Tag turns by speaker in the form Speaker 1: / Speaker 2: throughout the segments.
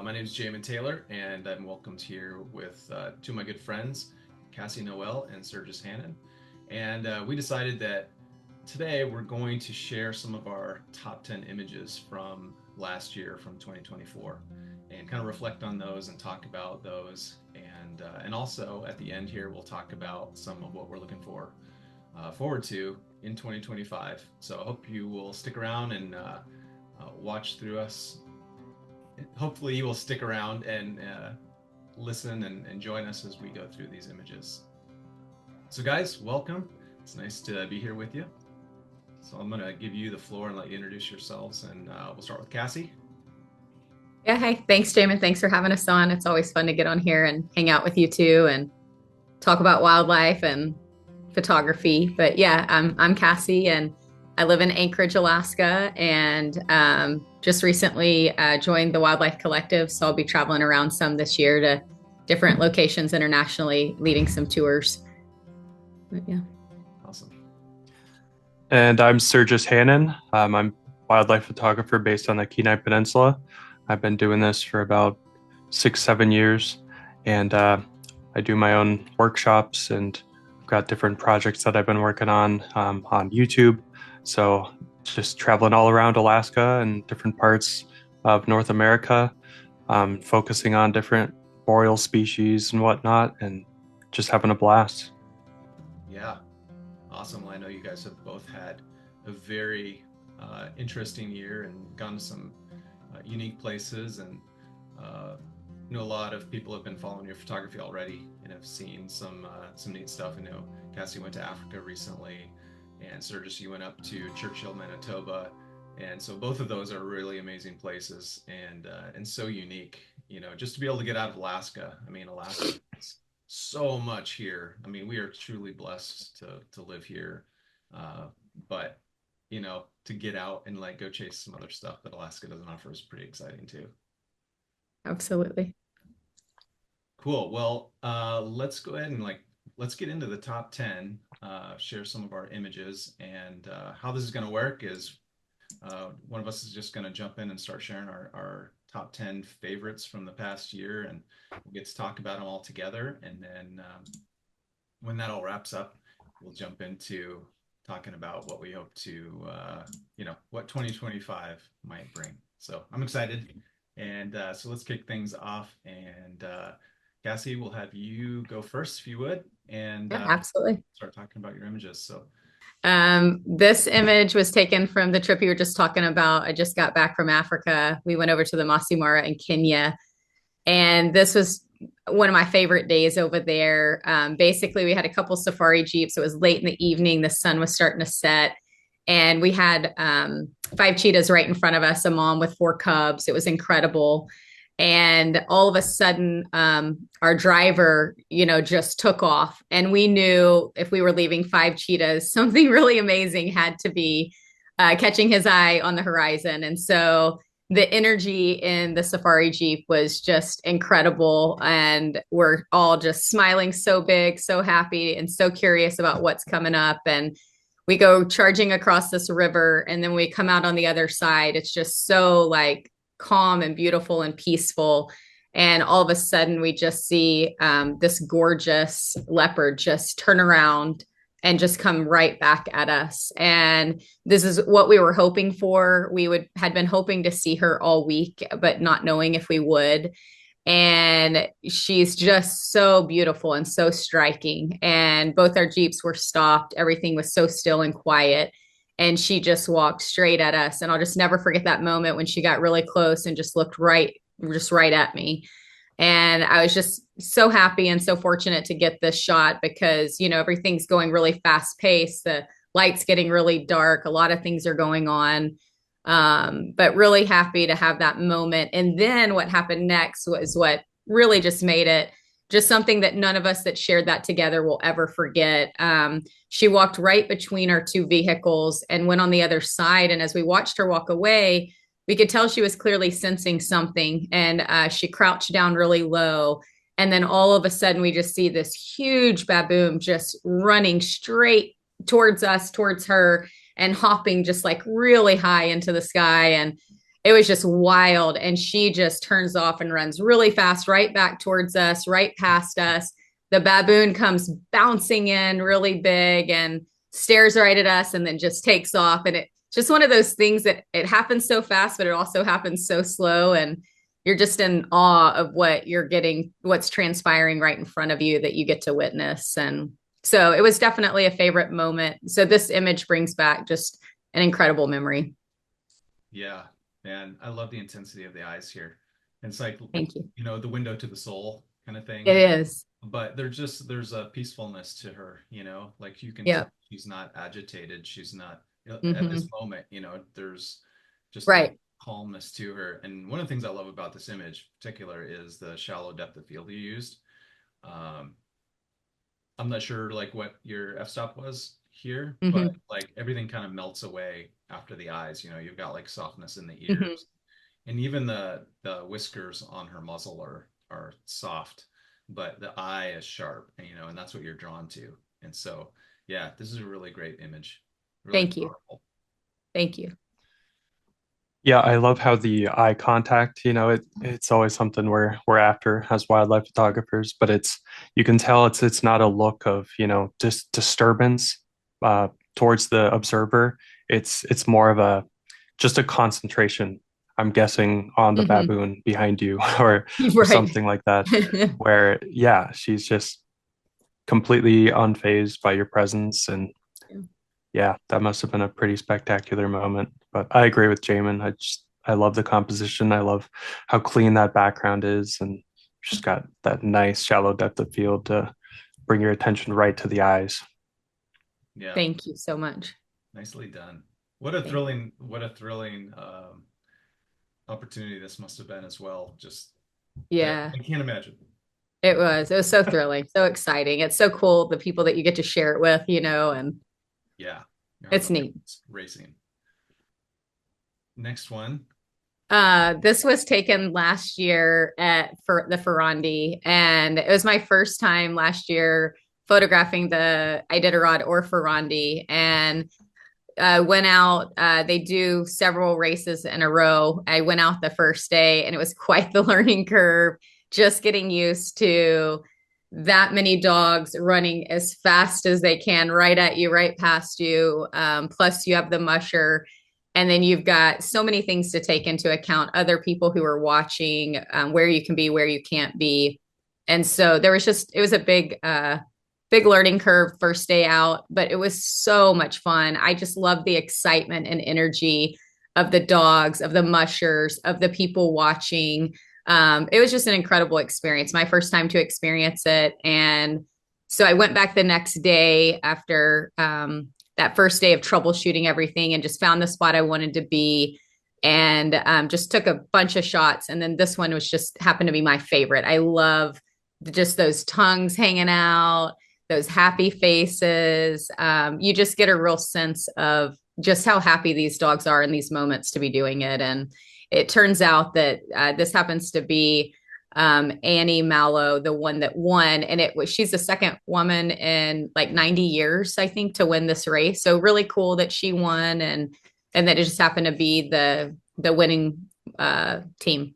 Speaker 1: My name is Jamin Taylor, and I'm welcomed here with two of my good friends, Cassie, Noel, and Sergius, Hannan. And we decided that today we're going to share some of our top 10 images from last year, from 2024, and kind of reflect on those and talk about those. And also at the end here, we'll talk about some of what we're looking forward to in 2025. So I hope you will stick around and watch through us. Hopefully you will stick around and listen and join us as we go through these images. So guys, welcome. It's nice to be here with you. So I'm going to give you the floor and let you introduce yourselves, and we'll start with Cassie.
Speaker 2: Yeah, hey, thanks, Jamin. Thanks for having us on. It's always fun to get on here and hang out with you too and talk about wildlife and photography. But yeah, I'm Cassie and I live in Anchorage, Alaska, and just recently joined the Wildlife Collective. So I'll be traveling around some this year to different locations internationally, leading some tours. But yeah.
Speaker 1: Awesome.
Speaker 3: And I'm Sergius Hannan. I'm a wildlife photographer based on the Kenai Peninsula. I've been doing this for about 6-7 years, and I do my own workshops, and I've got different projects that I've been working on YouTube. So just traveling all around Alaska and different parts of North America, focusing on different boreal species and whatnot, and just having a blast.
Speaker 1: Yeah, awesome. Well, I know you guys have both had a very interesting year and gone to some unique places, and know a lot of people have been following your photography already and have seen some neat stuff. I know Cassie went to Africa recently, and Sergius, you went up to Churchill, Manitoba, and so both of those are really amazing places and so unique. You know, just to be able to get out of Alaska. I mean, Alaska is so much here. I mean, we are truly blessed to live here, but you know, to get out and like go chase some other stuff that Alaska doesn't offer is pretty exciting too.
Speaker 2: Absolutely.
Speaker 1: Cool. Well, let's go ahead and let's get into the top 10, share some of our images, and how this is going to work is one of us is just going to jump in and start sharing our top 10 favorites from the past year, and we'll get to talk about them all together. And then when that all wraps up, we'll jump into talking about what we hope to, what 2025 might bring. So I'm excited. And so let's kick things off. And Cassie, we'll have you go first, if you would, and
Speaker 2: Yeah, absolutely.
Speaker 1: start talking about your images. So
Speaker 2: This image was taken from the trip you were just talking about. I just got back from Africa. We went over to the Masai Mara in Kenya, and this was one of my favorite days over there. Basically, we had a couple safari jeeps. It was late in the evening. The sun was starting to set, and we had 5 cheetahs right in front of us, a mom with 4 cubs. It was incredible. And all of a sudden, our driver, just took off. And we knew if we were leaving 5 cheetahs, something really amazing had to be catching his eye on the horizon. And so the energy in the safari jeep was just incredible, and we're all just smiling so big, so happy, and so curious about what's coming up. And we go charging across this river, and then we come out on the other side. It's just so like calm and beautiful and peaceful, and all of a sudden we just see this gorgeous leopard just turn around and just come right back at us. And this is what we were hoping for. Had been hoping to see her all week, but not knowing if we would. And she's just so beautiful and so striking. And both our Jeeps were stopped. Everything was so still and quiet. And she just walked straight at us. And I'll just never forget that moment when she got really close and just looked just right at me. And I was just so happy and so fortunate to get this shot because, everything's going really fast paced. The light's getting really dark. A lot of things are going on. But really happy to have that moment. And then what happened next was what really just made it just something that none of us that shared that together will ever forget. She walked right between our 2 vehicles and went on the other side. And as we watched her walk away, we could tell she was clearly sensing something, and she crouched down really low. And then all of a sudden, we just see this huge baboon just running straight towards us, towards her, and hopping just like really high into the sky. And it was just wild. And she just turns off and runs really fast, right back towards us, right past us. The baboon comes bouncing in really big and stares right at us and then just takes off. And it's just one of those things that it happens so fast, but it also happens so slow. And you're just in awe of what you're getting, what's transpiring right in front of you that you get to witness. And so it was definitely a favorite moment. So this image brings back just an incredible memory.
Speaker 1: Yeah, and I love the intensity of the eyes here. And it's like,
Speaker 2: Thank you.
Speaker 1: the window to the soul kind of
Speaker 2: It
Speaker 1: thing.
Speaker 2: is.
Speaker 1: But there's a peacefulness to her, like you can tell
Speaker 2: Yep.
Speaker 1: she's not agitated. She's not at this
Speaker 2: Hmm.
Speaker 1: moment, there's just a
Speaker 2: Right.
Speaker 1: calmness to her. And one of the things I love about this image in particular is the shallow depth of field you used. Um, I'm not sure like what your f-stop was here, but
Speaker 2: Hmm.
Speaker 1: like everything kind of melts away after the eyes. You've got like softness in the
Speaker 2: Hmm.
Speaker 1: ears, and even the whiskers on her muzzle are soft, but the eye is sharp, and that's what you're drawn to. And so, yeah, this is a really great image, really
Speaker 2: Thank you.
Speaker 1: powerful.
Speaker 2: Thank you.
Speaker 3: Yeah, I love how the eye contact, it's always something we're after as wildlife photographers, but you can tell it's not a look of, just disturbance towards the observer. It's more of a just a concentration, I'm guessing, on the
Speaker 2: Hmm.
Speaker 3: baboon behind you or
Speaker 2: Right.
Speaker 3: something like that, where yeah, she's just completely unfazed by your presence. And yeah, that must have been a pretty spectacular moment. But I agree with Jamin. I love the composition. I love how clean that background is, and just got that nice shallow depth of field to bring your attention right to the eyes.
Speaker 1: Yeah,
Speaker 2: Thank you so much.
Speaker 1: nicely done.
Speaker 2: Thank
Speaker 1: What a thrilling opportunity this must have been as well. Just
Speaker 2: Yeah,
Speaker 1: I can't imagine.
Speaker 2: it was. It was so thrilling, so exciting. It's so cool the people that you get to share it with, and
Speaker 1: Yeah, your heart
Speaker 2: it's neat.
Speaker 1: is racing. Next one.
Speaker 2: This was taken last year at for the Ferrandi, and it was my first time last year photographing the Iditarod or Ferrandi, and went out. They do several races in a row. I went out the first day, and it was quite the learning curve. Just getting used to that many dogs running as fast as they can right at you, right past you. Plus, you have the musher. And then you've got so many things to take into account, other people who are watching, where you can be, where you can't be. And so it was a big learning curve first day out, but it was so much fun. I just love the excitement and energy of the dogs, of the mushers, of the people watching. It was just an incredible experience, my first time to experience it. And so I went back the next day after that first day of troubleshooting everything and just found the spot I wanted to be and just took a bunch of shots. And then this one was just happened to be my favorite. I love just those tongues hanging out, those happy faces. You just get a real sense of just how happy these dogs are in these moments to be doing it. And it turns out that this happens to be Annie Mallow, the one that won, and she's the second woman in like 90 years, I think, to win this race. So really cool that she won, and that it just happened to be the winning team.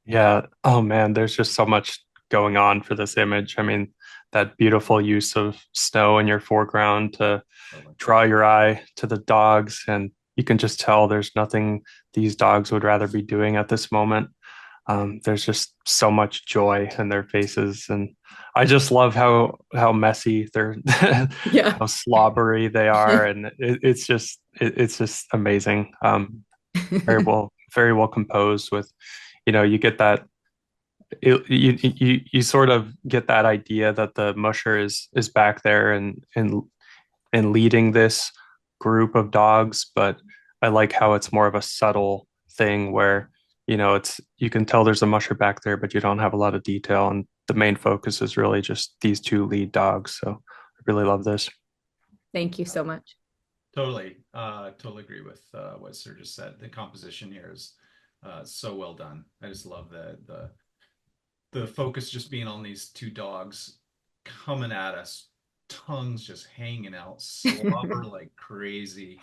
Speaker 3: Yeah. Oh man, there's just so much going on for this image. I mean, that beautiful use of snow in your foreground to
Speaker 1: Totally.
Speaker 3: draw your eye to the dogs, and you can just tell there's nothing these dogs would rather be doing at this moment. There's just so much joy in their faces, and I just love how messy they're,
Speaker 2: Yeah.
Speaker 3: how slobbery they are, and it's just amazing. Very well composed. With, you get that you sort of get that idea that the musher is back there and leading this group of dogs, but I like how it's more of a subtle thing where, it's you can tell there's a musher back there, but you don't have a lot of detail, and the main focus is really just these two lead dogs. So I really love this.
Speaker 2: Thank you so much.
Speaker 1: Totally. Totally agree with what Sergius said. The composition here is so well done. I just love the focus just being on these two dogs coming at us, tongues just hanging out, slobber like crazy,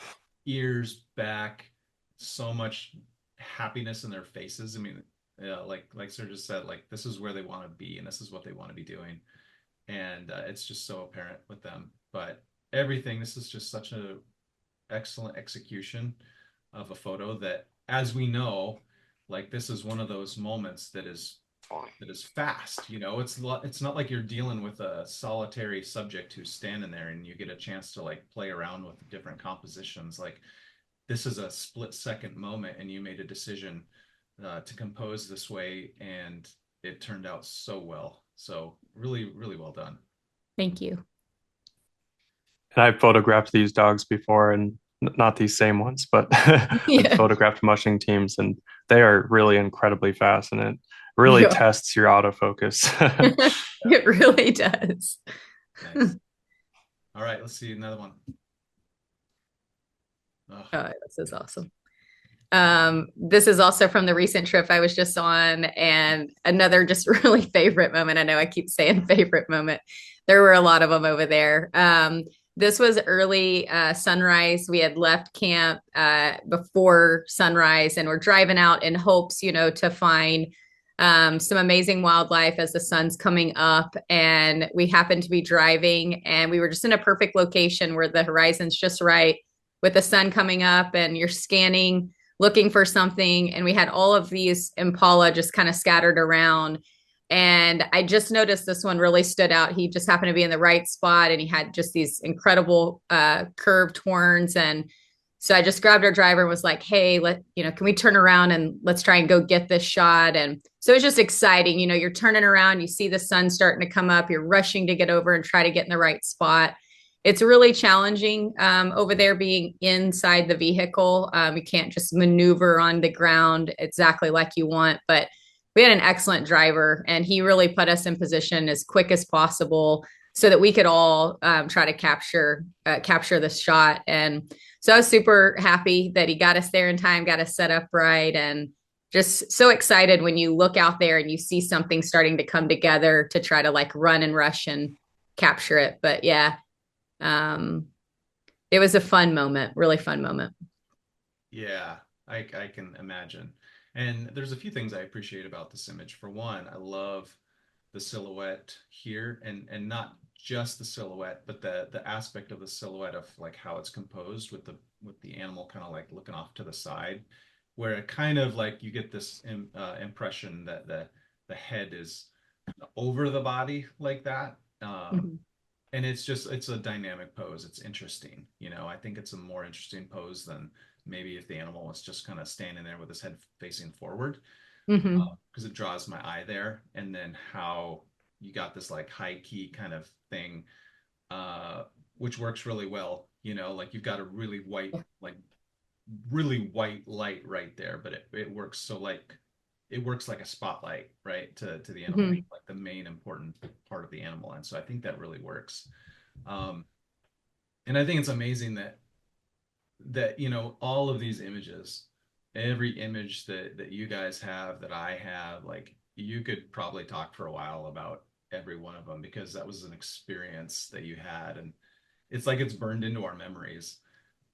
Speaker 1: ears back, so much happiness in their faces. I mean, yeah, like Sir just said, like this is where they want to be and this is what they want to be doing, and it's just so apparent with them. But everything, this is just such a excellent execution of a photo that, as we know, like this is one of those moments that is fast. It's not like you're dealing with a solitary subject who's standing there and you get a chance to like play around with different compositions. Like this is a split second moment, and you made a decision to compose this way, and it turned out so well. So really, really well done.
Speaker 2: Thank you.
Speaker 3: And I've photographed these dogs before, and not these same ones, but I've
Speaker 2: Yeah.
Speaker 3: photographed mushing teams, and they are really incredibly fast, and it really
Speaker 2: Yeah.
Speaker 3: tests your autofocus.
Speaker 2: It really does.
Speaker 1: Nice. All right, let's see another one. Oh,
Speaker 2: Oh, this is awesome. This is also from the recent trip I was just on, and another just really favorite moment. I know I keep saying favorite moment. There were a lot of them over there. This was early sunrise. We had left camp before sunrise, and we're driving out in hopes, to find some amazing wildlife as the sun's coming up. And we happened to be driving, and we were just in a perfect location where the horizon's just right with the sun coming up, and you're scanning looking for something, and we had all of these impala just kind of scattered around. And I just noticed this one really stood out. He just happened to be in the right spot, and he had just these incredible curved horns. And so I just grabbed our driver and was like, hey, can we turn around and let's try and go get this shot? And so it's just exciting. You're turning around, you see the sun starting to come up, you're rushing to get over and try to get in the right spot. It's really challenging over there being inside the vehicle. You can't just maneuver on the ground exactly like you want, but we had an excellent driver, and he really put us in position as quick as possible so that we could all try to capture this shot. And so I was super happy that he got us there in time, got us set up right, and just so excited when you look out there and you see something starting to come together to try to like run and rush and capture it. But yeah, it was a fun moment, really fun moment.
Speaker 1: yeah, I can imagine. And there's a few things I appreciate about this image. For one, I love the silhouette here, and not just the silhouette, but the aspect of the silhouette of like how it's composed with the animal kind of like looking off to the side, where it kind of like you get this impression that the head is over the body like that.
Speaker 2: Mhm.
Speaker 1: And it's a dynamic pose. It's interesting. I think it's a more interesting pose than maybe if the animal was just kind of standing there with his head facing forward,
Speaker 2: Mhm.
Speaker 1: because it draws my eye there. And then how you got this like high key kind of thing, uh, which works really well. Like you've got a really white light right there, but it works so like it works like a spotlight, right, to the animal,
Speaker 2: Mhm.
Speaker 1: like the main important part of the animal. And so I think that really works. Um, and I think it's amazing that all of these images, every image that you guys have, that I have, like you could probably talk for a while about every one of them, because that was an experience that you had, and it's like it's burned into our memories.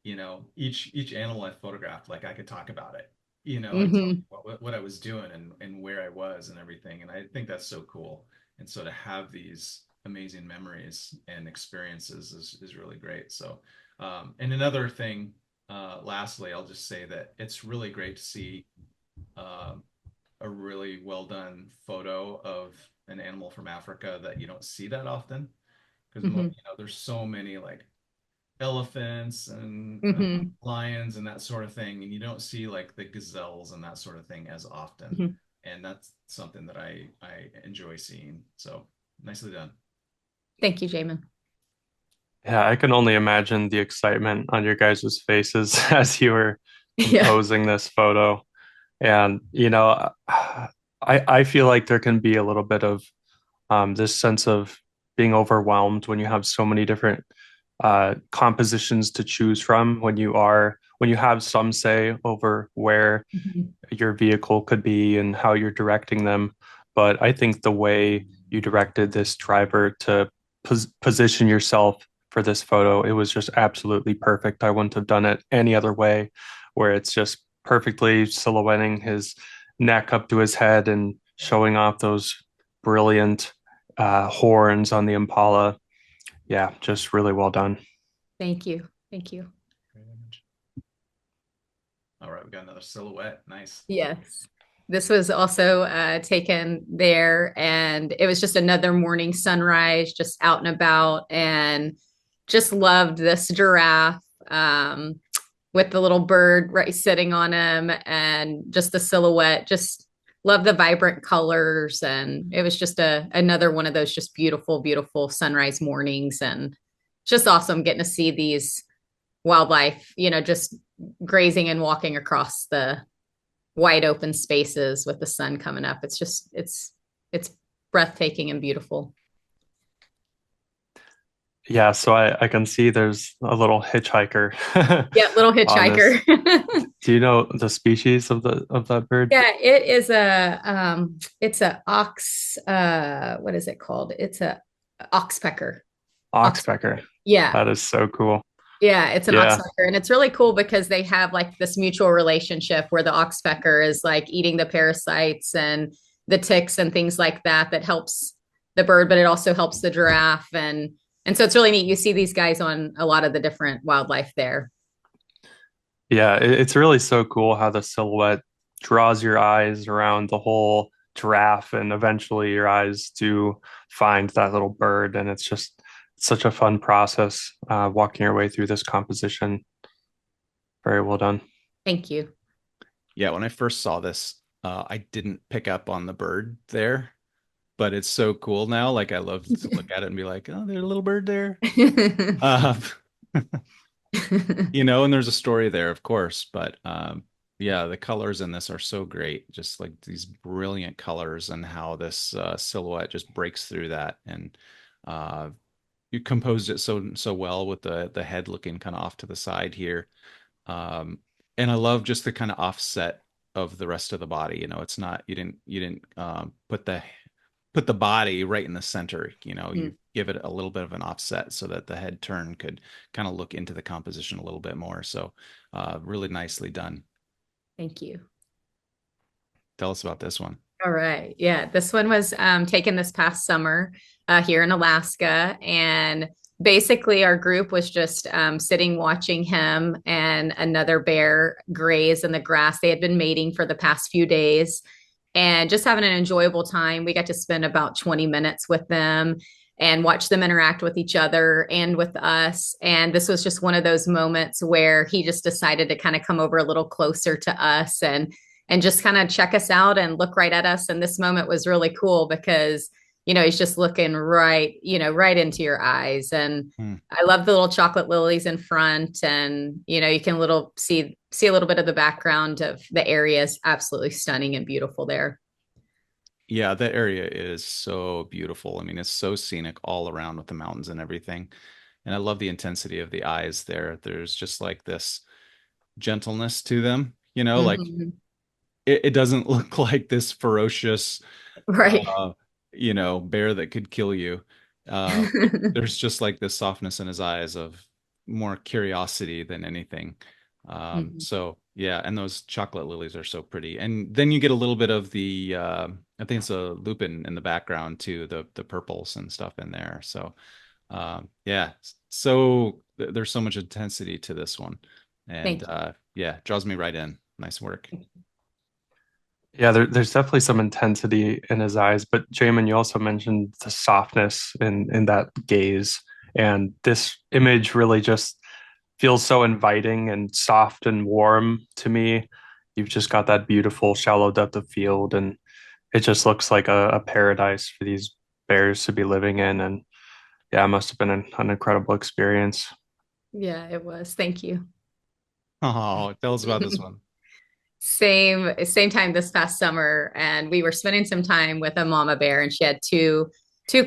Speaker 1: Each animal I photographed, like I could talk about it, and tell
Speaker 2: Mhm.
Speaker 1: what I was doing and where I was and everything. And I think that's so cool. And so to have these amazing memories and experiences is really great. So, and another thing, lastly, I'll just say that it's really great to see um, a really well done photo of an animal from Africa that you don't see that often, because
Speaker 2: Mhm.
Speaker 1: there's so many like elephants and
Speaker 2: Mhm.
Speaker 1: lions and that sort of thing, and you don't see like the gazelles and that sort of thing as often.
Speaker 2: Mhm.
Speaker 1: And that's something that I enjoy seeing. So nicely done.
Speaker 2: Thank you, Jamin.
Speaker 3: Yeah, I can only imagine the excitement on your guys' faces as you were
Speaker 2: Yeah.
Speaker 3: composing this photo. And, I feel like there can be a little bit of this sense of being overwhelmed when you have so many different compositions to choose from, when you have some say over where
Speaker 2: Mhm.
Speaker 3: your vehicle could be and how you're directing them. But I think the way you directed this driver to position yourself for this photo, it was just absolutely perfect. I wouldn't have done it any other way, where it's just perfectly silhouetting his neck up to his head and showing off those brilliant horns on the impala. Yeah, just really well done.
Speaker 2: Thank you. Thank you.
Speaker 1: Great image. All right, we got another silhouette. Nice.
Speaker 2: Yes. This was also taken there, and it was just another morning sunrise, just out and about, and just loved this giraffe with the little bird right sitting on him, and just the silhouette. Just love the vibrant colors, and it was just another one of those just beautiful, beautiful sunrise mornings, and just awesome getting to see these wildlife, just grazing and walking across the wide open spaces with the sun coming up. It's breathtaking and beautiful.
Speaker 3: Yeah, so I can see there's a little hitchhiker.
Speaker 2: Yeah, little
Speaker 3: on this.
Speaker 2: hitchhiker.
Speaker 3: Do you know the species of that bird?
Speaker 2: Yeah, it is it's a ox, what is it called? It's a oxpecker.
Speaker 3: Oxpecker.
Speaker 2: Yeah.
Speaker 3: That is so cool.
Speaker 2: Yeah, it's an
Speaker 3: Yeah.
Speaker 2: oxpecker, and it's really cool because they have like this mutual relationship where the oxpecker is like eating the parasites and the ticks and things like that helps the bird, but it also helps the giraffe, and so it's really neat. You see these guys on a lot of the different wildlife there.
Speaker 3: Yeah, it's really so cool how the silhouette draws your eyes around the whole giraffe, and eventually your eyes do find that little bird, and it's just such a fun process walking your way through this composition. Very well done.
Speaker 2: Thank you.
Speaker 4: Yeah, when I first saw this, I didn't pick up on the bird there, but it's so cool now. Like I love to look at it and be like, oh, there's a little bird there. And there's a story there, of course, but yeah, the colors in this are so great. Just like these brilliant colors and how this silhouette just breaks through that. And you composed it so well with the head looking kind of off to the side here. And I love just the kind of offset of the rest of the body. It's not, you didn't put the body right in the center. You give it a little bit of an offset so that the head turn could kind of look into the composition a little bit more. So really nicely done.
Speaker 2: Thank you.
Speaker 4: Tell us about this one.
Speaker 2: All right. Yeah, this one was taken this past summer here in Alaska. And basically, our group was just sitting watching him and another bear graze in the grass. They had been mating for the past few days and just having an enjoyable time. We got to spend about 20 minutes with them and watch them interact with each other and with us. And this was just one of those moments where he just decided to kind of come over a little closer to us and just kind of check us out and look right at us. And this moment was really cool because, he's just looking right into your eyes. And I love the little chocolate lilies in front. And, you can see a little bit of the background of the area is absolutely stunning and beautiful there.
Speaker 4: Yeah, that area is so beautiful. I mean, it's so scenic all around with the mountains and everything. And I love the intensity of the eyes there. There's just like this gentleness to them, like it doesn't look like this ferocious,
Speaker 2: right.
Speaker 4: Bear that could kill you. There's just like this softness in his eyes of more curiosity than anything. So yeah, and those chocolate lilies are so pretty. And then you get a little bit of the I think it's a lupin in the background too, the purples and stuff in there. So yeah, so there's so much intensity to this one. And yeah, draws me right in. Nice work.
Speaker 3: Yeah, there's definitely some intensity in his eyes, but Jamin, you also mentioned the softness in that gaze, and this image really just feels so inviting and soft and warm to me. You've just got that beautiful shallow depth of field, and it just looks like a paradise for these bears to be living in. And yeah, it must have been an incredible experience.
Speaker 2: Yeah, it was. Thank you.
Speaker 4: Oh, tell us about this one.
Speaker 2: Same time this past summer, and we were spending some time with a mama bear, and she had two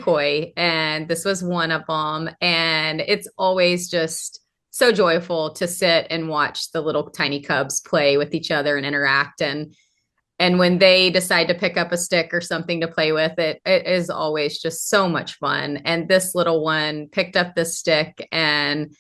Speaker 2: koi, and this was one of them. And it's always just so joyful to sit and watch the little tiny cubs play with each other and interact. And when they decide to pick up a stick or something to play with, it is always just so much fun. And this little one picked up this stick and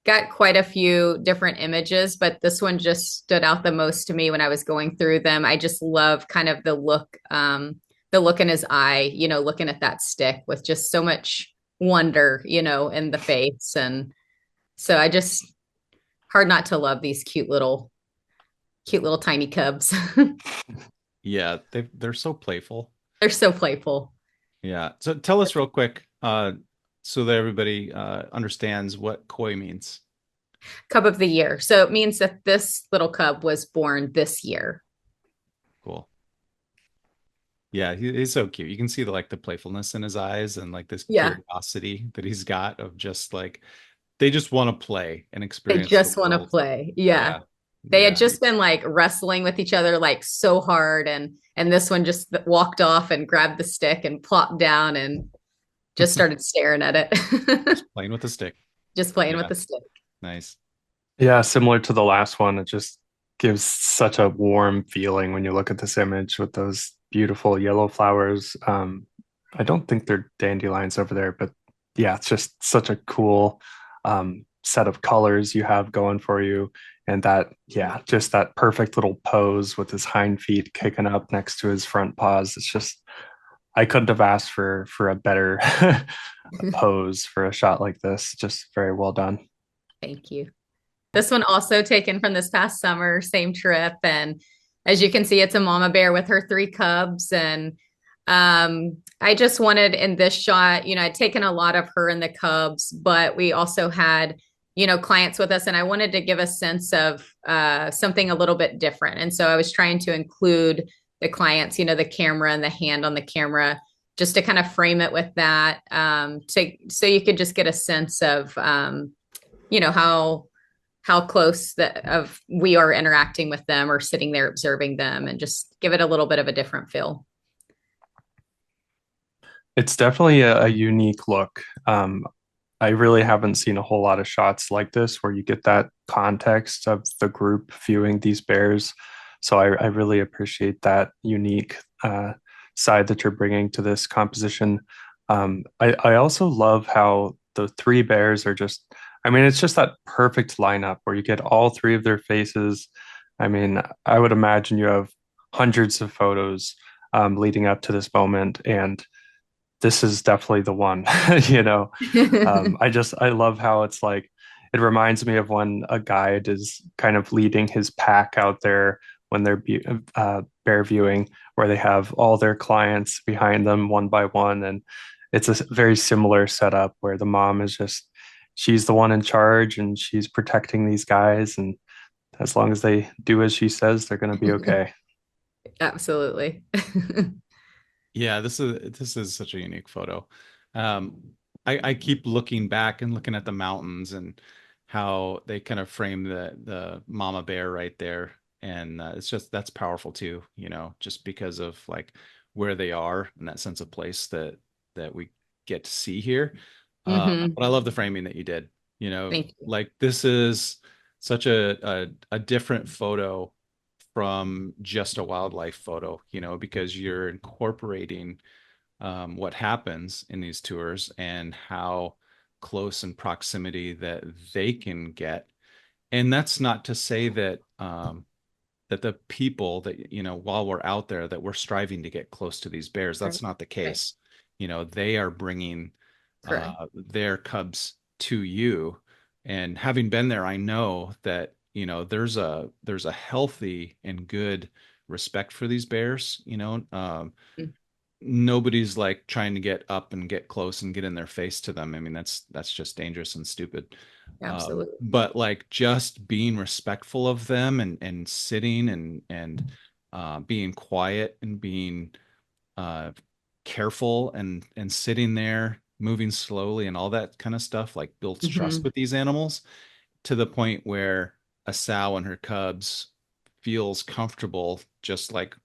Speaker 2: got quite a few different images, but this one just stood out the most to me when I was going through them. I just love kind of the look in his eye, looking at that stick with just so much wonder, in the face. And so I just hard not to love these cute little tiny cubs.
Speaker 4: Yeah, they're so playful.
Speaker 2: They're so playful.
Speaker 4: Yeah. So tell us real quick, so that everybody understands what koi means.
Speaker 2: Cub of the year. So it means that this little cub was born this year.
Speaker 4: Cool. Yeah, he's so cute. You can see the playfulness in his eyes and like this
Speaker 2: Yeah.
Speaker 4: curiosity that he's got of just like they just want to play and
Speaker 2: They
Speaker 4: experience the
Speaker 2: just want to
Speaker 4: world.
Speaker 2: play. Yeah.
Speaker 4: Yeah.
Speaker 2: They had
Speaker 4: Yeah.
Speaker 2: just been like wrestling with each other like so hard, and this one just walked off and grabbed the stick and plopped down and just started staring at it.
Speaker 4: Just playing with the stick.
Speaker 2: Just playing with
Speaker 4: Yeah.
Speaker 2: the stick.
Speaker 4: Nice.
Speaker 3: Yeah, similar to the last one, it just gives such a warm feeling when you look at this image with those beautiful yellow flowers. I don't think they're dandelions over there, but yeah, it's just such a cool set of colors you have going for you. And that, yeah, just that perfect little pose with his hind feet kicking up next to his front paws. It's just, I couldn't have asked for a better pose for a shot like this. Just very well done.
Speaker 2: Thank you. This one also taken from this past summer, same trip. And as you can see, it's a mama bear with her three cubs. And I just wanted in this shot, I'd taken a lot of her and the cubs, but we also had, clients with us. And I wanted to give a sense of something a little bit different. And so I was trying to include the clients, the camera and the hand on the camera, just to kind of frame it with that, so you could just get a sense of, how close of we are interacting with them or sitting there observing them, and just give it a little bit of a different feel.
Speaker 3: It's definitely a unique look. I really haven't seen a whole lot of shots like this where you get that context of the group viewing these bears. So I really appreciate that unique side that you're bringing to this composition. I also love how the three bears are just, I mean, it's just that perfect lineup where you get all three of their faces. I mean, I would imagine you have hundreds of photos leading up to this moment, and this is definitely the one. you know, I love how it's like it reminds me of when a guide is kind of leading his pack out there when they're bear viewing, where they have all their clients behind them one by one, and it's a very similar setup where the mom is just she's the one in charge and she's protecting these guys, and as long as they do as she says, they're going to be okay.
Speaker 2: Absolutely.
Speaker 4: Yeah, this is such a unique photo. I keep looking back and looking at the mountains and how they kind of frame the mama bear right there, and it's just that's powerful too, just because of like where they are and that sense of place that we get to see here.
Speaker 2: Mm-hmm.
Speaker 4: But I love the framing that you did.
Speaker 2: Thank you.
Speaker 4: Like this is such a different photo from just a wildlife photo, because you're incorporating what happens in these tours and how close in proximity that they can get. And that's not to say that that the people that, while we're out there, that we're striving to get close to these bears. That's
Speaker 2: Right.
Speaker 4: not the
Speaker 2: Right.
Speaker 4: case. They are bringing
Speaker 2: Correct.
Speaker 4: their cubs to you. And having been there, I know that, there's a healthy and good respect for these bears.
Speaker 2: Mm.
Speaker 4: Nobody's like trying to get up and get close and get in their face to them. I mean, that's just dangerous and stupid.
Speaker 2: Absolutely.
Speaker 4: But like just being respectful of them and sitting and being quiet and being uh, careful and sitting there, moving slowly and all that kind of stuff, like builds trust
Speaker 2: Mm-hmm.
Speaker 4: with these animals to the point where a sow and her cubs feels comfortable just like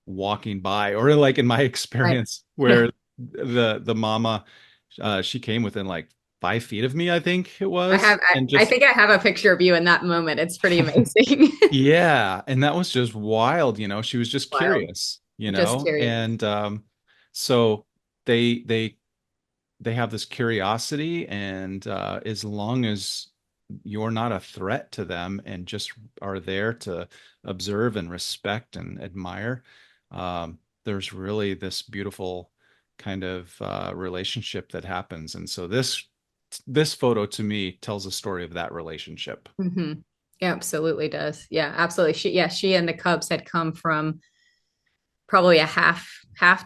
Speaker 4: walking by, or like in my
Speaker 2: Right.
Speaker 4: experience where the mama she came within like 5 feet of me, I think it
Speaker 2: I
Speaker 4: was,
Speaker 2: have, I,
Speaker 4: and
Speaker 2: I
Speaker 4: just
Speaker 2: think I have a picture of you in that moment. It's pretty amazing.
Speaker 4: yeah, and that was just wild, she was just
Speaker 2: Wild.
Speaker 4: curious,
Speaker 2: Just curious.
Speaker 4: and so they they have this curiosity, and as long as you're not a threat to them and just are there to observe and respect and admire, there's really this beautiful kind of relationship that happens. And so this photo to me tells a story of that relationship.
Speaker 2: Mm-hmm. Yeah, absolutely does. Yeah, absolutely. She and the Cubs had come from probably a half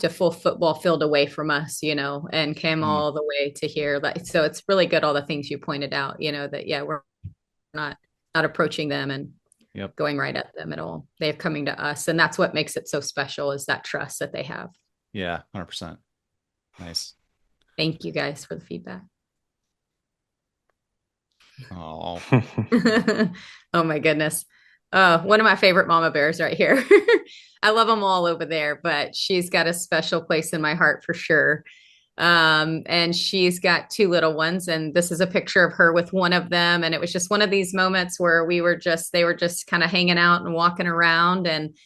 Speaker 2: to full football field away from us, and came all the way to here. Like, so it's really good, all the things you pointed out, that we're not approaching them and
Speaker 4: Yep.
Speaker 2: going right at them at all. They're coming to us, and that's what makes it so special, is that trust that they have.
Speaker 4: Yeah, 100%. Nice.
Speaker 2: Thank you guys for the feedback.
Speaker 4: Oh.
Speaker 2: Oh my goodness. One of my favorite mama bears right here. I love them all over there, but she's got a special place in my heart for sure. And she's got two little ones, and this is a picture of her with one of them. And it was just one of these moments where they were just kind of hanging out and walking around, and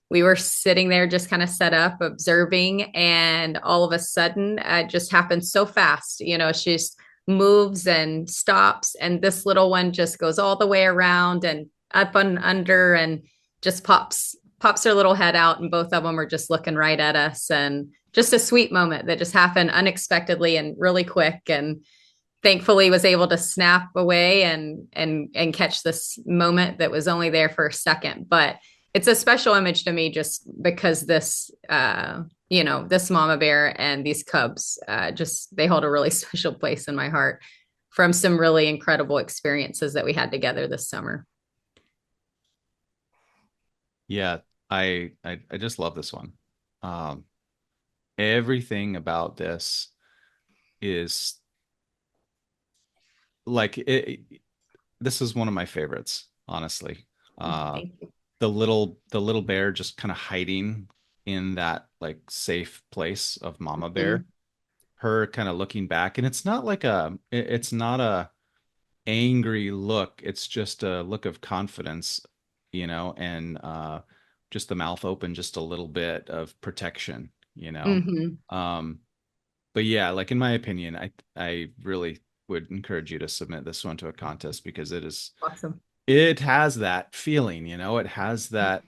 Speaker 2: we were sitting there just kind of set up observing, and all of a sudden it just happened so fast. She just moves and stops, and this little one just goes all the way around and up and under, and just pops her little head out, and both of them are just looking right at us. And just a sweet moment that just happened unexpectedly and really quick, and thankfully was able to snap away and catch this moment that was only there for a second. But it's a special image to me just because this this mama bear and these cubs, they hold a really special place in my heart from some really incredible experiences that we had together this summer.
Speaker 4: Yeah, I just love this one. Everything about this is like it. This is one of my favorites, honestly. The little bear just kind of hiding in that like safe place of mama bear. Mm-hmm. Her kind of looking back, and it's not a angry look. It's just a look of confidence, and just the mouth open just a little bit of protection, Mm-hmm. But yeah, like in my opinion, I really would encourage you to submit this one to a contest because it is
Speaker 2: awesome.
Speaker 4: It has that feeling, it has that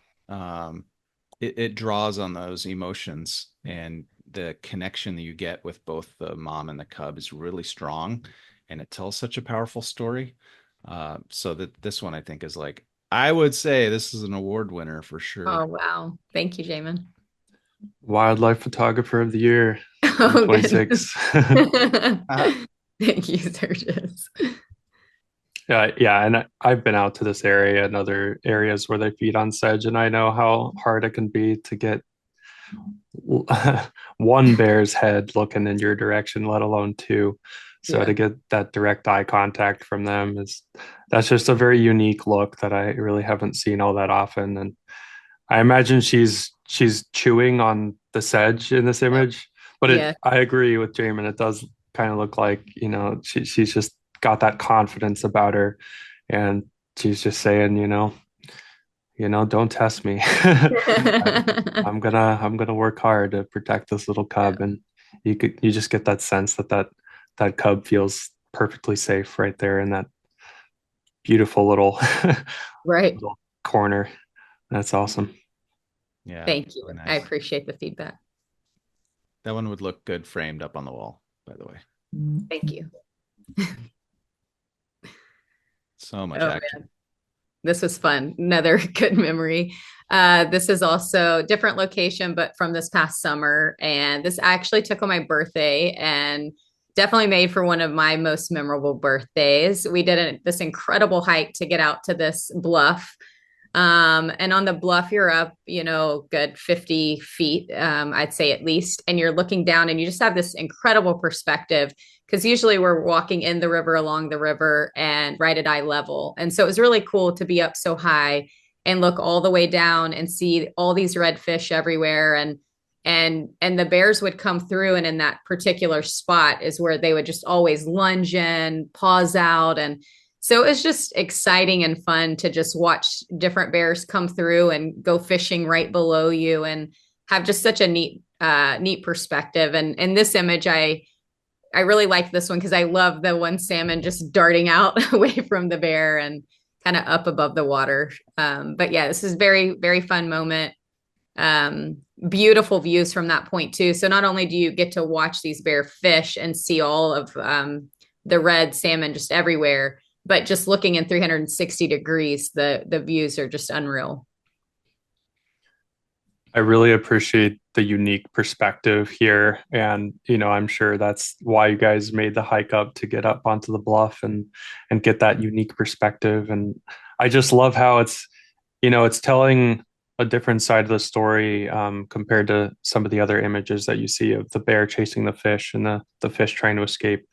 Speaker 4: it draws on those emotions, and the connection that you get with both the mom and the cub is really strong, and it tells such a powerful story. So that this one I think is like, I would say this is an award winner for sure.
Speaker 2: Oh wow. Thank you, Jamin.
Speaker 3: Wildlife Photographer of the Year 2026.
Speaker 2: Thank you, Sergius.
Speaker 3: Yeah, and I've been out to this area and other areas where they feed on sedge, and I know how hard it can be to get one bear's head looking in your direction, let alone two. So to get that direct eye contact from them that's just a very unique look that I really haven't seen all that often. And I imagine she's chewing on the sedge in this image, but I agree with Jamin. It does kind of look like, she's just got that confidence about her, and she's just saying, don't test me. I'm gonna work hard to protect this little cub. And you just get that sense that cub feels perfectly safe right there in that beautiful little little corner. That's awesome.
Speaker 4: Yeah.
Speaker 2: Thank you. Really nice. I appreciate the feedback.
Speaker 4: That one would look good framed up on the wall, by the way.
Speaker 2: Thank you.
Speaker 4: So much action.
Speaker 2: Man. This was fun. Another good memory. This is also a different location, but from this past summer. And this actually took on my birthday, and definitely made for one of my most memorable birthdays. We did this incredible hike to get out to this bluff. And on the bluff, you're up, good 50 feet, I'd say at least. And you're looking down, and you just have this incredible perspective, because usually we're walking in the river, along the river, and right at eye level. And so it was really cool to be up so high and look all the way down and see all these redfish everywhere. And the bears would come through, and in that particular spot is where they would just always lunge in, pause out. And so it was just exciting and fun to just watch different bears come through and go fishing right below you, and have just such a neat perspective. And in this image, I I really like this one because I love the one salmon just darting out away from the bear and kind of up above the water. But yeah, this is very, very fun moment. Beautiful views from that point too. So not only do you get to watch these bear fish and see all of the red salmon just everywhere, but just looking in 360 degrees, the views are just unreal.
Speaker 3: I really appreciate the unique perspective here. And, I'm sure that's why you guys made the hike up to get up onto the bluff and get that unique perspective. And I just love how it's telling a different side of the story compared to some of the other images that you see of the bear chasing the fish and the fish trying to escape.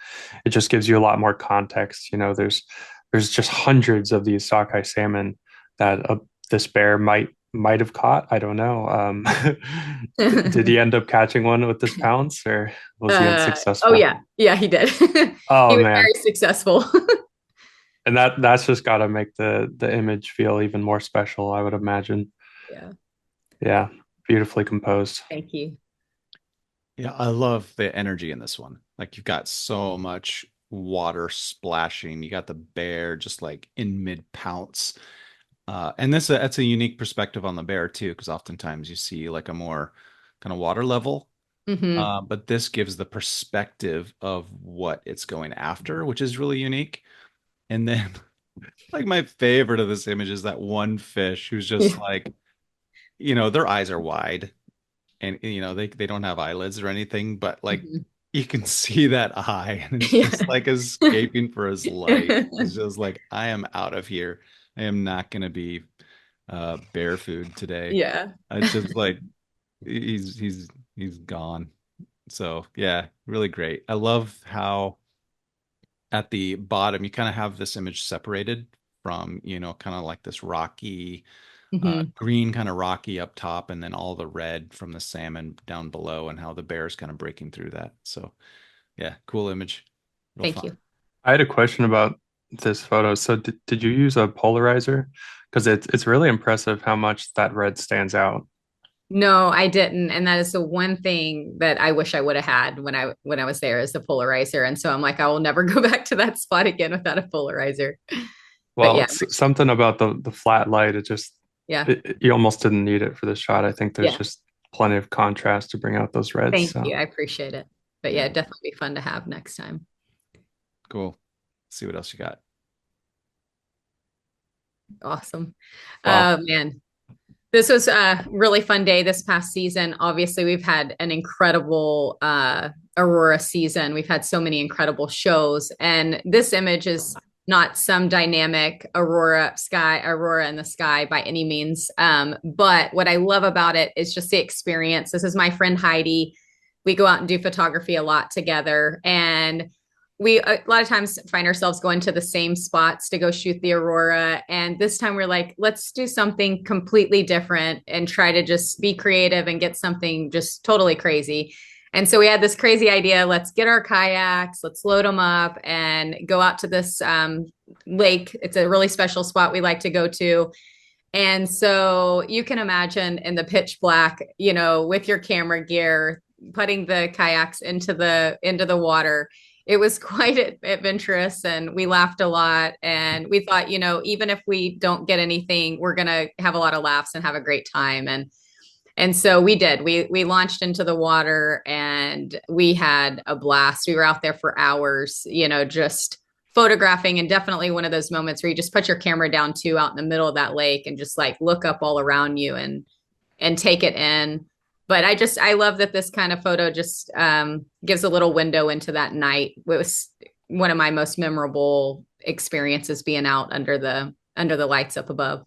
Speaker 3: It just gives you a lot more context. There's just hundreds of these sockeye salmon that this bear might have caught. I don't know. Did he end up catching one with this pounce, or was he unsuccessful?
Speaker 2: Oh yeah, he did.
Speaker 3: Oh
Speaker 2: he was
Speaker 3: man,
Speaker 2: very successful.
Speaker 3: and that's just got to make the image feel even more special, I would imagine.
Speaker 2: Yeah.
Speaker 3: Yeah, beautifully composed.
Speaker 2: Thank you.
Speaker 4: Yeah, I love the energy in this one. Like you've got so much water splashing. You got the bear just like in mid pounce. And that's a unique perspective on the bear too, because oftentimes you see like a more kind of water level. But this gives the perspective of what it's going after, which is really unique. And then like my favorite of this image is that one fish who's just like, their eyes are wide and they don't have eyelids or anything, but like you can see that eye and it's just like escaping for his life. It's just like, I am out of here. I am not gonna be bear food today.
Speaker 2: Yeah.
Speaker 4: It's just like he's gone. So yeah, really great. I love how at the bottom you kind of have this image separated from, kind of like this rocky green kind of rocky up top, and then all the red from the salmon down below, and how the bear's kind of breaking through that. So yeah, cool image. Real
Speaker 2: Thank
Speaker 4: fun.
Speaker 2: you.
Speaker 3: I had a question about this photo. So did you use a polarizer? Because it's really impressive how much that red stands out.
Speaker 2: No, I didn't. And that is the one thing that I wish I would have had when I was there, is the polarizer. And so I'm like, I will never go back to that spot again without a polarizer. But
Speaker 3: Well,
Speaker 2: yeah,
Speaker 3: something about the flat light,
Speaker 2: yeah.
Speaker 3: you almost didn't need it for this shot. I think there's
Speaker 2: Yeah.
Speaker 3: just plenty of contrast to bring out those reds.
Speaker 2: Thank
Speaker 3: So
Speaker 2: you. I appreciate it. But yeah, definitely be fun to have next time.
Speaker 4: Cool. Let's see what else you got.
Speaker 2: Awesome.
Speaker 3: Wow.
Speaker 2: Man, this was a really fun day this past season. Obviously, we've had an incredible Aurora season. We've had so many incredible shows. And this image is not some dynamic aurora in the sky by any means. But what I love about it is just the experience. This is my friend Heidi. We go out and do photography a lot together. And we a lot of times find ourselves going to the same spots to go shoot the aurora. And this time we're like, let's do something completely different and try to just be creative and get something just totally crazy. And so we had this crazy idea. Let's get our kayaks, let's load them up and go out to this lake. It's a really special spot we like to go to. And so you can imagine in the pitch black, with your camera gear, putting the kayaks into the water. It was quite adventurous, and we laughed a lot. And we thought, even if we don't get anything, we're going to have a lot of laughs and have a great time. And so we did. We launched into the water and we had a blast. We were out there for hours, just photographing, and definitely one of those moments where you just put your camera down too out in the middle of that lake and just like look up all around you and take it in. But I love that this kind of photo just gives a little window into that night. It was one of my most memorable experiences, being out under the lights up above.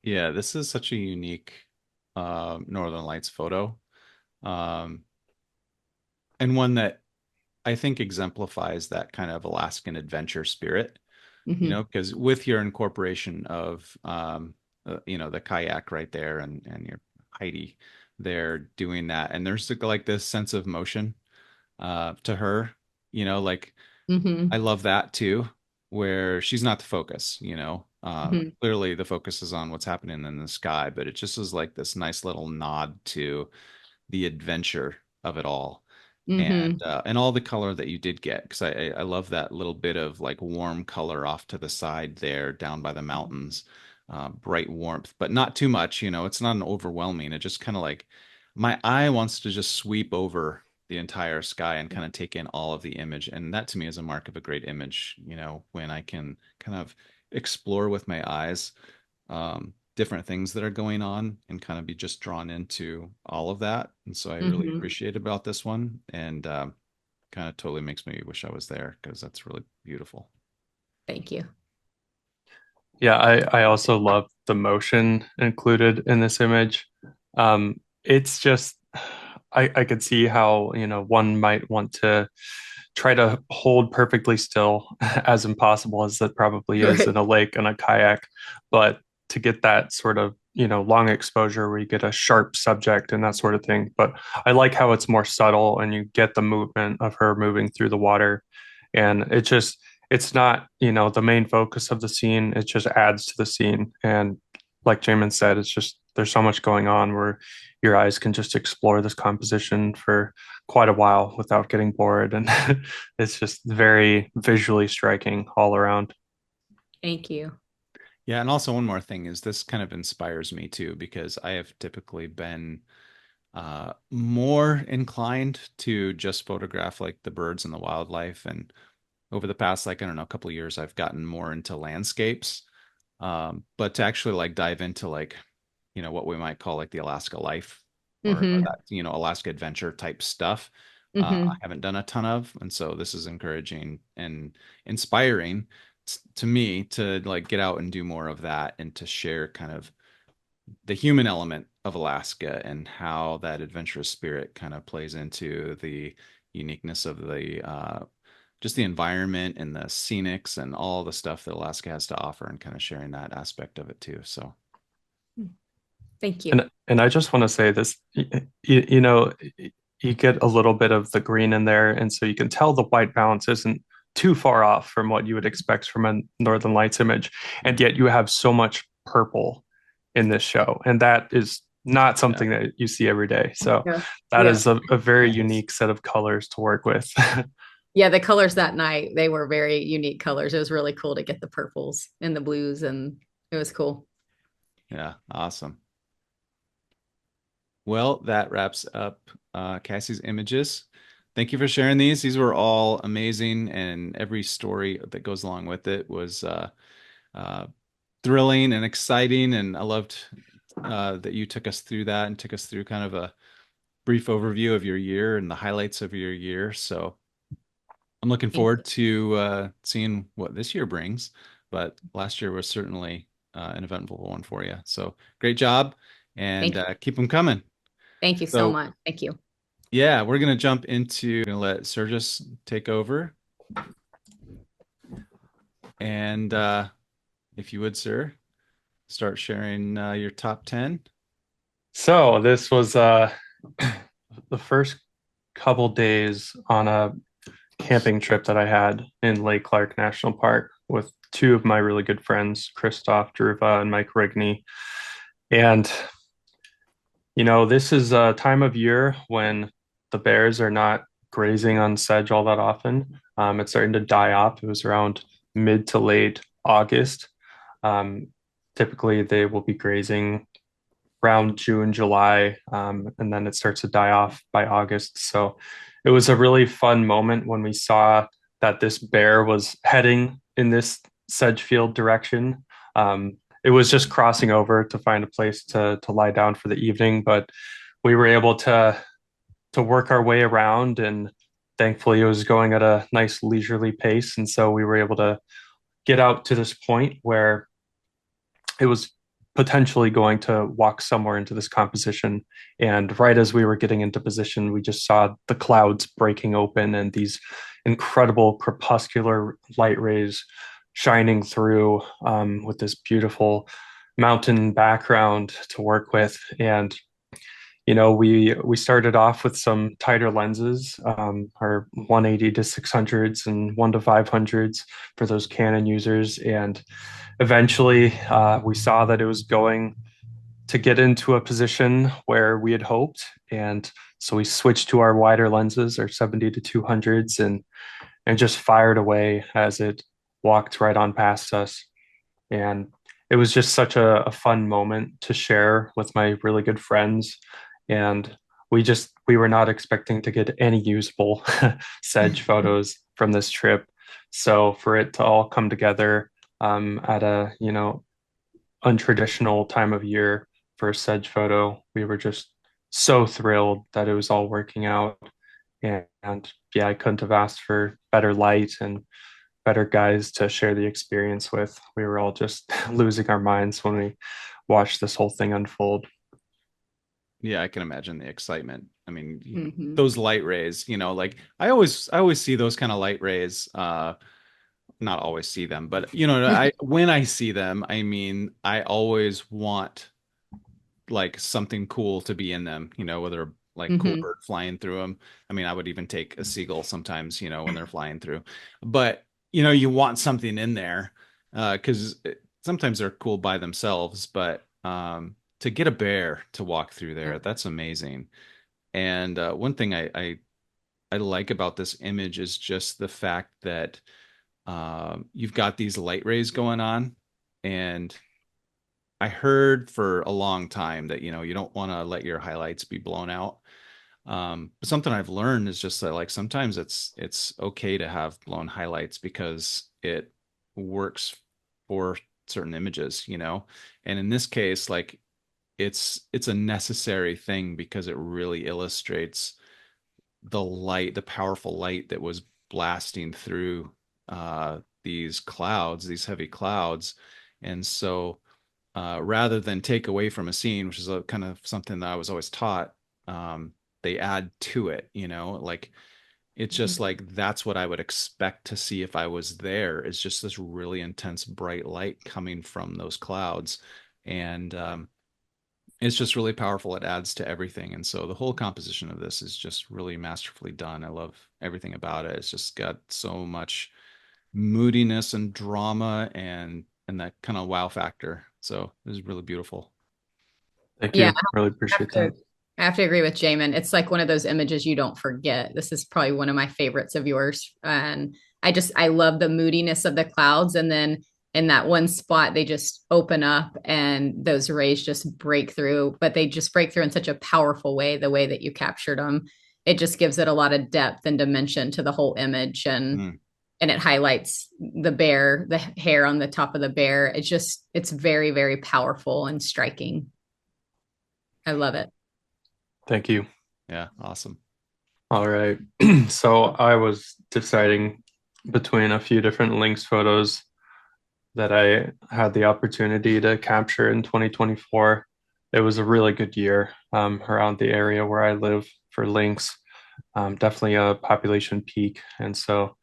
Speaker 4: Yeah, this is such a unique Northern Lights photo. And one that I think exemplifies that kind of Alaskan adventure spirit, because with your incorporation of, the kayak right there and your Heidi there doing that. And there's like this sense of motion to her, I love that too, where she's not the focus, clearly the focus is on what's happening in the sky, but it just is like this nice little nod to the adventure of it all. and all the color that you did get, because I love that little bit of like warm color off to the side there down by the mountains, bright warmth, but not too much. It's not an overwhelming. It just kind of like my eye wants to just sweep over the entire sky and kind of take in all of the image, and that to me is a mark of a great image. When I can kind of explore with my eyes different things that are going on and kind of be just drawn into all of that. And so I really appreciate about this one, and kind of totally makes me wish I was there, because that's really beautiful.
Speaker 2: Thank you.
Speaker 3: Yeah, I also love the motion included in this image. It's just, I could see how, one might want to try to hold perfectly still, as impossible as that probably is in a lake and a kayak, but to get that sort of, long exposure where you get a sharp subject and that sort of thing. But I like how it's more subtle and you get the movement of her moving through the water. And it's not, the main focus of the scene. It just adds to the scene. And like Jamin said, it's just, there's so much going on where your eyes can just explore this composition for quite a while without getting bored. And it's just very visually striking all around.
Speaker 2: Thank you.
Speaker 4: Yeah, and also one more thing is this kind of inspires me too, because I have typically been more inclined to just photograph like the birds and the wildlife. And over the past, like, I don't know, a couple of years, I've gotten more into landscapes. But to actually like dive into like, what we might call like the Alaska life, or that, Alaska adventure type stuff, I haven't done a ton of. And so this is encouraging and inspiring to me to like get out and do more of that, and to share kind of the human element of Alaska and how that adventurous spirit kind of plays into the uniqueness of the just the environment and the scenics and all the stuff that Alaska has to offer, and kind of sharing that aspect of it too. So
Speaker 2: thank you.
Speaker 3: And I just want to say this, you get a little bit of the green in there, and so you can tell the white balance isn't too far off from what you would expect from a Northern Lights image, and yet you have so much purple in this show, and that is not something that you see every day. So that is a very unique set of colors to work with.
Speaker 2: Yeah, the colors that night, they were very unique colors. It was really cool to get the purples and the blues, and it was cool.
Speaker 4: Yeah, awesome. Well, that wraps up Cassie's images. Thank you for sharing these. These were all amazing, and every story that goes along with it was thrilling and exciting. And I loved that you took us through that and took us through kind of a brief overview of your year and the highlights of your year. So I'm looking forward to seeing what this year brings. But last year was certainly an eventful one for you. So great job, and keep them coming.
Speaker 2: Thank you so much. Thank you.
Speaker 4: Yeah, we're going to jump into, going to let Sergius take over. And if you would, sir, start sharing your top 10.
Speaker 3: So this was the first couple days on a camping trip that I had in Lake Clark National Park with two of my really good friends, Christoph Druva and Mike Rigney. And, this is a time of year when the bears are not grazing on sedge all that often. It's starting to die off. It was around mid to late August. Typically, they will be grazing around June, July, and then it starts to die off by August. So it was a really fun moment when we saw that this bear was heading in this sedge field direction. It was just crossing over to find a place to lie down for the evening, but we were able to work our way around, and thankfully it was going at a nice leisurely pace. And so we were able to get out to this point where it was potentially going to walk somewhere into this composition. And right as we were getting into position, we just saw the clouds breaking open and these incredible crepuscular light rays shining through, with this beautiful mountain background to work with. And we started off with some tighter lenses, our 180 to 600s and 1 to 500s for those Canon users. And eventually we saw that it was going to get into a position where we had hoped. And So we switched to our wider lenses, our 70 to 200s, and just fired away as it walked right on past us. And it was just such a fun moment to share with my really good friends. And we were not expecting to get any usable sedge photos from this trip. So for it to all come together at a, untraditional time of year for a sedge photo, we were just so thrilled that it was all working out. And yeah, I couldn't have asked for better light and better guys to share the experience with. We were all just losing our minds when we watched this whole thing unfold.
Speaker 4: Yeah, I can imagine the excitement. I mean,
Speaker 2: Mhm.
Speaker 4: those light rays, like I always see those kind of light rays. Not always see them, but when I see them, I mean, I always want like something cool to be in them, whether like cool
Speaker 2: Mhm.
Speaker 4: bird flying through them. I mean, I would even take a seagull sometimes, when they're flying through. But, you want something in there because sometimes they're cool by themselves, but to get a bear to walk through there, that's amazing. And one thing I like about this image is just the fact that you've got these light rays going on, and I heard for a long time that you don't want to let your highlights be blown out. But something I've learned is just that like sometimes it's okay to have blown highlights because it works for certain images, And in this case, like it's a necessary thing because it really illustrates the powerful light that was blasting through these clouds, these heavy clouds. And so rather than take away from a scene, which is a kind of something that I was always taught, they add to it, like it's just like that's what I would expect to see if I was there, is just this really intense bright light coming from those clouds. And it's just really powerful. It adds to everything. And so the whole composition of this is just really masterfully done. I love everything about it. It's just got so much moodiness and drama and that kind of wow factor. So it was really beautiful.
Speaker 3: Thank
Speaker 2: Yeah,
Speaker 3: you. Really
Speaker 2: I have
Speaker 3: appreciate
Speaker 2: to,
Speaker 3: that.
Speaker 2: I have to agree with Jamin. It's like one of those images you don't forget. This is probably one of my favorites of yours. And I love the moodiness of the clouds. And then in that one spot, they just open up and those rays just break through, but they just break through in such a powerful way, the way that you captured them. It just gives it a lot of depth and dimension to the whole image.
Speaker 4: Mm.
Speaker 2: And it highlights the hair on the top of the bear. It's very, very powerful and striking. I love it.
Speaker 3: Thank you.
Speaker 4: Yeah, awesome.
Speaker 3: All right. So I was deciding between a few different Lynx photos that I had the opportunity to capture in 2024. It was a really good year around the area where I live for lynx. Definitely a population peak. And so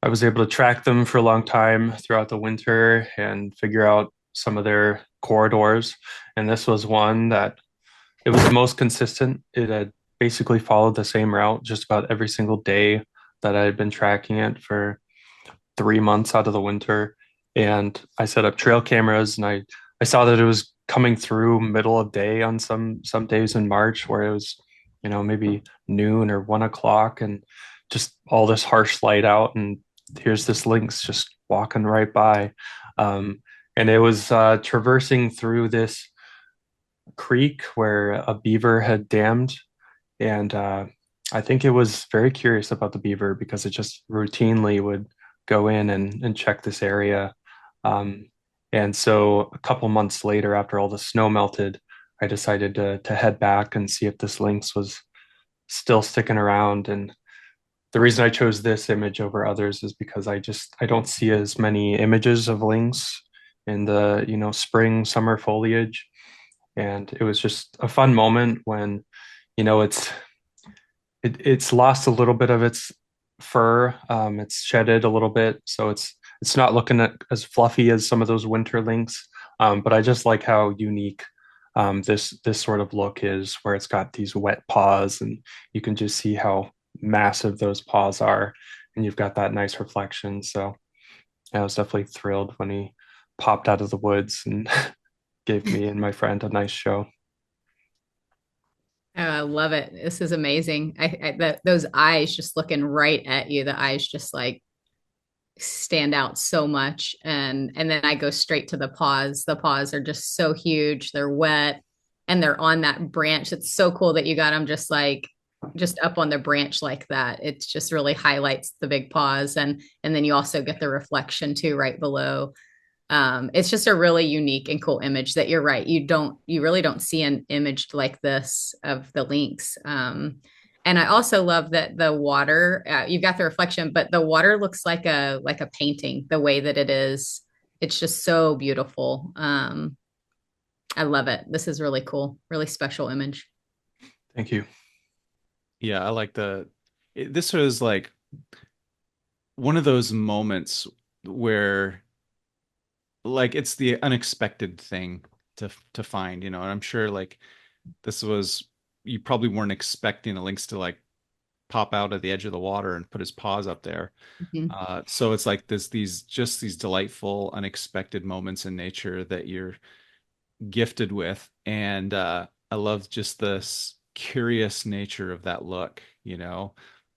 Speaker 3: I was able to track them for a long time throughout the winter and figure out some of their corridors. And this was one that it was the most consistent. It had basically followed the same route just about every single day that I had been tracking it for 3 months out of the winter. And I set up trail cameras, and I saw that it was coming through middle of day on some days in March where it was, maybe noon or 1 o'clock, and just all this harsh light out, and here's this lynx just walking right by. And it was traversing through this creek where a beaver had dammed, and I think it was very curious about the beaver because it just routinely would go in and check this area. Um, and so a couple months later, after all the snow melted, I decided to head back and see if this lynx was still sticking around. And the reason I chose this image over others is because I don't see as many images of lynx in the spring summer foliage. And it was just a fun moment when you know it's it's lost a little bit of its fur. It's shedded a little bit, so it's not looking as fluffy as some of those winter lynx. But I just like how unique this sort of look is, where it's got these wet paws, and you can just see how massive those paws are, and you've got that nice reflection. So I was definitely thrilled when he popped out of the woods and gave me and my friend a nice show.
Speaker 2: Oh, I love it. This is amazing. Those eyes just looking right at you, the eyes just like stand out so much. And then I go straight to the paws. The paws are just so huge. They're wet and they're on that branch. It's so cool that you got them just up on the branch like that. It just really highlights the big paws, and then you also get the reflection too right below. It's just a really unique and cool image that you're right. You really don't see an image like this of the lynx. And I also love that the water, you've got the reflection, but the water looks like a painting, the way that it is. It's just so beautiful. I love it. This is really cool, really special image.
Speaker 3: Thank you.
Speaker 4: Yeah, I like this was like one of those moments where like it's the unexpected thing to find, and I'm sure like this was you probably weren't expecting a lynx to like pop out at the edge of the water and put his paws up there.
Speaker 2: Mhm.
Speaker 4: So it's like these delightful, unexpected moments in nature that you're gifted with. And I love just this curious nature of that look,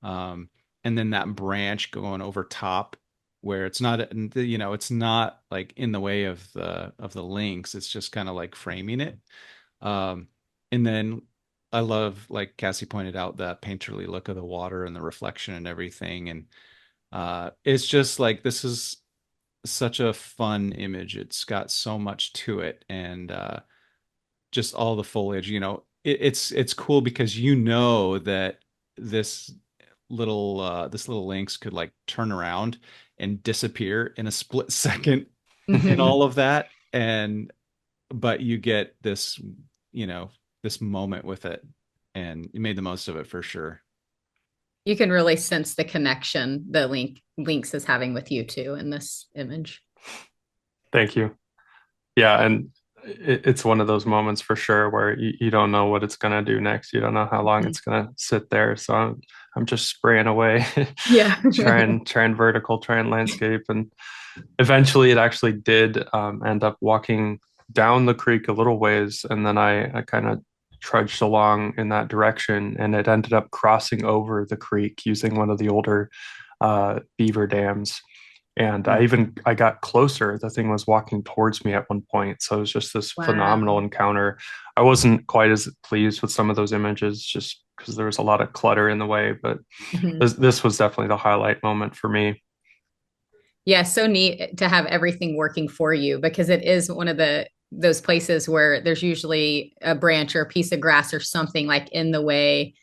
Speaker 4: um, and then that branch going over top where it's not, it's not like in the way of the lynx. It's just kind of like framing it. Um, and then I love, like Cassie pointed out, that painterly look of the water and the reflection and everything. And it's just like this is such a fun image. It's got so much to it, and just all the foliage. It's cool because that this little lynx could like turn around and disappear in a split second and
Speaker 2: Mhm.
Speaker 4: all of that, and but you get you know this moment with it, and you made the most of it for sure.
Speaker 2: You can really sense the connection the Lynx is having with you too in this image.
Speaker 3: Thank you. Yeah, and it's one of those moments for sure where you don't know what it's gonna do next. You don't know how long
Speaker 2: Mhm.
Speaker 3: it's gonna sit there. So I'm just spraying away,
Speaker 2: Yeah.
Speaker 3: trying vertical, trying landscape, and eventually it actually did end up walking down the creek a little ways, and then I kind of trudged along in that direction, and it ended up crossing over the creek using one of the older beaver dams. And
Speaker 4: Hmm.
Speaker 3: I got closer. The thing was walking towards me at one point. So it was just this phenomenal
Speaker 2: Wow.
Speaker 3: encounter. I wasn't quite as pleased with some of those images just because there was a lot of clutter in the way, but
Speaker 2: Mhm.
Speaker 3: this was definitely the highlight moment for me.
Speaker 2: Yeah, so neat to have everything working for you because it is one of the those places where there's usually a branch or a piece of grass or something like in the way,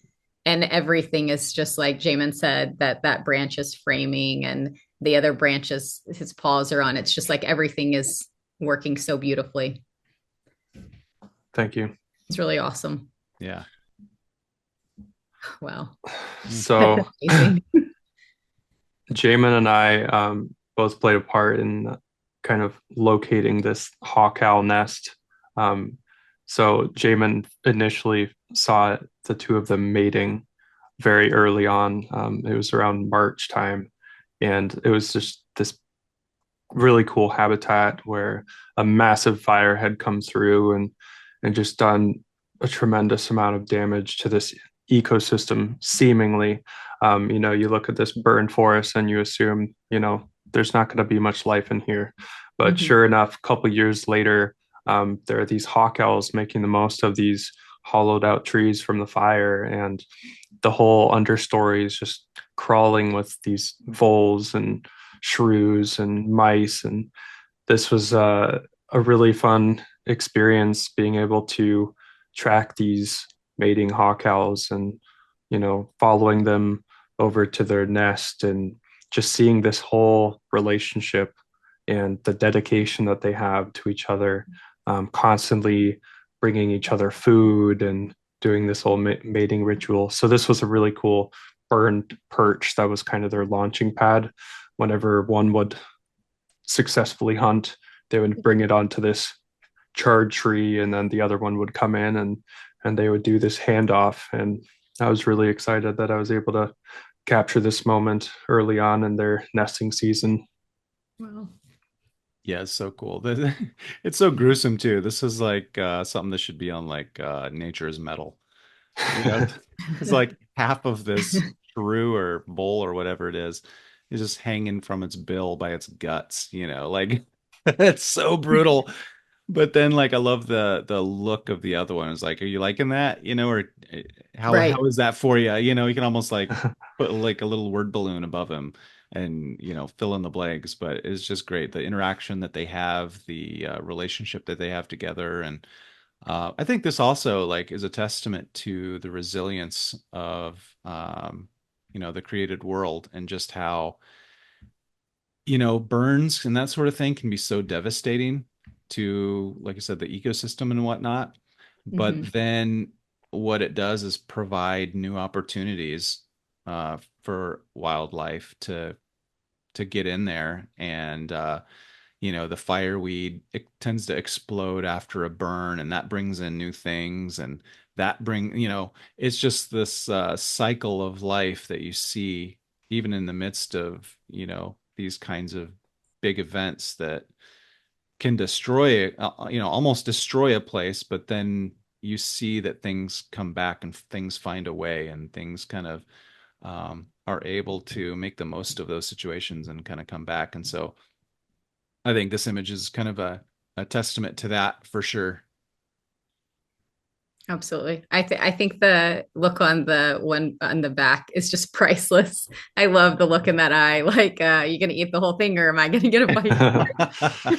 Speaker 2: and everything is just like Jamin said, that branch is framing and the other branches his paws are on. It's just like everything is working so beautifully.
Speaker 3: Thank you.
Speaker 2: It's really awesome.
Speaker 4: Yeah.
Speaker 2: Wow.
Speaker 4: Mm.
Speaker 2: That's
Speaker 3: So
Speaker 2: amazing.
Speaker 3: Jamin and I both played a part in kind of locating this hawk owl nest. Um, so Jamin initially saw the two of them mating very early on. It was around March time, and it was just this really cool habitat where a massive fire had come through and just done a tremendous amount of damage to this ecosystem seemingly. You look at this burned forest and you assume there's not going to be much life in here, but
Speaker 2: Mhm.
Speaker 3: sure enough, a couple of years later, there are these hawk owls making the most of these hollowed out trees from the fire, and the whole understory is just crawling with these voles and shrews and mice. And this was a really fun experience being able to track these mating hawk owls and following them over to their nest and just seeing this whole relationship and the dedication that they have to each other, constantly bringing each other food and doing this whole mating ritual. So this was a really cool burned perch that was kind of their launching pad. Whenever one would successfully hunt, they would bring it onto this charred tree, and then the other one would come in and they would do this handoff. And I was really excited that I was able to capture this moment early on in their nesting season.
Speaker 2: Wow.
Speaker 4: Yeah, it's so cool. It's so gruesome too. This is like something that should be on like Nature's Metal. You know, it's like half of this shrew or bull or whatever it is just hanging from its bill by its guts, you know, like it's so brutal. But then like I love the look of the other one. It's like, are you liking that? You know, or
Speaker 2: Right.
Speaker 4: how is that for you? You know, you can almost like put like a little word balloon above him and you know fill in the blanks. But it's just great the interaction that they have, the relationship that they have together, and I think this also like is a testament to the resilience of you know the created world and just how you know burns and that sort of thing can be so devastating to, like I said, the ecosystem and whatnot. But
Speaker 2: Hmm.
Speaker 4: then what it does is provide new opportunities for wildlife to get in there and you know the fireweed it tends to explode after a burn and that brings in new things and that bring you know it's just this cycle of life that you see even in the midst of you know these kinds of big events that can destroy you know almost destroy a place, but then you see that things come back and things find a way and things kind of are able to make the most of those situations and kind of come back. And so I think this image is kind of a testament to that for sure.
Speaker 2: Absolutely. I think the look on the one on the back is just priceless. I love the look in that eye. Like, you gonna eat the whole thing or am I gonna get a bite?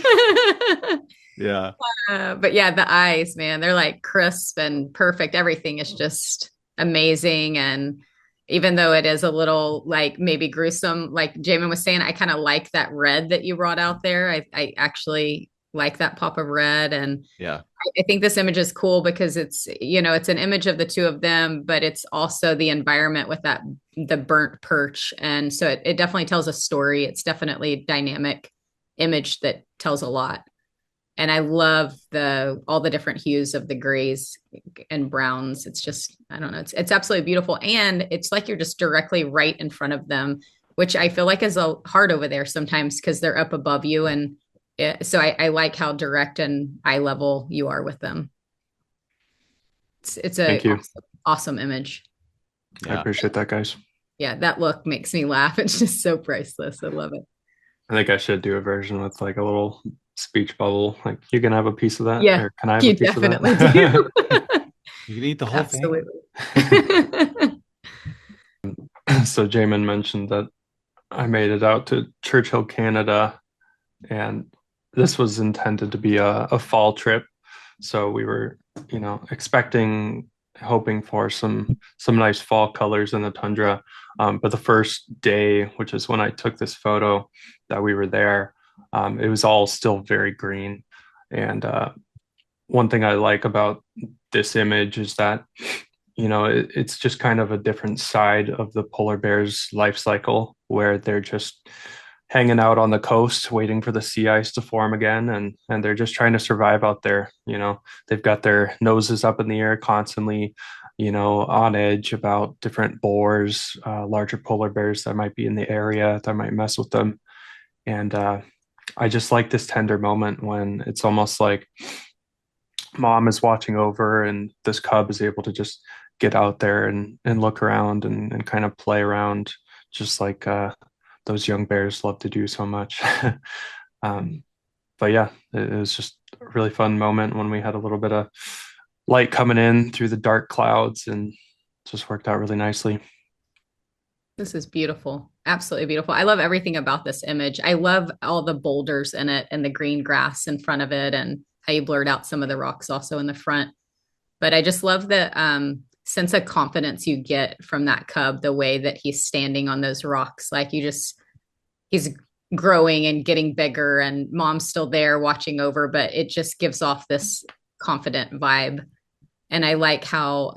Speaker 4: Yeah.
Speaker 2: But yeah, the eyes, man, they're like crisp and perfect. Everything is just amazing. And even though it is a little like maybe gruesome, like Jamin was saying, I kind of like that red that you brought out there. I actually like that pop of red. And
Speaker 4: Yeah.
Speaker 2: I think this image is cool because it's, you know, it's an image of the two of them, but it's also the environment with that, the burnt perch. And so it definitely tells a story. It's definitely a dynamic image that tells a lot. And I love the all the different hues of the grays and browns. It's just, I don't know, it's absolutely beautiful. And it's like you're just directly right in front of them, which I feel like is a hard over there sometimes because they're up above you. And so I like how direct and eye level you are with them. It's a
Speaker 3: Thank you.
Speaker 2: awesome image.
Speaker 3: I
Speaker 4: Yeah.
Speaker 3: appreciate that, guys.
Speaker 2: Yeah, that look makes me laugh. It's just so priceless. I love it.
Speaker 3: I think I should do a version with like a little speech bubble. Like, you can have a piece of that,
Speaker 2: Yeah,
Speaker 3: or can I have a
Speaker 2: you
Speaker 3: piece of
Speaker 2: definitely do.
Speaker 3: that?
Speaker 4: You can eat the whole thing.
Speaker 2: Absolutely.
Speaker 3: So Jamin mentioned that I made it out to Churchill, Canada, and this was intended to be a fall trip. So we were, you know, expecting, hoping for some nice fall colors in the tundra. But the first day, which is when I took this photo that we were there, it was all still very green. And one thing I like about this image is that, you know, it's just kind of a different side of the polar bear's life cycle where they're just hanging out on the coast waiting for the sea ice to form again, and they're just trying to survive out there. You know, they've got their noses up in the air constantly, you know, on edge about different boars, larger polar bears that might be in the area that might mess with them. And I just like this tender moment when it's almost like mom is watching over and this cub is able to just get out there and look around and kind of play around just like those young bears love to do so much. um, but yeah, it was just a really fun moment when we had a little bit of light coming in through the dark clouds and just worked out really nicely.
Speaker 2: This is beautiful. Absolutely beautiful. I love everything about this image. I love all the boulders in it and the green grass in front of it and how you blurred out some of the rocks also in the front. But I just love the sense of confidence you get from that cub, the way that he's standing on those rocks. Like you just, he's growing and getting bigger and mom's still there watching over, but it just gives off this confident vibe. And I like how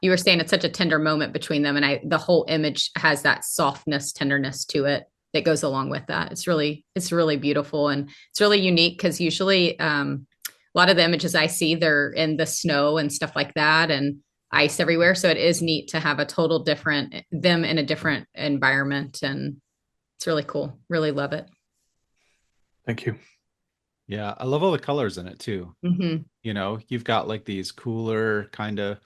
Speaker 2: you were saying it's such a tender moment between them, and the whole image has that softness, tenderness to it that goes along with that. It's really beautiful and it's really unique because usually a lot of the images I see they're in the snow and stuff like that and ice everywhere. So it is neat to have a total different them in a different environment, and it's really cool. Really love it.
Speaker 3: Thank you.
Speaker 4: Yeah. I love all the colors in it too.
Speaker 2: Mm-hmm.
Speaker 4: You know, you've got like these cooler kind of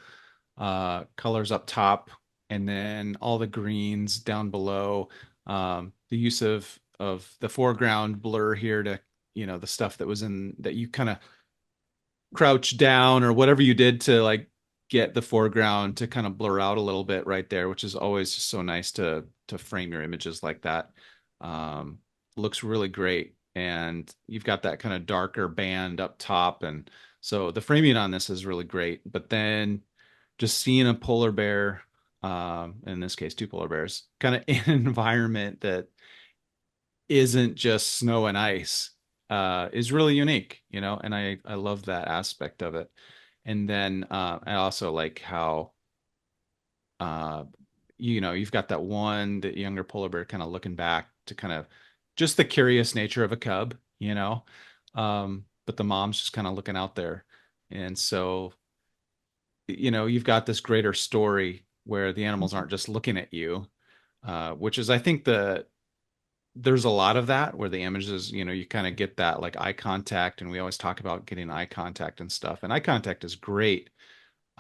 Speaker 4: colors up top, and then all the greens down below. The use of the foreground blur here to, the stuff that was in that you kind of crouch down or whatever you did to like get the foreground to kind of blur out a little bit right there, which is always just so nice to frame your images like that. Um, Looks really great. And you've got that kind of darker band up top. And so the framing on this is really great. But then just seeing a polar bear, in this case, two polar bears, kind of in an environment that isn't just snow and ice, is really unique, and I love that aspect of it. And then I also like how uh, you've got that one, the younger polar bear kind of looking back to kind of just the curious nature of a cub, but the mom's just kind of looking out there. And so, you've got this greater story where the animals aren't just looking at you, which is, I think, there's a lot of that where the images, you kind of get that like eye contact, and we always talk about getting eye contact and stuff. And eye contact is great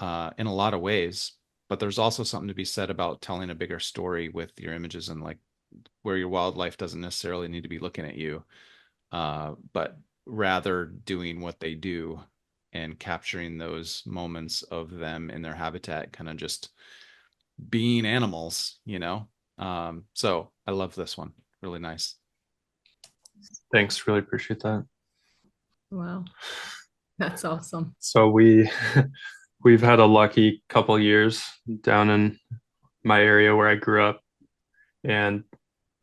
Speaker 4: in a lot of ways, but there's also something to be said about telling a bigger story with your images, and like where your wildlife doesn't necessarily need to be looking at you, but rather doing what they do and capturing those moments of them in their habitat, kind of just being animals. So I love this one. Really nice.
Speaker 3: Thanks, really appreciate that.
Speaker 2: Wow. That's awesome.
Speaker 3: So we've had a lucky couple years down in my area where I grew up, and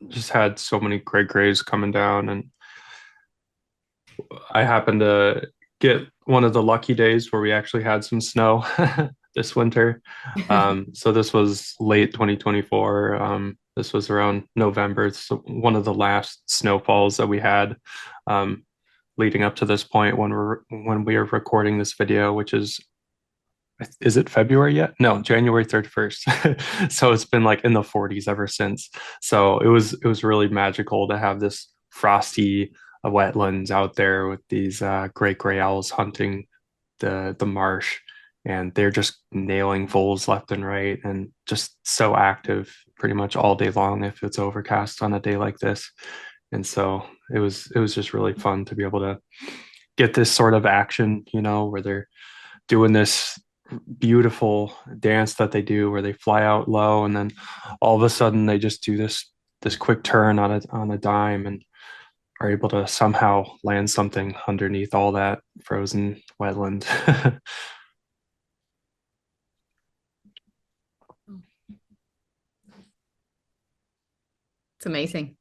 Speaker 3: just had so many great grays coming down. And I happened to get one of the lucky days where we actually had some snow this winter. So this was late 2024. This was around November. It's one of the last snowfalls that we had leading up to this point when we are recording this video, which is it February yet? No, January 31st. So it's been like in the 40s ever since. So it was really magical to have this frosty wetlands out there with these great gray owls hunting the marsh, and they're just nailing foals left and right, and just so active pretty much all day long if it's overcast on a day like this. And so it was just really fun to be able to get this sort of action, where they're doing this beautiful dance that they do where they fly out low, and then all of a sudden they just do this quick turn on a dime and are able to somehow land something underneath all that frozen wetland.
Speaker 2: It's amazing.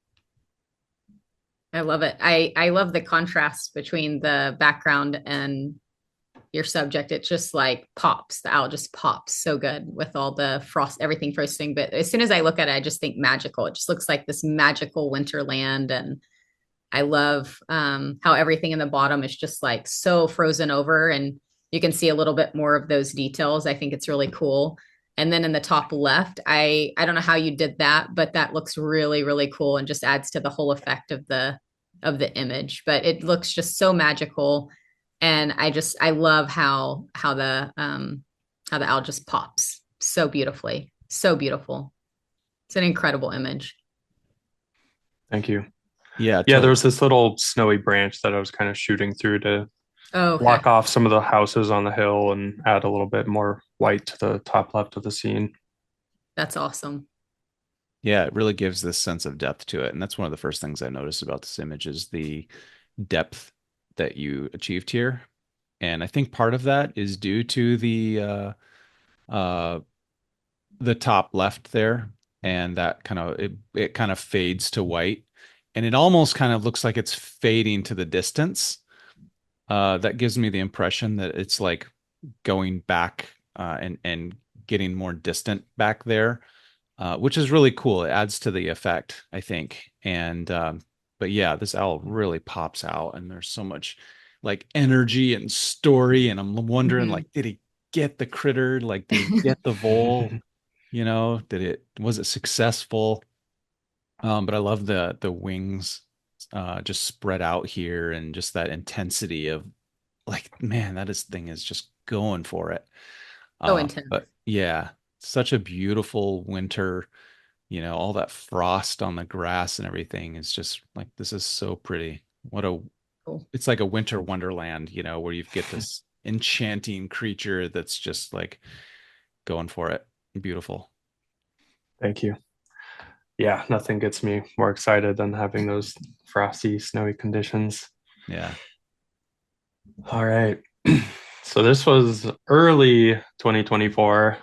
Speaker 2: I love it. I love the contrast between the background and your subject. It just like pops. The owl just pops so good with all the frost, everything frosting. But as soon as I look at it, I just think magical. It just looks like this magical winter land. And I love how everything in the bottom is just like so frozen over, and you can see a little bit more of those details. I think it's really cool. And then in the top left, I don't know how you did that, but that looks really, really cool and just adds to the whole effect of the image. But it looks just so magical. And I love how the owl just pops so beautifully. So beautiful. It's an incredible image.
Speaker 3: Thank you.
Speaker 4: Yeah,
Speaker 3: Yeah,
Speaker 4: totally.
Speaker 3: there was this little snowy branch that I was kind of shooting through to
Speaker 2: Oh, okay.
Speaker 3: block off some of the houses on the hill and add a little bit more white to the top left of the scene.
Speaker 2: That's awesome.
Speaker 4: Yeah, it really gives this sense of depth to it. And that's one of the first things I noticed about this image is the depth that you achieved here. And I think part of that is due to uh the top left there, and that kind of it kind of fades to white, and it almost kind of looks like it's fading to the distance. That gives me the impression that it's like going back and getting more distant back there, which is really cool. It adds to the effect, I think. And but yeah, this owl really pops out, and there's so much like energy and story. And I'm wondering, like, did he get the critter? Like, did he get the vole? Was it successful? But I love the wings just spread out here, and just that intensity of like, man, thing is just going for it.
Speaker 2: So intense.
Speaker 4: But yeah, such a beautiful winter, all that frost on the grass and everything is just like, this is so pretty.
Speaker 2: Cool.
Speaker 4: It's like a winter wonderland, where you get this enchanting creature that's just like going for it. Beautiful.
Speaker 3: Thank you. Yeah, nothing gets me more excited than having those frosty, snowy conditions.
Speaker 4: Yeah.
Speaker 3: All right. So this was early 2024.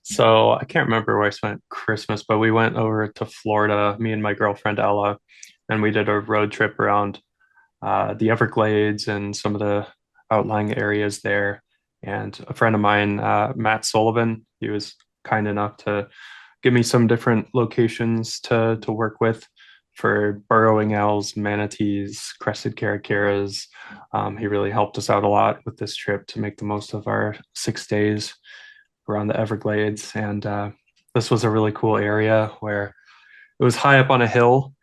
Speaker 3: So I can't remember where I spent Christmas, but we went over to Florida, me and my girlfriend Ella, and we did a road trip around the Everglades and some of the outlying areas there. And a friend of mine, Matt Sullivan, he was kind enough to give me some different locations to work with for burrowing owls, manatees, crested caracaras. He really helped us out a lot with this trip to make the most of our 6 days around the Everglades. And this was a really cool area where it was high up on a hill.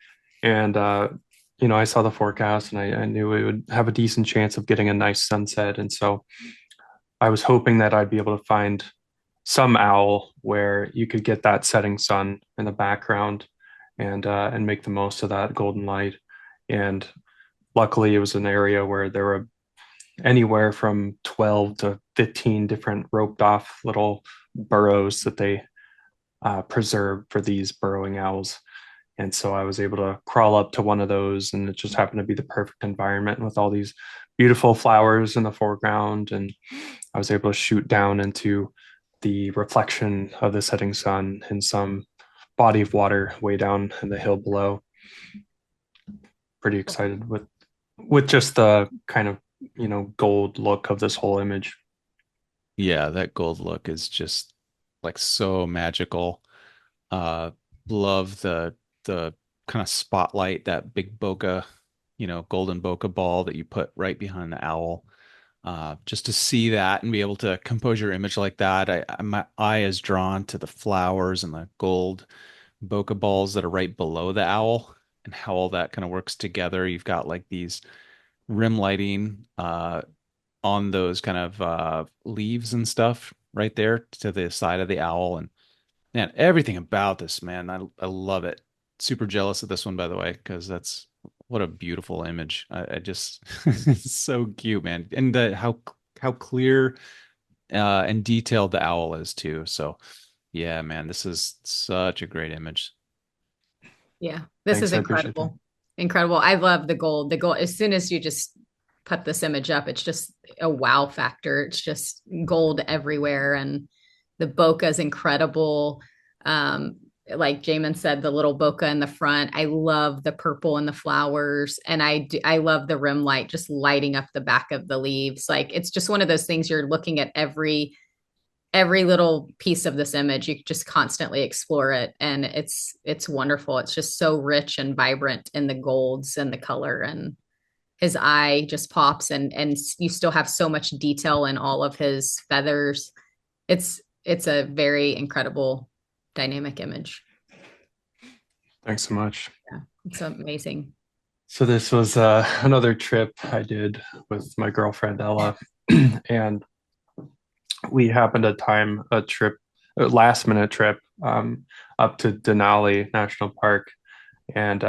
Speaker 3: And, I saw the forecast and I knew we would have a decent chance of getting a nice sunset. And so I was hoping that I'd be able to find some owl where you could get that setting sun in the background and make the most of that golden light. And luckily, it was an area where there were anywhere from 12 to 15 different roped off little burrows that they preserved for these burrowing owls. And so I was able to crawl up to one of those, and it just happened to be the perfect environment with all these beautiful flowers in the foreground. And I was able to shoot down into the reflection of the setting sun in some body of water way down in the hill below. Pretty excited with just the kind of gold look of this whole image.
Speaker 4: Yeah, that gold look is just like so magical. Love the kind of spotlight, that big bokeh, golden bokeh ball that you put right behind the owl. Just to see that and be able to compose your image like that, my eye is drawn to the flowers and the gold bokeh balls that are right below the owl and how all that kind of works together. You've got like these rim lighting on those kind of leaves and stuff right there to the side of the owl. And man, everything about this, man, I love it. Super jealous of this one, by the way, because that's what a beautiful image. I just it's so cute, man, and how clear and detailed the owl is too. So yeah, man, this is such a great image.
Speaker 2: Yeah, this is
Speaker 3: Thanks, I appreciate that.
Speaker 2: incredible. Incredible. I love the gold. The gold, as soon as you just put this image up, it's just a wow factor. It's just gold everywhere. And the bokeh is incredible. Like Jamin said, the little bokeh in the front. I love the purple and the flowers. And I love the rim light just lighting up the back of the leaves. Like it's just one of those things you're looking at every little piece of this image. You just constantly explore it, and it's wonderful. It's just so rich and vibrant in the golds and the color, and his eye just pops, and you still have so much detail in all of his feathers. It's a very incredible dynamic image.
Speaker 3: Thanks so much.
Speaker 2: Yeah, it's amazing.
Speaker 3: So this was another trip I did with my girlfriend Ella, and we happened to time a last minute trip up to Denali National Park, and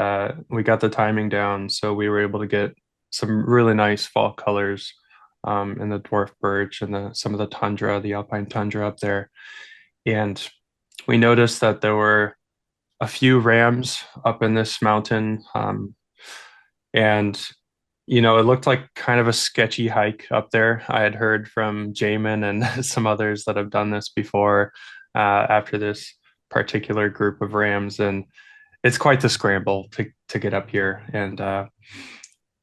Speaker 3: we got the timing down, so we were able to get some really nice fall colors in the dwarf birch and some of the tundra, the alpine tundra up there. And we noticed that there were a few rams up in this mountain, and it looked like kind of a sketchy hike up there. I had heard from Jamin and some others that have done this before after this particular group of rams, and it's quite the scramble to get up here. And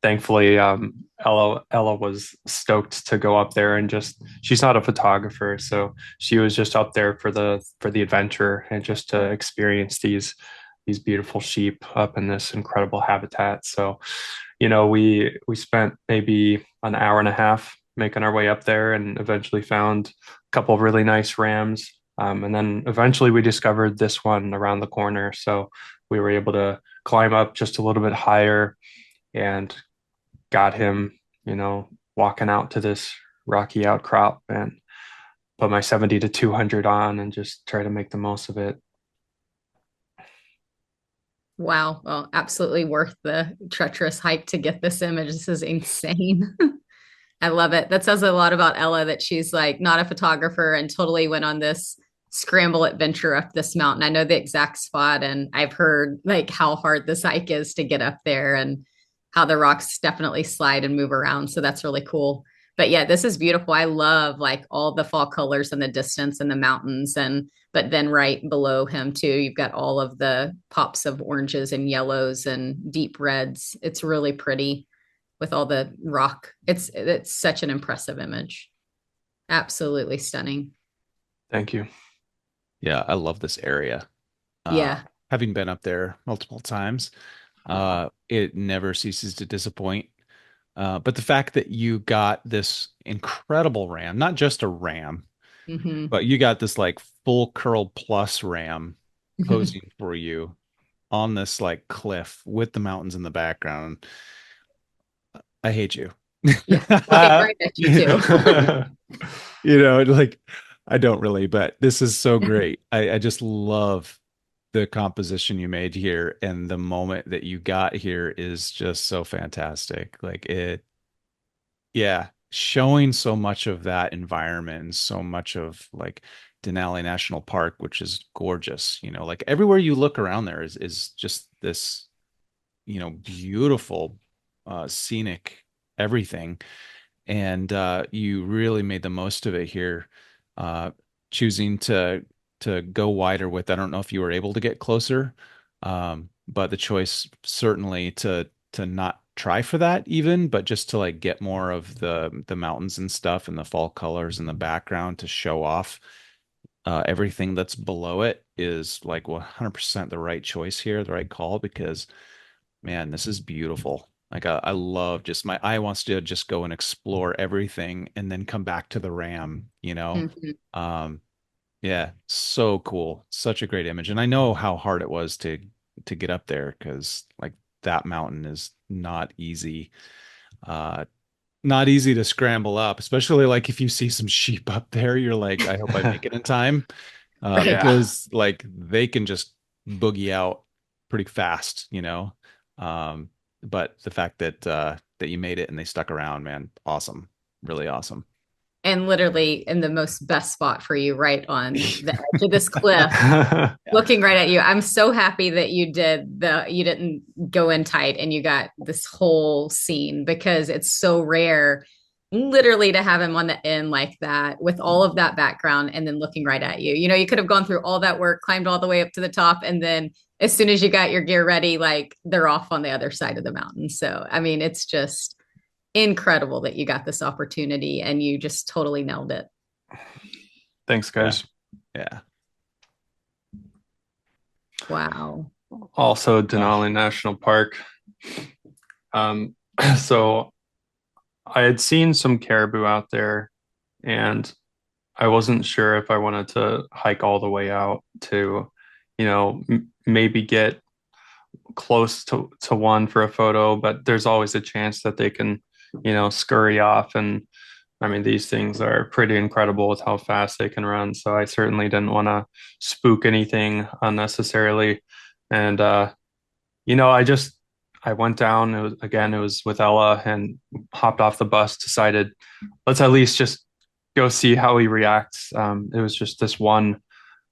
Speaker 3: thankfully, Ella was stoked to go up there, and just she's not a photographer, so she was just up there for the adventure and just to experience these beautiful sheep up in this incredible habitat. So we spent maybe an hour and a half making our way up there and eventually found a couple of really nice rams. And then eventually we discovered this one around the corner. So we were able to climb up just a little bit higher and got him, walking out to this rocky outcrop. And put my 70 to 200 on and just try to make the most of it.
Speaker 2: Wow. Well, absolutely worth the treacherous hike to get this image. This is insane. I love it. That says a lot about Ella that she's like not a photographer and totally went on this scramble adventure up this mountain. I know the exact spot and I've heard like how hard this hike is to get up there and how the rocks definitely slide and move around. So that's really cool. But yeah, this is beautiful. I love like all the fall colors in the distance and the mountains and but then right below him too, you've got all of the pops of oranges and yellows and deep reds. It's really pretty with all the rock. It's such an impressive image. Absolutely stunning.
Speaker 3: Thank you.
Speaker 4: Yeah, I love this area.
Speaker 2: Yeah.
Speaker 4: Having been up there multiple times, it never ceases to disappoint. But the fact that you got this incredible ram, not just a ram, but you got this like full curl plus ram posing for you on this like cliff with the mountains in the background. I hate you.
Speaker 2: Yeah. Looking right at you too.
Speaker 4: Like I don't really, but this is so great. I just love the composition you made here, and the moment that you got here is just so fantastic. Like it, yeah, showing so much of that environment and so much of like Denali National Park, which is gorgeous. Like everywhere you look around there is just this, beautiful, scenic everything. And you really made the most of it here, choosing to go wider with. I don't know if you were able to get closer, but the choice certainly to not try for that even, but just to like get more of the mountains and stuff and the fall colors in the background to show off everything that's below it is like 100% the right choice here, the right call, because man, this is beautiful. Like I love just my eye wants to just go and explore everything and then come back to the ram. Um, yeah, so cool. Such a great image. And I know how hard it was to get up there because like that mountain is not easy. Not easy to scramble up, especially like if you see some sheep up there, you're like, I hope I make it in time.
Speaker 2: Right.
Speaker 4: Because like they can just boogie out pretty fast. But the fact that you made it and they stuck around, man, awesome. Really awesome.
Speaker 2: And literally in the most best spot for you, right on the edge of this cliff, looking right at you. I'm so happy that you didn't go in tight and you got this whole scene because it's so rare literally to have him on the end like that with all of that background and then looking right at you. You could have gone through all that work, climbed all the way up to the top, and then as soon as you got your gear ready, like they're off on the other side of the mountain. So, I mean, it's just incredible that you got this opportunity and you just totally nailed it.
Speaker 3: Thanks, guys.
Speaker 4: Yeah.
Speaker 2: Wow.
Speaker 3: Also, Denali National Park. So I had seen some caribou out there, and I wasn't sure if I wanted to hike all the way out to, maybe get close to one for a photo, but there's always a chance that they can, scurry off. And I mean, these things are pretty incredible with how fast they can run. So I certainly didn't want to spook anything unnecessarily. And, I went down. It was with Ella and hopped off the bus, decided let's at least just go see how he reacts. It was just this one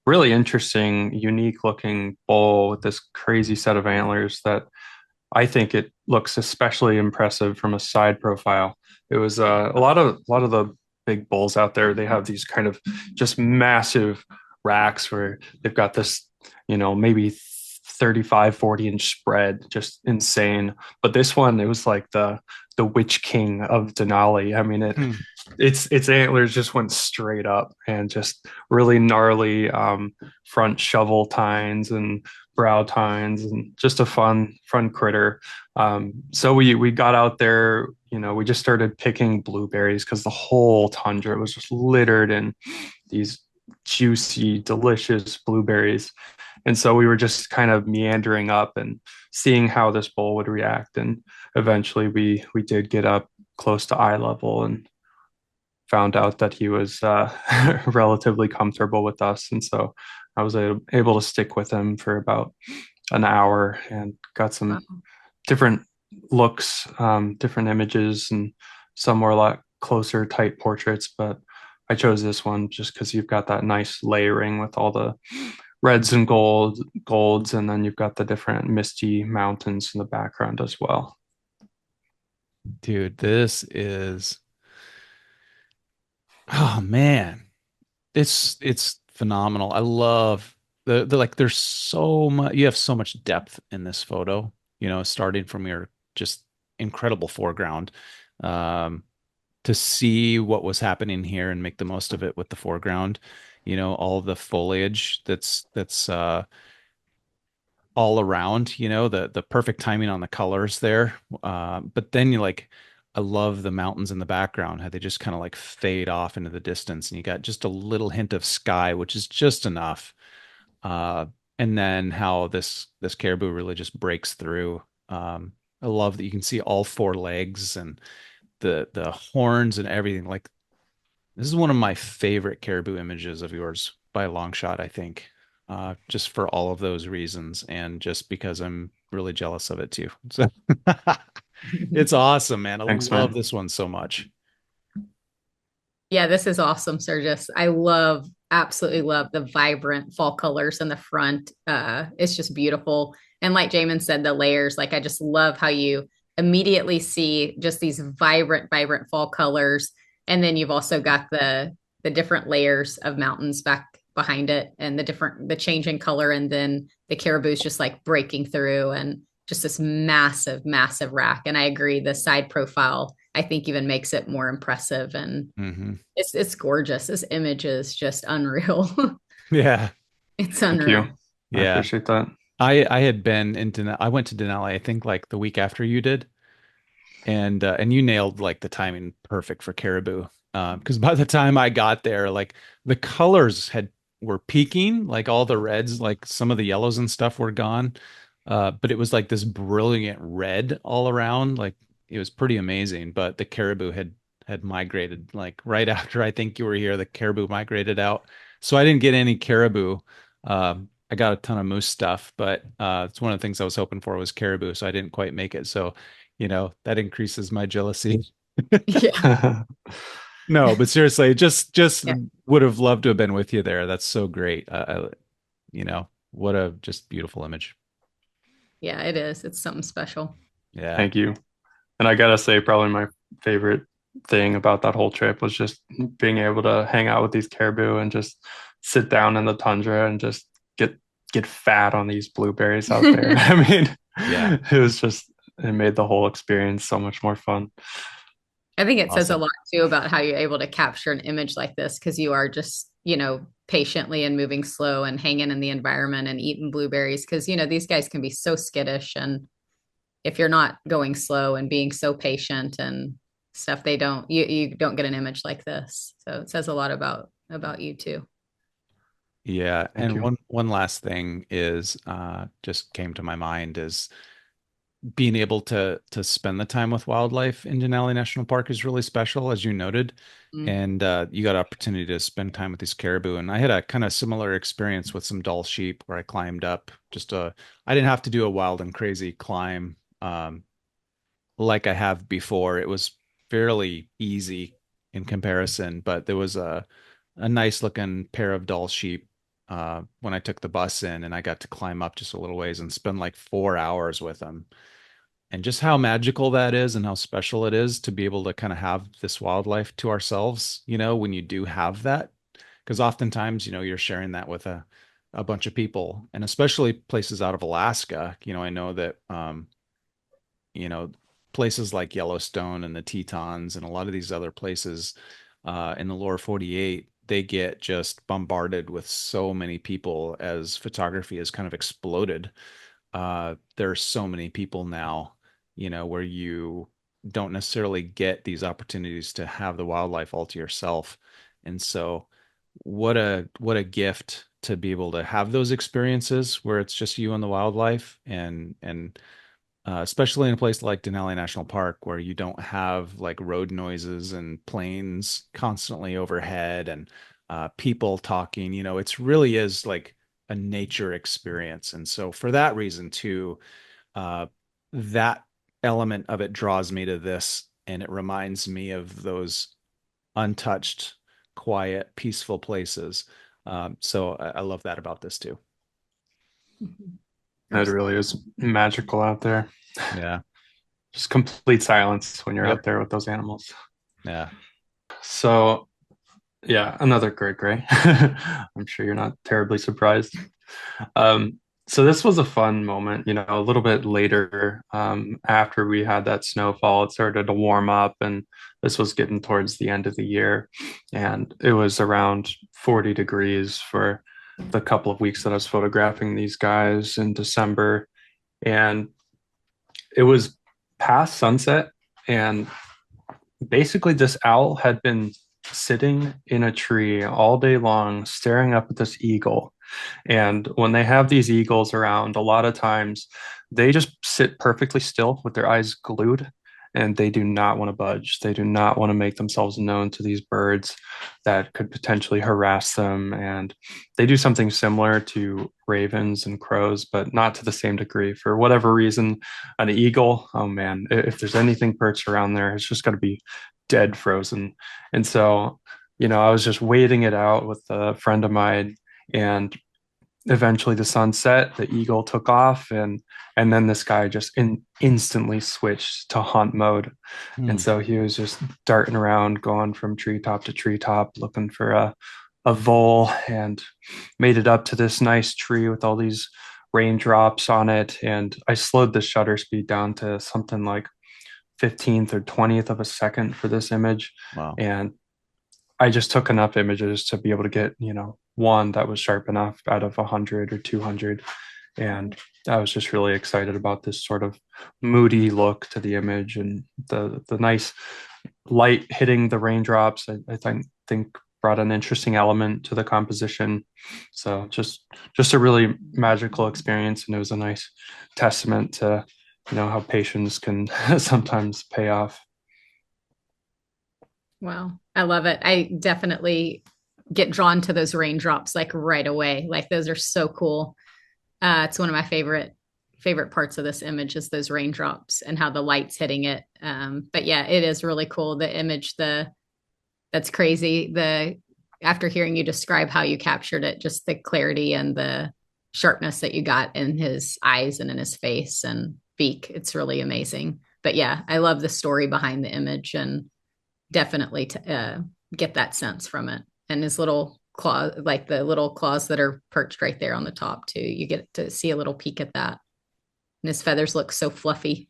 Speaker 3: really interesting, unique looking bull with this crazy set of antlers that I think it looks especially impressive from a side profile. It was a lot of the big bulls out there. They have these kind of just massive racks where they've got this, maybe 35, 40-inch spread, just insane. But this one, it was like the Witch King of Denali. I mean, its antlers just went straight up and just really gnarly front shovel tines and brow tines and just a fun critter. So we got out there, we just started picking blueberries because the whole tundra was just littered in these juicy, delicious blueberries. And so we were just kind of meandering up and seeing how this bull would react. And eventually we did get up close to eye level. And found out that he was relatively comfortable with us. And so I was able to stick with him for about an hour and got some
Speaker 2: Wow.
Speaker 3: different looks, different images, and some were a lot closer, tight portraits. But I chose this one just because you've got that nice layering with all the reds and golds, and then you've got the different misty mountains in the background as well.
Speaker 4: Dude, this is, oh man, it's phenomenal. I love the like there's so much, you have so much depth in this photo, starting from your just incredible foreground. Um, to see what was happening here and make the most of it with the foreground, all the foliage that's all around, the perfect timing on the colors there. But then I love the mountains in the background, how they just kind of like fade off into the distance, and you got just a little hint of sky, which is just enough. Uh, and then how this caribou really just breaks through. I love that you can see all four legs and the horns and everything. Like, this is one of my favorite caribou images of yours by a long shot, I think. Just for all of those reasons, and just because I'm really jealous of it too. So it's awesome, man. I
Speaker 3: Thanks,
Speaker 4: love
Speaker 3: man.
Speaker 4: this one so much.
Speaker 2: Yeah, this is awesome, Sergius. Absolutely love the vibrant fall colors in the front. It's just beautiful. And like Jamin said, the layers, like I just love how you immediately see just these vibrant fall colors. And then you've also got the different layers of mountains back behind it and the change in color. And then the caribou's just like breaking through and just this massive rack. And I agree, the side profile, I think even makes it more impressive and
Speaker 4: Hmm.
Speaker 2: it's gorgeous. This image is just unreal.
Speaker 4: Yeah.
Speaker 2: It's
Speaker 3: Thank you.
Speaker 2: unreal.
Speaker 3: I
Speaker 4: Yeah.
Speaker 3: appreciate that.
Speaker 4: I had been in I went to Denali, I think like the week after you did. And you nailed like the timing perfect for caribou. Because by the time I got there, like the colors were peaking, like all the reds, like some of the yellows and stuff were gone. But it was like this brilliant red all around. Like it was pretty amazing. But the caribou had migrated like right after I think you were here. The caribou migrated out, so I didn't get any caribou. I got a ton of moose stuff, but it's one of the things I was hoping for was caribou, so I didn't quite make it. So that increases my jealousy.
Speaker 2: Yeah.
Speaker 4: No, but seriously, just
Speaker 2: Yeah.
Speaker 4: would have loved to have been with you there. That's so great. What a just beautiful image.
Speaker 2: Yeah, it is. It's something special.
Speaker 4: Yeah.
Speaker 3: Thank you. And I gotta say, probably my favorite thing about that whole trip was just being able to hang out with these caribou and just sit down in the tundra and just get fat on these blueberries out there. I mean,
Speaker 4: Yeah.
Speaker 3: it made the whole experience so much more fun.
Speaker 2: I think it says a
Speaker 4: Awesome.
Speaker 2: lot too about how you're able to capture an image like this because you are just, patiently and moving slow and hanging in the environment and eating blueberries because, these guys can be so skittish. And if you're not going slow and being so patient and stuff, you don't get an image like this. So it says a lot about you too.
Speaker 4: Yeah.
Speaker 3: Thank
Speaker 4: And
Speaker 3: you.
Speaker 4: one last thing is just came to my mind is being able to spend the time with wildlife in Denali National Park is really special, as you noted.
Speaker 2: Mm.
Speaker 4: And you got opportunity to spend time with these caribou. And I had a kind of similar experience with some Dall sheep where I climbed up I didn't have to do a wild and crazy climb like I have before. It was fairly easy in comparison, but there was a nice looking pair of Dall sheep when I took the bus in, and I got to climb up just a little ways and spend like 4 hours with them, and just how magical that is and how special it is to be able to kind of have this wildlife to ourselves, when you do have that. Because oftentimes, you're sharing that with a bunch of people, and especially places out of Alaska. I know that, you know, places like Yellowstone and the Tetons and a lot of these other places in the lower 48, they get just bombarded with so many people as photography has kind of exploded. There's so many people now, where you don't necessarily get these opportunities to have the wildlife all to yourself. And so what a gift to be able to have those experiences where it's just you and the wildlife, and especially in a place like Denali National Park where you don't have like road noises and planes constantly overhead and people talking. It's really is like a nature experience. And so for that reason too, uh, that element of it draws me to this, and it reminds me of those untouched, quiet, peaceful places. So I love that about this too.
Speaker 3: It really is magical out there.
Speaker 4: Yeah.
Speaker 3: Just complete silence when you're
Speaker 4: Yep.
Speaker 3: out there with those animals.
Speaker 4: Yeah.
Speaker 3: So, yeah, another great gray. I'm sure you're not terribly surprised. Um, so this was a fun moment, a little bit later, after we had that snowfall, it started to warm up, and this was getting towards the end of the year, and it was around 40 degrees for the couple of weeks that I was photographing these guys in December, and it was past sunset, and basically this owl had been sitting in a tree all day long staring up at this eagle. And when they have these eagles around, a lot of times they just sit perfectly still with their eyes glued, and they do not want to budge. They do not want to make themselves known to these birds that could potentially harass them. And they do something similar to ravens and crows, but not to the same degree. For whatever reason, an eagle, oh man, if there's anything perched around there, it's just going to be dead frozen. And so, I was just waiting it out with a friend of mine, and eventually the sun set, the eagle took off, and then this guy just instantly switched to hunt mode. And so he was just darting around, going from treetop to treetop, looking for a vole, and made it up to this nice tree with all these raindrops on it. And I slowed the shutter speed down to something like 15th or 20th of a second for this image.
Speaker 4: Wow.
Speaker 3: And I just took enough images to be able to get, one that was sharp enough out of 100 or 200. And I was just really excited about this sort of moody look to the image, and the nice light hitting the raindrops. I think brought an interesting element to the composition. So just a really magical experience, and it was a nice testament to how patience can sometimes pay off.
Speaker 2: Wow. I love it. I definitely get drawn to those raindrops like right away. Like those are so cool. It's one of my favorite parts of this image is those raindrops and how the light's hitting it. But yeah, it is really cool. The image, that's crazy. After hearing you describe how you captured it, just the clarity and the sharpness that you got in his eyes and in his face and beak. It's really amazing. But yeah, I love the story behind the image, and definitely get that sense from it. And his little claw, like the little claws that are perched right there on the top too. You get to see a little peek at that. And his feathers look so fluffy.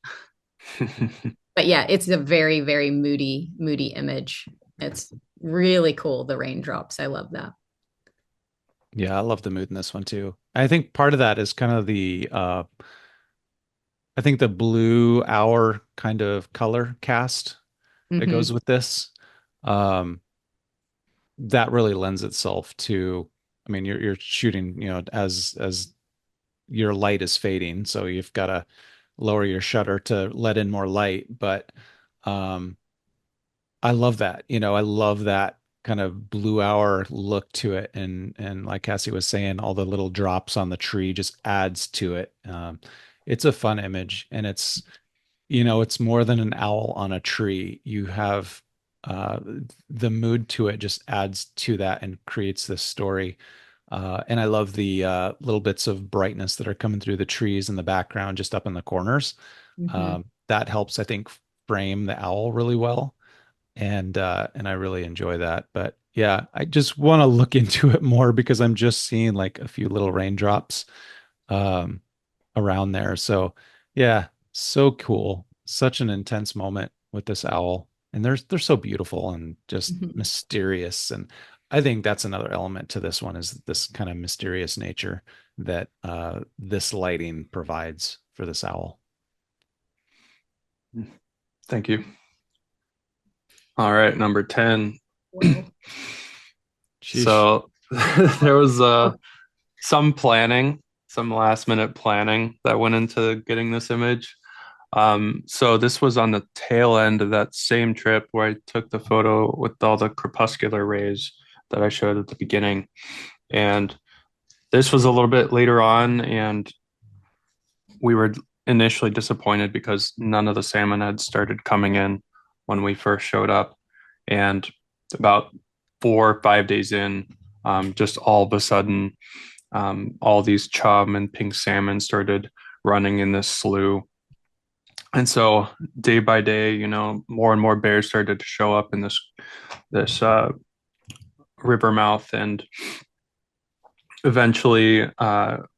Speaker 2: But yeah, it's a very, very moody image. It's really cool. The raindrops. I love that.
Speaker 4: Yeah, I love the mood in this one too. I think part of that is kind of I think the blue hour kind of color cast that goes with this. That really lends itself to, I mean, you're shooting, as your light is fading, so you've got to lower your shutter to let in more light. But I love that. I love that kind of blue hour look to it, and like Cassie was saying, all the little drops on the tree just adds to it. It's a fun image, and it's more than an owl on a tree. You have the mood to it just adds to that and creates this story. And I love the little bits of brightness that are coming through the trees in the background, just up in the corners. That helps, I think, frame the owl really well. And I really enjoy that. But yeah, I just want to look into it more because I'm just seeing like a few little raindrops um, around there. So yeah, so cool. Such an intense moment with this owl. And they're so beautiful and just mysterious. And I think that's another element to this one, is this kind of mysterious nature that this lighting provides for this owl.
Speaker 3: Thank you. All right, number 10. So there was some planning, some last minute planning that went into getting this image. So this was on the tail end of that same trip where I took the photo with all the crepuscular rays that I showed at the beginning. And this was a little bit later on, and we were initially disappointed because none of the salmon had started coming in when we first showed up. And about 4 or 5 days in, just all of a sudden, all these chum and pink salmon started running in this slough. And so day by day, more and more bears started to show up in this river mouth, and eventually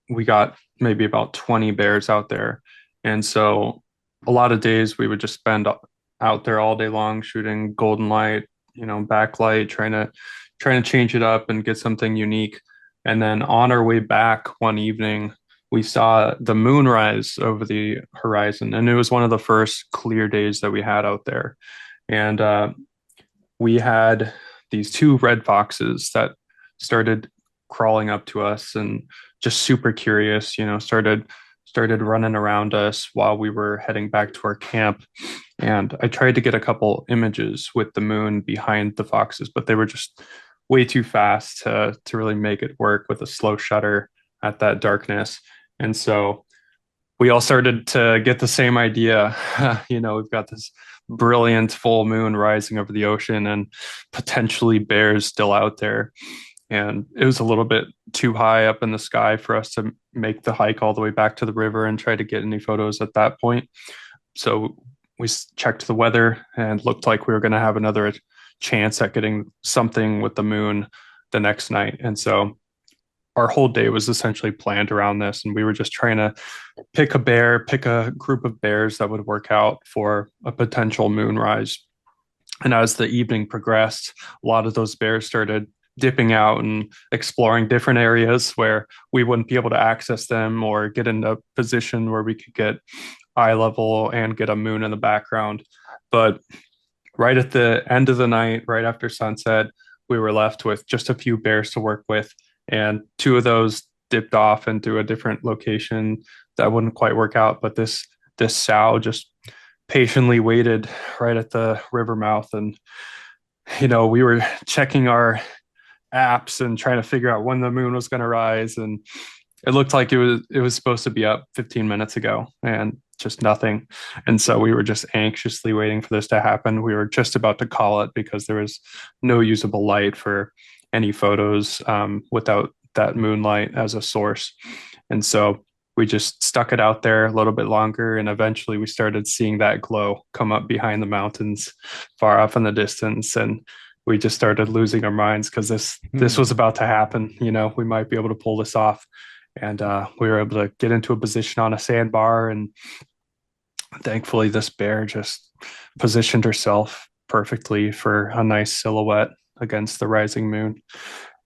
Speaker 3: we got maybe about 20 bears out there. And so a lot of days we would just spend out there all day long shooting golden light, backlight, trying to change it up and get something unique. And then on our way back one evening, we saw the moon rise over the horizon, and it was one of the first clear days that we had out there. And we had these two red foxes that started crawling up to us and just super curious, started running around us while we were heading back to our camp. And I tried to get a couple images with the moon behind the foxes, but they were just way too fast to really make it work with a slow shutter at that darkness. And so we all started to get the same idea. We've got this brilliant full moon rising over the ocean and potentially bears still out there. And it was a little bit too high up in the sky for us to make the hike all the way back to the river and try to get any photos at that point. So we checked the weather and looked like we were going to have another chance at getting something with the moon the next night. And so our whole day was essentially planned around this. And we were just trying to pick a group of bears that would work out for a potential moonrise. And as the evening progressed, a lot of those bears started dipping out and exploring different areas where we wouldn't be able to access them or get in a position where we could get eye level and get a moon in the background. But right at the end of the night, right after sunset, we were left with just a few bears to work with. And two of those dipped off into a different location that wouldn't quite work out. But this sow just patiently waited right at the river mouth. And, we were checking our apps and trying to figure out when the moon was going to rise, and it looked like it was supposed to be up 15 minutes ago and just nothing. And so we were just anxiously waiting for this to happen. We were just about to call it because there was no usable light for any photos without that moonlight as a source. And so we just stuck it out there a little bit longer, and eventually we started seeing that glow come up behind the mountains far off in the distance. And we just started losing our minds because this was about to happen. We might be able to pull this off. And we were able to get into a position on a sandbar, and thankfully this bear just positioned herself perfectly for a nice silhouette against the rising moon.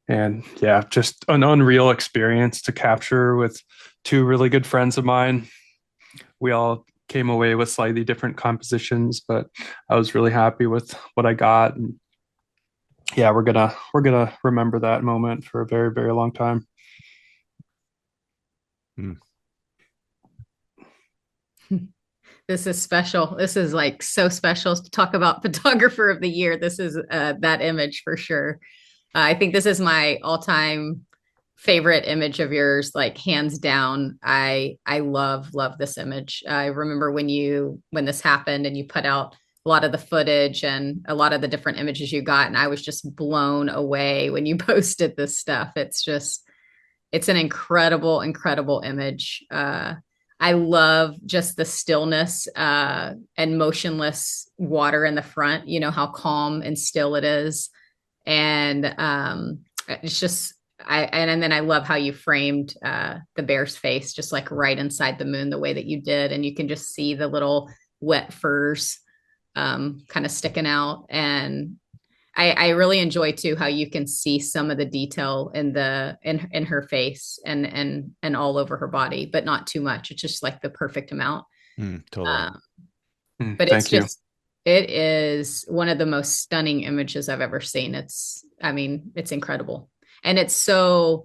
Speaker 3: And yeah, just an unreal experience to capture with two really good friends of mine. We all came away with slightly different compositions, but I was really happy with what I got. And yeah, we're gonna remember that moment for a very, very long time.
Speaker 2: This is special. This is like so special to talk about photographer of the year. This is that image for sure. I think this is my all-time favorite image of yours, like hands down. I love this image. I remember when this happened and you put out a lot of the footage and a lot of the different images you got, and I was just blown away when you posted this stuff. It's an incredible image. I love just the stillness and motionless water in the front, how calm and still it is. And it's just, and then I love how you framed the bear's face, just like right inside the moon, the way that you did. And you can just see the little wet furs kind of sticking out. And I really enjoy too how you can see some of the detail in her face and all over her body, but not too much. It's just like the perfect amount.
Speaker 4: Totally.
Speaker 2: But it is one of the most stunning images I've ever seen. It's incredible. And it's so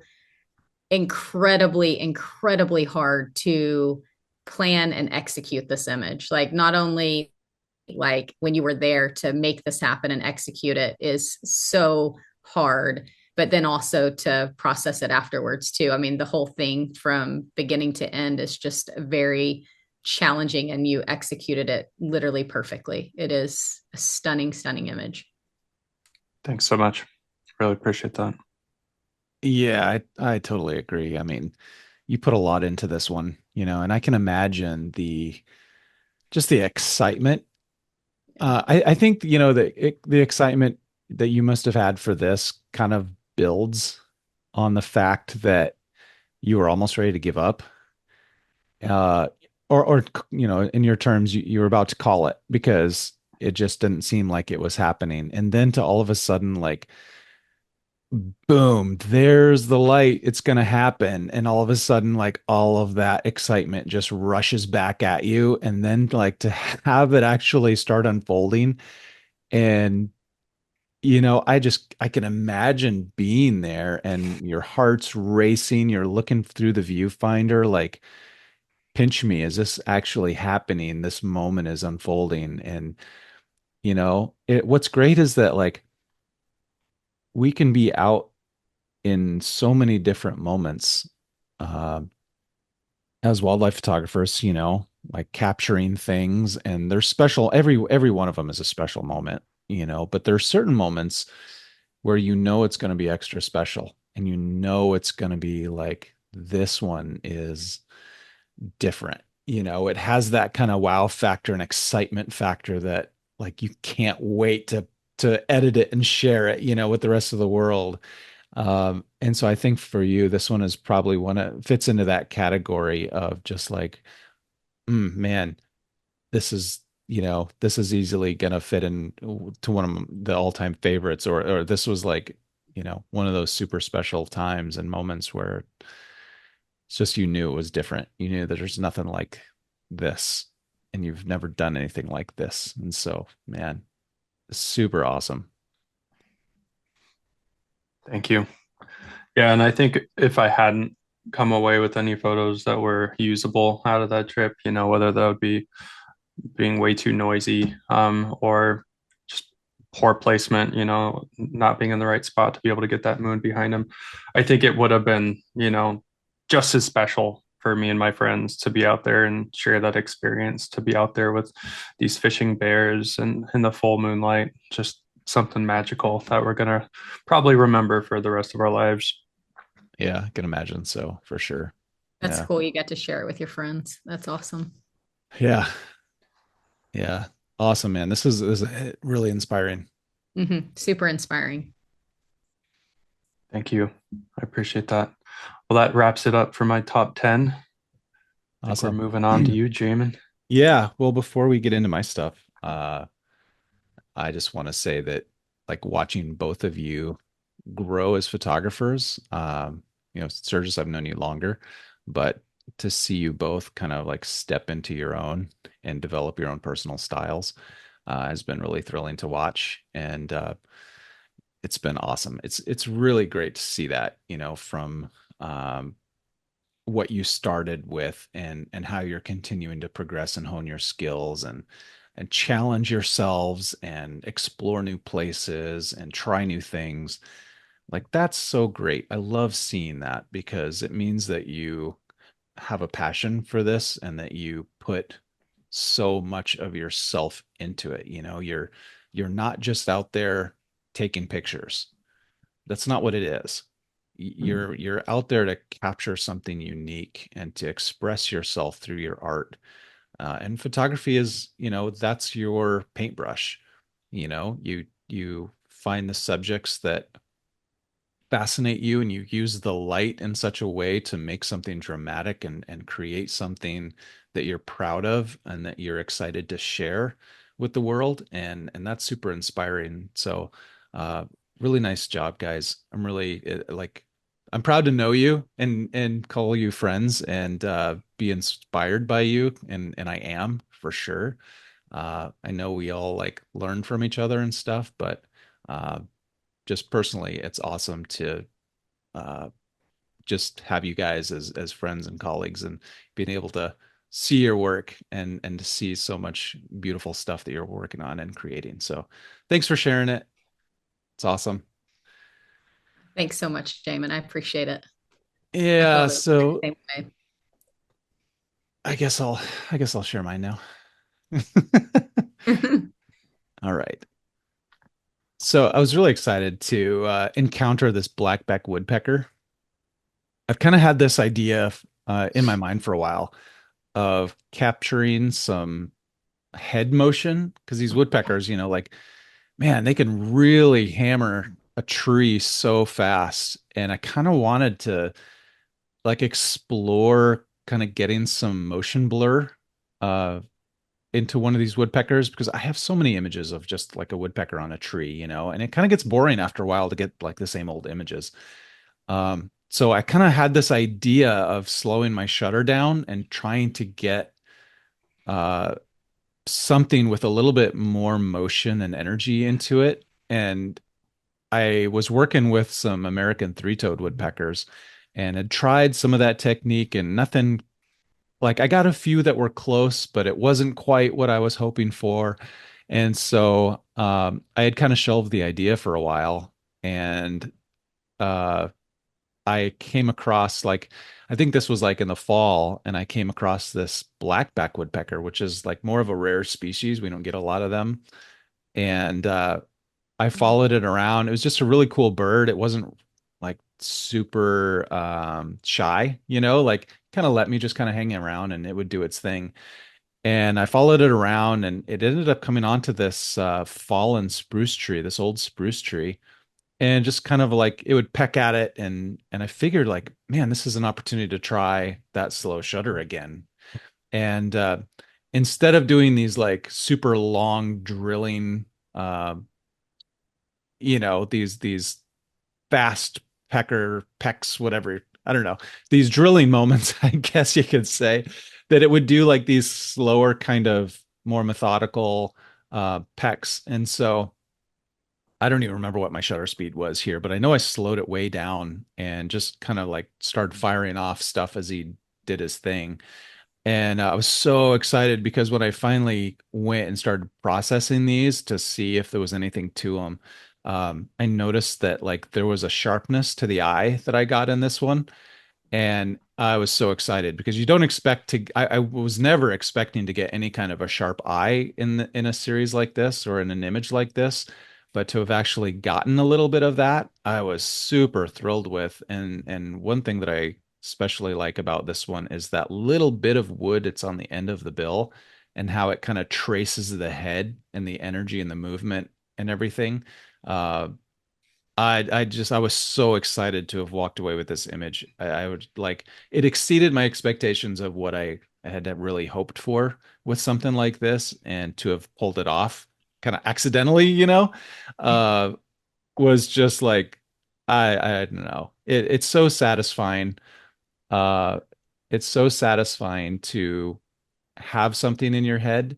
Speaker 2: incredibly hard to plan and execute this image. Like not only like when you were there to make this happen and execute it is so hard, but then also to process it afterwards too. I mean, the whole thing from beginning to end is just very challenging, and you executed it literally perfectly. It is a stunning, stunning image.
Speaker 3: Thanks so much. Really appreciate that.
Speaker 4: Yeah, I totally agree. I mean, you put a lot into this one, and I can imagine the excitement. I think, the excitement that you must have had for this kind of builds on the fact that you were almost ready to give up. Uh, or in your terms, you were about to call it because it just didn't seem like it was happening. And then to all of a sudden, like, boom, there's the light. It's going to happen. And all of a sudden, like all of that excitement just rushes back at you. And then like to have it actually start unfolding. And, I can imagine being there and your heart's racing. You're looking through the viewfinder, like, pinch me. Is this actually happening? This moment is unfolding. And, what's great is that like we can be out in so many different moments uh, as wildlife photographers, like capturing things, and they're special. Every one of them is a special moment, but there's certain moments where it's going to be extra special, and it's going to be like this one is different. It has that kind of wow factor and excitement factor that like you can't wait to edit it and share it, with the rest of the world. And so I think for you, this one is probably one that fits into that category of just like, man, this is, this is easily gonna fit in to one of the all-time favorites, or this was like, one of those super special times and moments where it's just you knew it was different. You knew that there's nothing like this, and you've never done anything like this. And so, man, super awesome.
Speaker 3: Thank you. Yeah, and I think if I hadn't come away with any photos that were usable out of that trip, whether that would be being way too noisy, or just poor placement, not being in the right spot to be able to get that moon behind him, I think it would have been, just as special for me and my friends to be out there and share that experience, to be out there with these fishing bears and in the full moonlight, just something magical that we're gonna probably remember for the rest of our lives.
Speaker 4: Yeah, I can imagine so for sure.
Speaker 2: That's
Speaker 4: Yeah.
Speaker 2: cool. You get to share it with your friends. That's awesome.
Speaker 4: Yeah. Yeah. Awesome, man. This is really inspiring.
Speaker 2: Super inspiring.
Speaker 3: Thank you. I appreciate that. Well, that wraps it up for my top 10. I think we're
Speaker 4: Awesome.
Speaker 3: moving on to you, Jamin.
Speaker 4: Yeah. Well, before we get into my stuff, I just want to say that like watching both of you grow as photographers, Sergius, I've known you longer, but to see you both kind of like step into your own and develop your own personal styles has been really thrilling to watch. And it's been awesome. It's really great to see that, from what you started with and how you're continuing to progress and hone your skills and challenge yourselves and explore new places and try new things. Like that's so great. I love seeing that because it means that you have a passion for this and that you put so much of yourself into it. You're not just out there taking pictures. That's not what it is. You're out there to capture something unique and to express yourself through your art. And photography is, that's your paintbrush. You find the subjects that fascinate you and you use the light in such a way to make something dramatic and create something that you're proud of and that you're excited to share with the world. And that's super inspiring. So, really nice job, guys. I'm really like, I'm proud to know you and call you friends and be inspired by you. And I am for sure. I know we all like learn from each other and stuff, but uh, just personally, it's awesome to uh, just have you guys as friends and colleagues and being able to see your work and to see so much beautiful stuff that you're working on and creating. So thanks for sharing it. It's awesome.
Speaker 2: Thanks so much, Jamin. I appreciate it.
Speaker 4: Yeah,
Speaker 2: The
Speaker 4: so
Speaker 2: same way.
Speaker 4: I guess I'll share mine now. All right. So I was really excited to encounter this blackback woodpecker. I've kind of had this idea in my mind for a while of capturing some head motion because these woodpeckers, like, man, they can really hammer a tree so fast. And I kind of wanted to like explore kind of getting some motion blur uh, into one of these woodpeckers because I have so many images of just like a woodpecker on a tree, and it kind of gets boring after a while to get like the same old images. So I kind of had this idea of slowing my shutter down and trying to get uh, something with a little bit more motion and energy into it. And I was working with some American three-toed woodpeckers and had tried some of that technique and nothing like I got a few that were close, but it wasn't quite what I was hoping for. And so I had kind of shelved the idea for a while. And uh, I came across like I think this was like in the fall, and I came across this blackback woodpecker, which is like more of a rare species. We don't get a lot of them. And I followed it around. It was just a really cool bird. It wasn't like super shy, like kind of let me just kind of hang around and it would do its thing. And I followed it around and it ended up coming onto this fallen spruce tree, this old spruce tree and just kind of like it would peck at it and I figured like man this is an opportunity to try that slow shutter again and instead of doing these like super long drilling uh, these fast pecks whatever I don't know these drilling moments I guess you could say that it would do like these slower kind of more methodical pecks and so I don't even remember what my shutter speed was here, but I know I slowed it way down and just kind of like started firing off stuff as he did his thing. And I was so excited because when I finally went and started processing these to see if there was anything to them, I noticed that like there was a sharpness to the eye that I got in this one and I was so excited because you don't expect to. I was never expecting to get any kind of a sharp eye in a series like this or in an image like this, but to have actually gotten a little bit of that, I was super thrilled with. And one thing that I especially like about this one is that little bit of wood it's on the end of the bill, and how it kind of traces the head and the energy and the movement and everything. Uh, I was so excited to have walked away with this image. I would like it exceeded my expectations of what I had really hoped for with something like this, and to have pulled it off kind of accidentally, uh, was just like I don't know. It's so satisfying. Uh, it's so satisfying to have something in your head,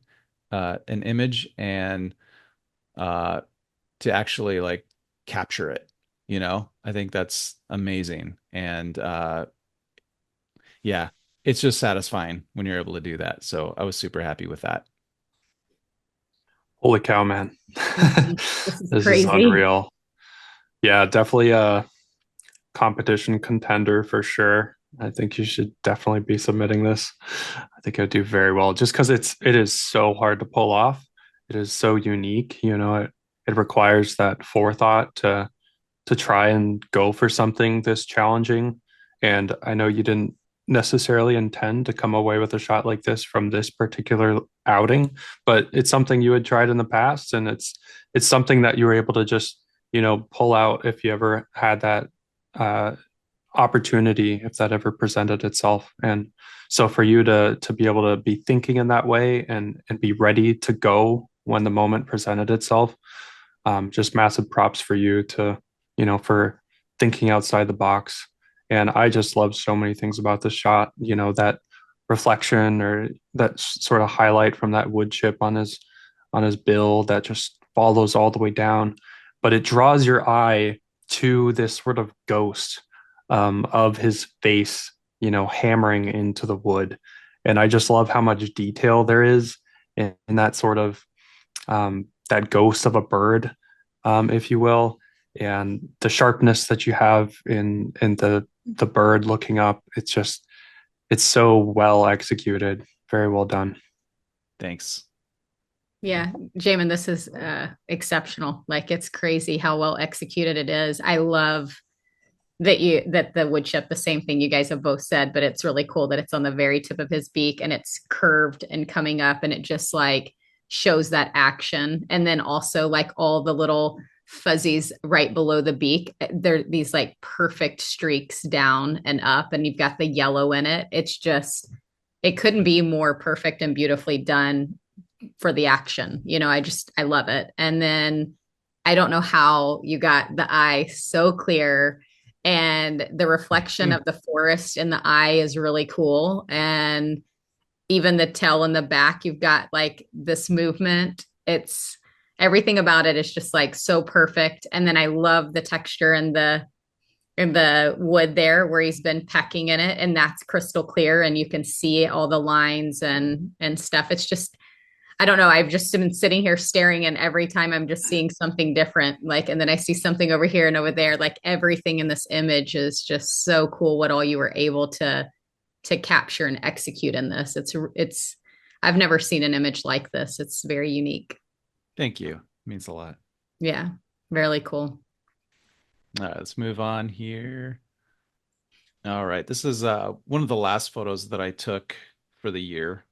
Speaker 4: an image, and uh, to actually like capture it. I think that's amazing. And yeah, it's just satisfying when you're able to do that. So I was super happy with that.
Speaker 3: Holy cow, man.
Speaker 2: This is
Speaker 3: This is
Speaker 2: crazy.
Speaker 3: unreal. Yeah, definitely a competition contender for sure. I think you should definitely be submitting this. I think it would do very well just because it is so hard to pull off. It is so unique. It requires that forethought to try and go for something this challenging. And I know you didn't necessarily intend to come away with a shot like this from this particular outing, but it's something you had tried in the past, and it's something that you were able to just, pull out if you ever had that uh, opportunity, if that ever presented itself. And so for you to be able to be thinking in that way and be ready to go when the moment presented itself, just massive props for you to for thinking outside the box. And I just love so many things about this shot, that reflection or that sort of highlight from that wood chip on his bill that just follows all the way down. But it draws your eye to this sort of ghost of his face, hammering into the wood. And I just love how much detail there is in that sort of that ghost of a bird, if you will, and the sharpness that you have in the bird looking up. It's so well executed, very well done.
Speaker 4: Thanks.
Speaker 2: Yeah, Jamin, this is exceptional. Like it's crazy how well executed it is. I love that the wood chip, the same thing you guys have both said, but it's really cool that it's on the very tip of his beak and it's curved and coming up and it just like shows that action. And then also like all the little fuzzies right below the beak, they're these like perfect streaks down and up, and you've got the yellow in it. It's just, it couldn't be more perfect and beautifully done for the action. I love it. And then I don't know how you got the eye so clear, and the reflection of the forest in the eye is really cool. And even the tail in the back, you've got like this movement. It's everything about it is just like so perfect. And then I love the texture and the wood there where he's been pecking in it, and that's crystal clear and you can see all the lines and stuff. It's just, I don't know. I've just been sitting here staring, and every time I'm just seeing something different. Like, and then I see something over here and over there. Like everything in this image is just so cool. What all you were able to capture and execute in this. It's. I've never seen an image like this. It's very unique.
Speaker 4: Thank you. It means a lot.
Speaker 2: Yeah, really cool.
Speaker 4: All right, let's move on here. All right, this is one of the last photos that I took for the year.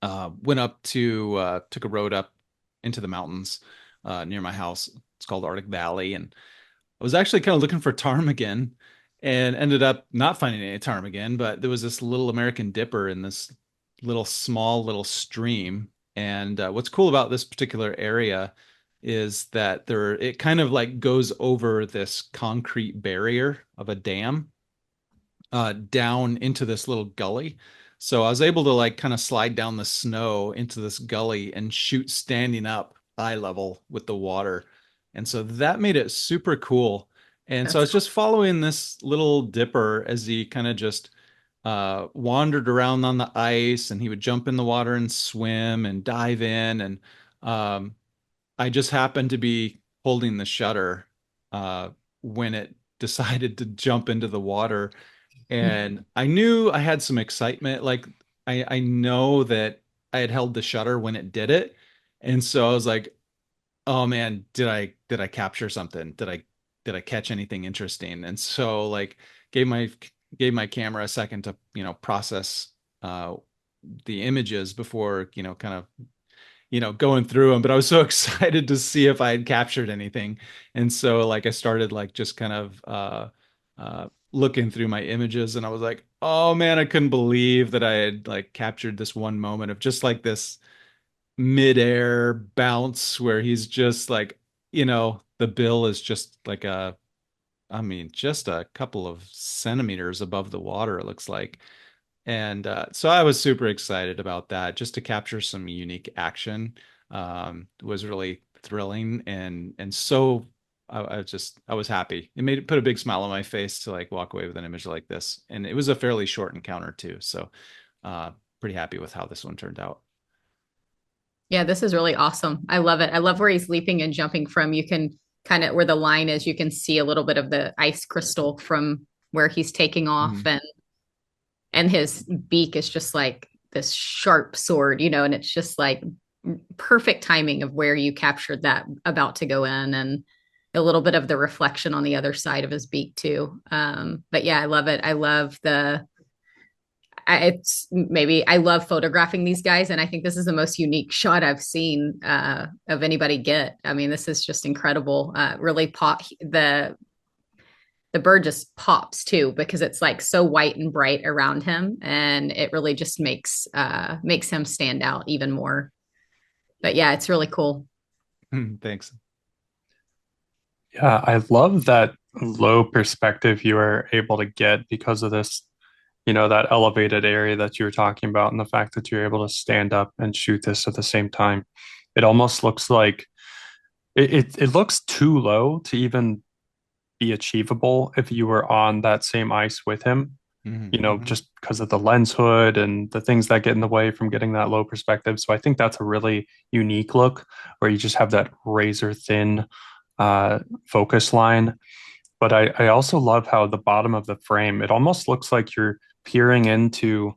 Speaker 4: Went up to took a road up into the mountains near my house. It's called Arctic Valley, and I was actually kind of looking for ptarmigan, and ended up not finding any ptarmigan. But there was this little American dipper in this small little stream. And what's cool about this particular area is that it kind of like goes over this concrete barrier of a dam down into this little gully. So I was able to like kind of slide down the snow into this gully and shoot standing up eye level with the water. And so that made it super cool. And so I was just following this little dipper as he kind of just wandered around on the ice, and he would jump in the water and swim and dive in. And I just happened to be holding the shutter when it decided to jump into the water. And I knew I had some excitement. Like I know that I had held the shutter when it did it. And so I was like, oh man, did I capture something? Did I catch anything interesting? And so like gave my camera a second to, process the images before, kind of, going through them. But I was so excited to see if I had captured anything. And so like I started like just kind of looking through my images, and I was like, oh man, I couldn't believe that I had like captured this one moment of just like this midair bounce where he's just like, the bill is just like just a couple of centimeters above the water, it looks like. And so I was super excited about that, just to capture some unique action. Was really thrilling, and so I was happy. It put a big smile on my face to like walk away with an image like this. And it was a fairly short encounter too. So pretty happy with how this one turned out.
Speaker 2: Yeah, this is really awesome. I love it. I love where he's leaping and jumping from. You can kind of, where the line is, you can see a little bit of the ice crystal from where he's taking off.
Speaker 4: Mhm.
Speaker 2: And his beak is just like this sharp sword, and it's just like perfect timing of where you captured that about to go in, and a little bit of the reflection on the other side of his beak too. But yeah, I love it. I love I love photographing these guys, and I think this is the most unique shot I've seen of anybody get. I mean, this is just incredible. Really the bird just pops too, because it's like so white and bright around him, and it really just makes him stand out even more. But yeah, it's really cool.
Speaker 4: Thanks.
Speaker 3: Yeah, I love that low perspective you were able to get because of this, that elevated area that you were talking about, and the fact that you're able to stand up and shoot this at the same time. It almost looks like it looks too low to even be achievable if you were on that same ice with him.
Speaker 4: Mm-hmm.
Speaker 3: just because of the lens hood and the things that get in the way from getting that low perspective. So I think that's a really unique look where you just have that razor thin focus line. But I also love how the bottom of the frame, it almost looks like you're peering into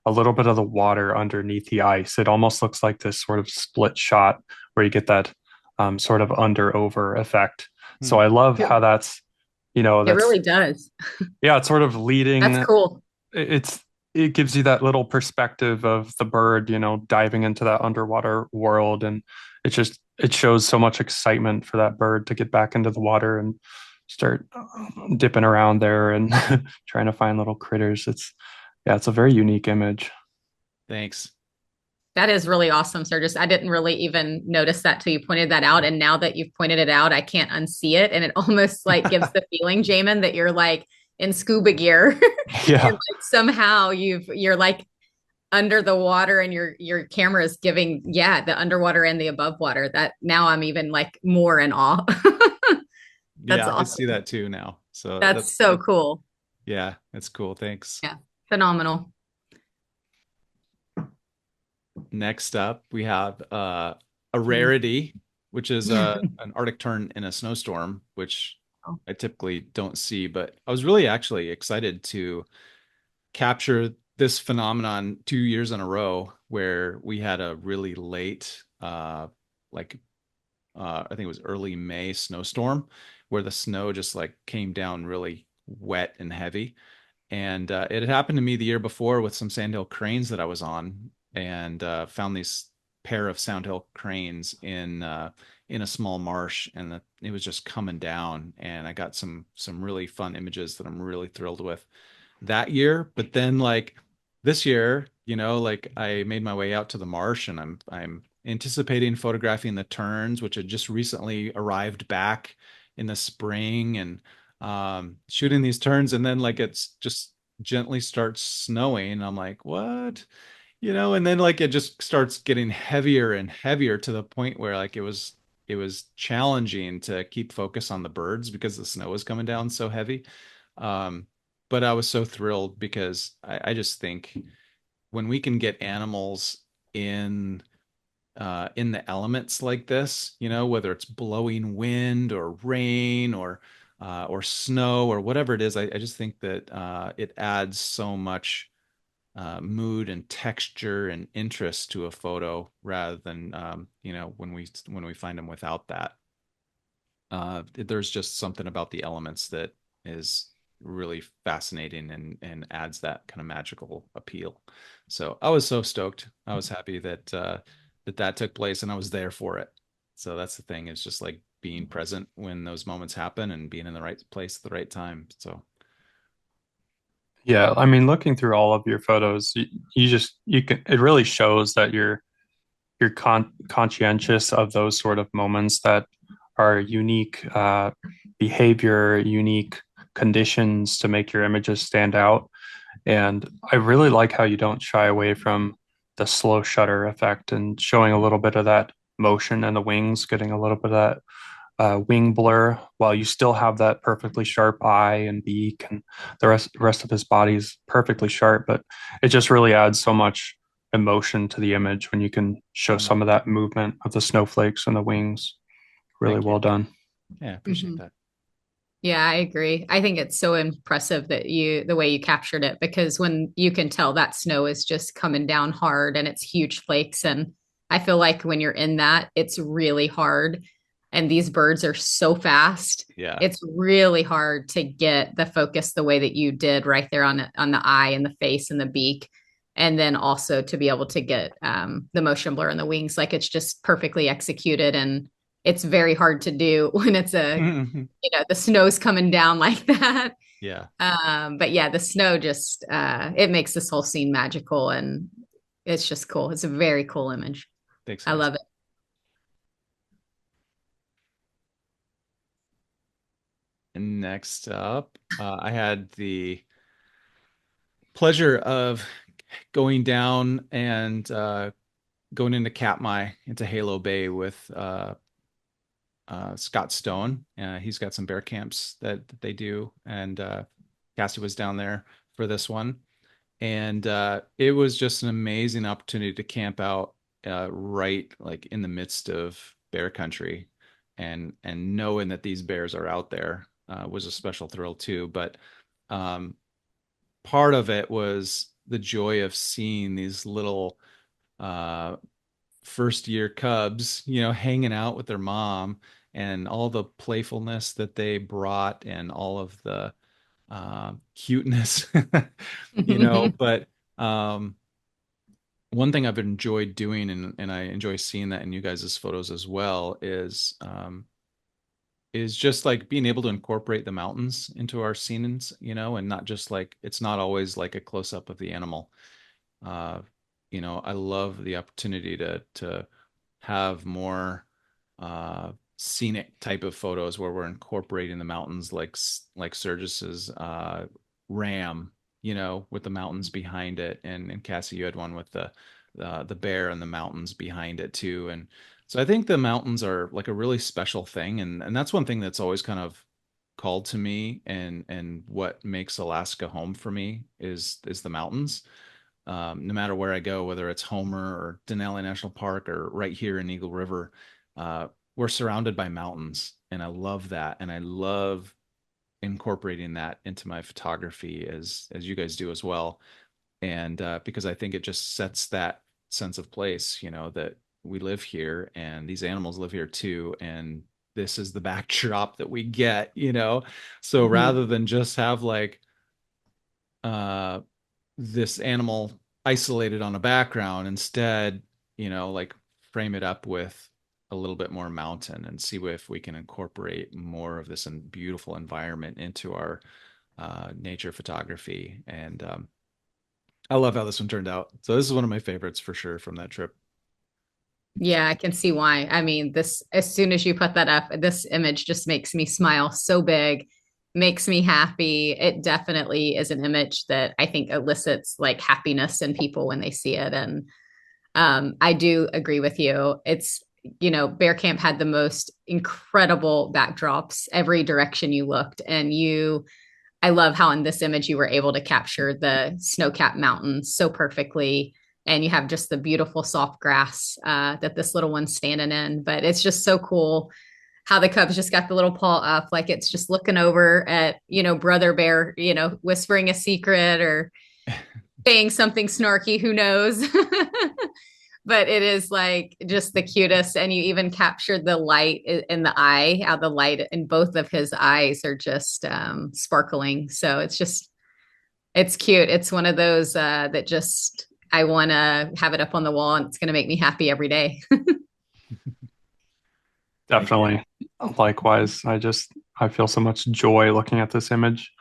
Speaker 3: a little bit of the water underneath the ice. It almost looks like this sort of split shot where you get that sort of under over effect. So I love
Speaker 2: It,
Speaker 3: how
Speaker 2: it
Speaker 3: that's,
Speaker 2: really does.
Speaker 3: yeah, it's sort of
Speaker 2: That's
Speaker 3: leading.
Speaker 2: cool.
Speaker 3: It's, it gives you that little perspective of the bird, diving into that underwater world. And it shows so much excitement for that bird to get back into the water and start dipping around there and trying to find little critters. Yeah, it's a very unique image.
Speaker 4: Thanks.
Speaker 2: That is really awesome, Sergius. I didn't really even notice that till you pointed that out. And now that you've pointed it out, I can't unsee it. And it almost like gives the feeling, Jamin, that you're like in scuba gear. And
Speaker 3: Yeah.
Speaker 2: like somehow you're like under the water and your camera is giving, yeah, the underwater and the above water. That now I'm even like more in awe. That's
Speaker 4: Yeah, I see
Speaker 2: awesome.
Speaker 4: that too now. So
Speaker 2: That's so cool.
Speaker 4: yeah, that's cool. Thanks.
Speaker 2: Yeah. Phenomenal.
Speaker 4: Next up, we have a rarity, which is an Arctic tern in a snowstorm, which I typically don't see. But I was really actually excited to capture this phenomenon 2 years in a row where we had a really late, like I think it was early May snowstorm, where the snow just like came down really wet and heavy. And it had happened to me the year before with some sandhill cranes that I was on, and found these pair of sandhill cranes in a small marsh, and it was just coming down. And I got some really fun images that I'm really thrilled with that year. But then like this year, like I made my way out to the marsh, and I'm anticipating photographing the terns, which had just recently arrived back in the spring, and shooting these terns, and then like it's just gently starts snowing. I'm like, what? And then like it just starts getting heavier and heavier to the point where like it was challenging to keep focus on the birds because the snow was coming down so heavy. Um, but I was so thrilled because I just think when we can get animals in in the elements like this, whether it's blowing wind or rain or snow or whatever it is, I just think that it adds so much mood and texture and interest to a photo rather than when we find them without that. There's just something about the elements that is really fascinating and adds that kind of magical appeal. So I was so stoked. I was happy that took place and I was there for it. So that's the thing, is just like being present when those moments happen and being in the right place at the right time. So
Speaker 3: Yeah, I mean, looking through all of your photos, you can, it really shows that you're conscientious of those sort of moments that are unique behavior, unique conditions to make your images stand out. And I really like how you don't shy away from the slow shutter effect and showing a little bit of that motion in the wings, getting a little bit of that wing blur while you still have that perfectly sharp eye and beak, and the rest of his body is perfectly sharp. But it just really adds so much emotion to the image when you can show some of that movement of the snowflakes and the wings. Really
Speaker 4: thank you.
Speaker 3: well done.
Speaker 4: Yeah, I appreciate
Speaker 2: Mhm.
Speaker 4: that.
Speaker 2: Yeah, I agree. I think it's so impressive that the way you captured it, because when you can tell that snow is just coming down hard and it's huge flakes. And I feel like when you're in that, it's really hard. And these birds are so fast.
Speaker 4: Yeah.
Speaker 2: It's really hard to get the focus the way that you did right there on the eye and the face and the beak. And then also to be able to get the motion blur in the wings. Like it's just perfectly executed. And it's very hard to do when it's the snow's coming down like that.
Speaker 4: Yeah.
Speaker 2: But yeah, the snow just it makes this whole scene magical, and it's just cool. It's a very cool image.
Speaker 4: Thanks,
Speaker 2: I
Speaker 4: guys.
Speaker 2: love it.
Speaker 4: And next up, I had the pleasure of going down and going into Katmai, into Halo Bay with Scott Stone. He's got some bear camps that they do, and Cassie was down there for this one. And it was just an amazing opportunity to camp out right like in the midst of bear country, and knowing that these bears are out there was a special thrill too. But um, part of it was the joy of seeing these little uh, first year cubs, hanging out with their mom, and all the playfulness that they brought, and all of the cuteness, But um, one thing I've enjoyed doing, and I enjoy seeing that in you guys' photos as well, is just like being able to incorporate the mountains into our scenes, and not just like it's not always like a close up of the animal. Uh, I love the opportunity to have more scenic type of photos where we're incorporating the mountains, like Sergius's ram, with the mountains behind it, and Cassie, you had one with the bear and the mountains behind it too. And so I think the mountains are like a really special thing, and that's one thing that's always kind of called to me, and what makes Alaska home for me is the mountains. No matter where I go, whether it's Homer or Denali National Park or right here in Eagle River, uh, we're surrounded by mountains, and I love that, and I love incorporating that into my photography as you guys do as well. And because I think it just sets that sense of place, that we live here and these animals live here too, and this is the backdrop that we get, so rather than just have like uh this animal isolated on a background, instead, like frame it up with a little bit more mountain, and see if we can incorporate more of this beautiful environment into our nature photography. And I love how this one turned out. So this is one of my favorites for sure from that trip.
Speaker 2: Yeah, I can see why. I mean, this, as soon as you put that up, this image just makes me smile so big, makes me happy. It definitely is an image that I think elicits like happiness in people when they see it. And I do agree with you. Bear Camp had the most incredible backdrops every direction you looked. I love how in this image you were able to capture the snow-capped mountains so perfectly. And you have just the beautiful soft grass that this little one's standing in. But it's just so cool how the cubs just got the little paw up, like it's just looking over at, brother bear, whispering a secret or saying something snarky, who knows? But it is like just the cutest. And you even captured the light in the eye, how the light in both of his eyes are just sparkling. So it's cute. It's one of those that just, I want to have it up on the wall, and it's going to make me happy every day.
Speaker 3: Definitely. Likewise, I feel so much joy looking at this image.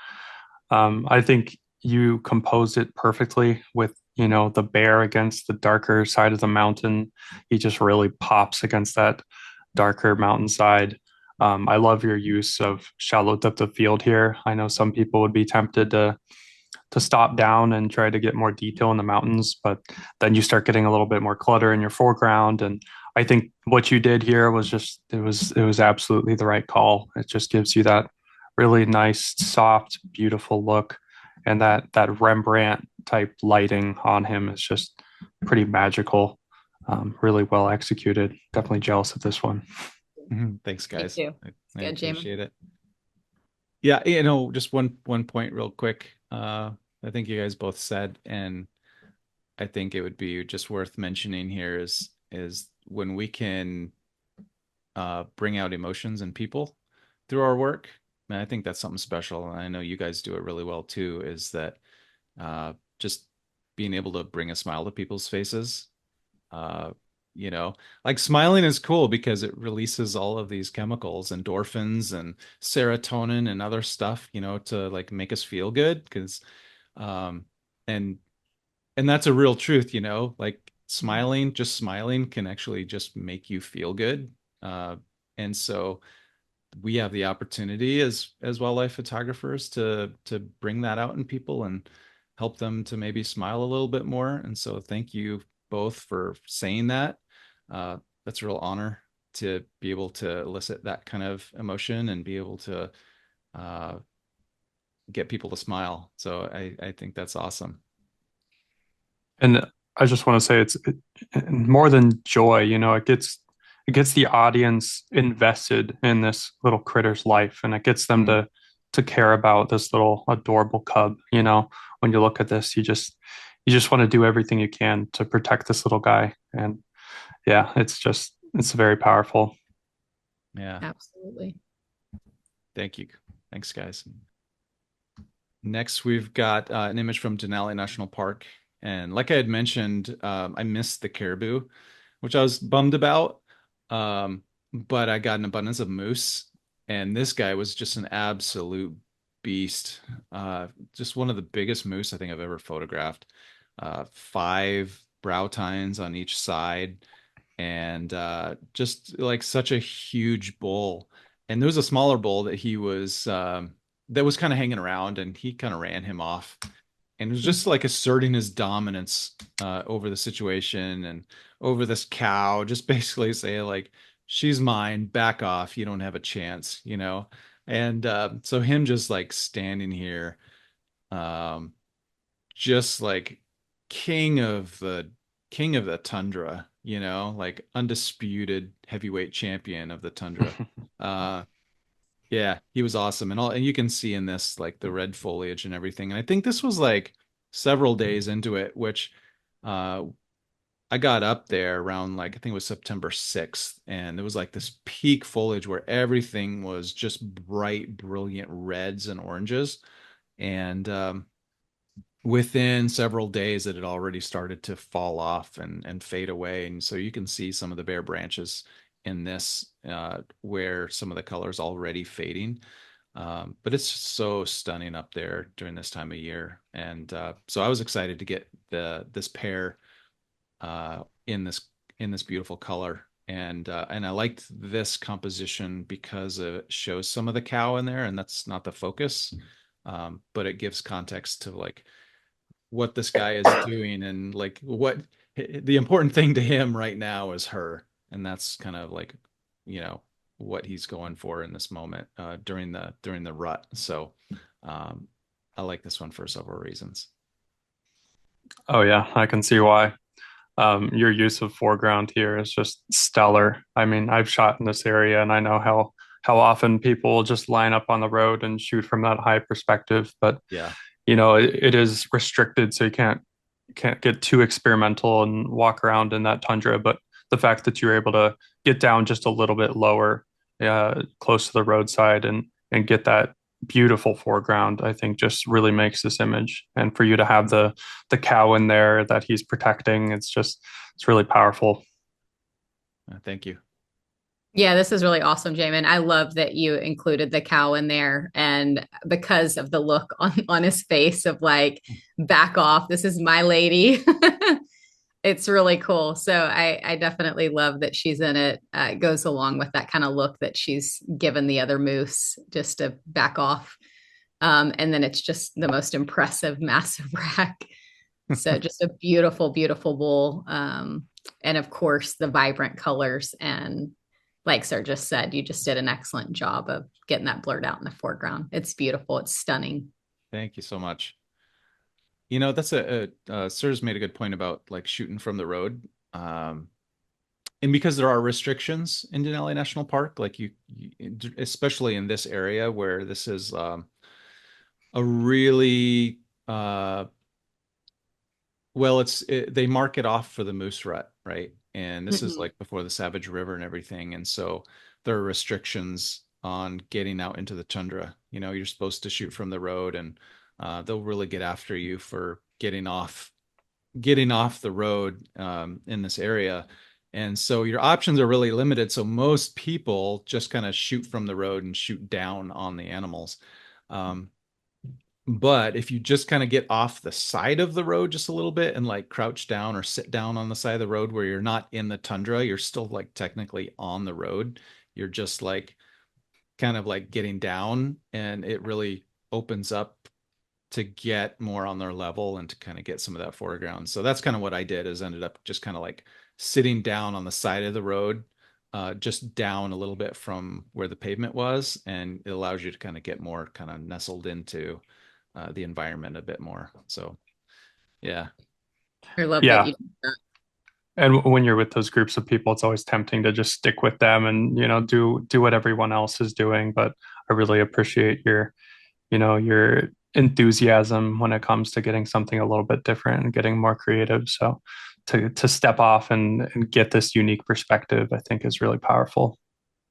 Speaker 3: I think you composed it perfectly with, the bear against the darker side of the mountain. He just really pops against that darker mountainside. I love your use of shallow depth of field here. I know some people would be tempted to stop down and try to get more detail in the mountains, but then you start getting a little bit more clutter in your foreground. And I think what you did here was it was absolutely the right call. It just gives you that really nice, soft, beautiful look. And that Rembrandt type lighting on him is just pretty magical. Really well executed. Definitely jealous of this one.
Speaker 4: Thanks, guys.
Speaker 2: Thank you.
Speaker 4: I
Speaker 2: Good, Jamie.
Speaker 4: appreciate it. Yeah, just one point real quick. I think you guys both said, and I think it would be just worth mentioning here is when we can bring out emotions in people through our work. And I think that's something special. And I know you guys do it really well too, is that just being able to bring a smile to people's faces. Uh, like smiling is cool because it releases all of these chemicals, endorphins and serotonin and other stuff, to like make us feel good. Because, um, and that's a real truth, like just smiling can actually just make you feel good. And so we have the opportunity as wildlife photographers to bring that out in people and help them to maybe smile a little bit more. And so thank you both for saying that. That's a real honor to be able to elicit that kind of emotion and be able to get people to smile. So I think that's awesome.
Speaker 3: And I just want to say more than joy, it gets the audience invested in this little critter's life, and it gets them
Speaker 4: Mm.
Speaker 3: to care about this little adorable cub. When you look at this, you just want to do everything you can to protect this little guy. And yeah, it's very powerful.
Speaker 4: Yeah.
Speaker 2: Absolutely.
Speaker 4: Thank you. Thanks, guys. Next, we've got an image from Denali National Park. And like I had mentioned, I missed the caribou, which I was bummed about. But I got an abundance of moose. And this guy was just an absolute beast. Just one of the biggest moose I think I've ever photographed. 5 brow tines on each side. And just like such a huge bull. And there was a smaller bull that was kind of hanging around, and he kind of ran him off, and it was just like asserting his dominance over the situation and over this cow, just basically saying like, she's mine, back off, you don't have a chance. And so him just like standing here, um just like king of the king of the tundra, like undisputed heavyweight champion of the tundra. uh yeah, he was awesome. And you can see in this like the red foliage and everything. And I think this was like several days into it, which uh I got up there around like I think it was September 6th, and there was like this peak foliage where everything was just bright, brilliant reds and oranges. And within several days it had already started to fall off and fade away. And so you can see some of the bare branches in this where some of the colors already fading. But it's so stunning up there during this time of year. And so I was excited to get this pair in this beautiful color. And I liked this composition because it shows some of the cow in there, and that's not the focus. But it gives context to like what this guy is doing, and like what the important thing to him right now is her. And that's kind of like, what he's going for in this moment during the rut. So I like this one for several reasons.
Speaker 3: Oh yeah, I can see why. Your use of foreground here is just stellar. I mean, I've shot in this area and I know how often people just line up on the road and shoot from that high perspective, but
Speaker 4: Yeah.
Speaker 3: it is restricted, so you can't get too experimental and walk around in that tundra. But the fact that you're able to get down just a little bit lower, close to the roadside, and get that beautiful foreground, I think just really makes this image. And for you to have the cow in there that he's protecting, it's really powerful.
Speaker 4: Thank you.
Speaker 2: Yeah, this is really awesome, Jamin. I love that you included the cow in there, and because of the look on his face of like, back off, this is my lady. It's really cool. So I definitely love that she's in it. It goes along with that kind of look that she's given the other moose just to back off. And then it's just the most impressive, massive rack. So just a beautiful, beautiful bull. And of course, the vibrant colors. And like Sir just said, you just did an excellent job of getting that blurred out in the foreground. It's beautiful. It's stunning.
Speaker 4: Thank you so much. That's Sir's made a good point about like shooting from the road. And because there are restrictions in Denali National Park, like especially in this area where this is a really well, they mark it off for the moose rut, right? And this is
Speaker 2: Mhm.
Speaker 4: like before the Savage River and everything. And so there are restrictions on getting out into the tundra. You're supposed to shoot from the road, and they'll really get after you for getting off the road in this area. And so your options are really limited. So most people just kind of shoot from the road and shoot down on the animals. Um, but if you just kind of get off the side of the road just a little bit and like crouch down or sit down on the side of the road where you're not in the tundra, you're still like technically on the road. You're just like kind of like getting down, and it really opens up to get more on their level and to kind of get some of that foreground. So that's kind of what I did, is ended up just kind of like sitting down on the side of the road just down a little bit from where the pavement was, and it allows you to kind of get more kind of nestled into the environment a bit more. So yeah.
Speaker 2: I love that
Speaker 3: Yeah.
Speaker 2: you did that.
Speaker 3: And when you're with those groups of people, it's always tempting to just stick with them and, do what everyone else is doing. But I really appreciate your enthusiasm when it comes to getting something a little bit different and getting more creative. So to step off and get this unique perspective, I think is really powerful.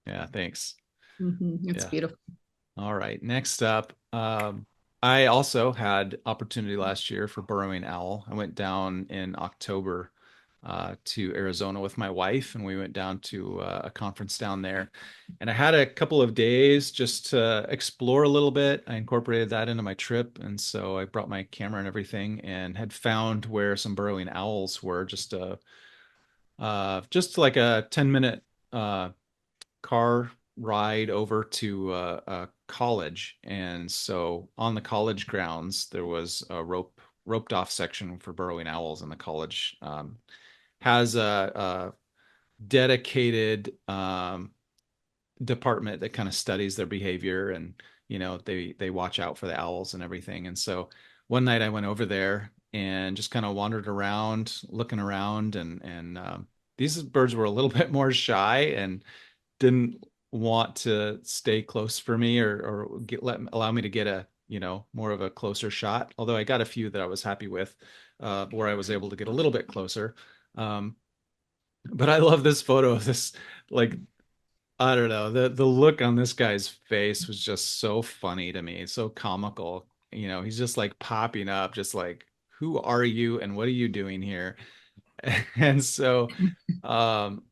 Speaker 4: Yeah, thanks.
Speaker 2: It's
Speaker 4: Yeah.
Speaker 2: beautiful.
Speaker 4: All right. Next up, I also had opportunity last year for burrowing owl. I went down in October to Arizona with my wife, and we went down to a conference down there. And I had a couple of days just to explore a little bit. I incorporated that into my trip, and so I brought my camera and everything, and had found where some burrowing owls were. Just like a 10-minute car ride over to a college. And so on the college grounds, there was a roped off section for burrowing owls, and the college has a dedicated department that kind of studies their behavior, and they watch out for the owls and everything. And so one night I went over there and just kind of wandered around looking around, and these birds were a little bit more shy and didn't want to stay close for me, or allow me to get a more of a closer shot, although I got a few that I was happy with, where I was able to get a little bit closer. But I love this photo of this, like, I don't know, the look on this guy's face was just so funny to me, so comical. He's just like popping up, just like, who are you and what are you doing here? And so um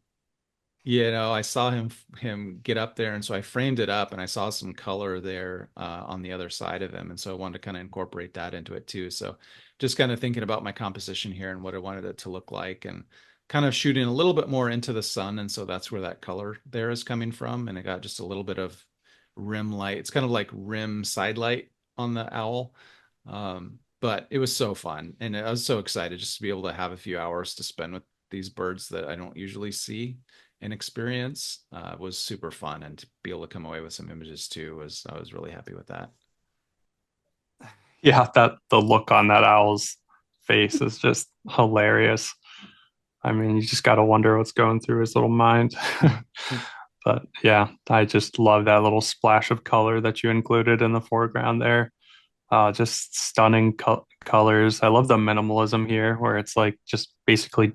Speaker 4: I saw him get up there, and so I framed it up, and I saw some color there on the other side of him, and so I wanted to kind of incorporate that into it too. So just kind of thinking about my composition here and what I wanted it to look like, and kind of shooting a little bit more into the sun, and so that's where that color there is coming from, and I got just a little bit of rim light. It's kind of like rim side light on the owl. But it was so fun, and I was so excited just to be able to have a few hours to spend with these birds that I don't usually see and experience. Was super fun, and to be able to come away with some images too I was really happy with that.
Speaker 3: Yeah, that the look on that owl's face is just hilarious. I mean, you just got to wonder what's going through his little mind. But yeah, I just love that little splash of color that you included in the foreground there. Just stunning colors. I love the minimalism here, where it's like just basically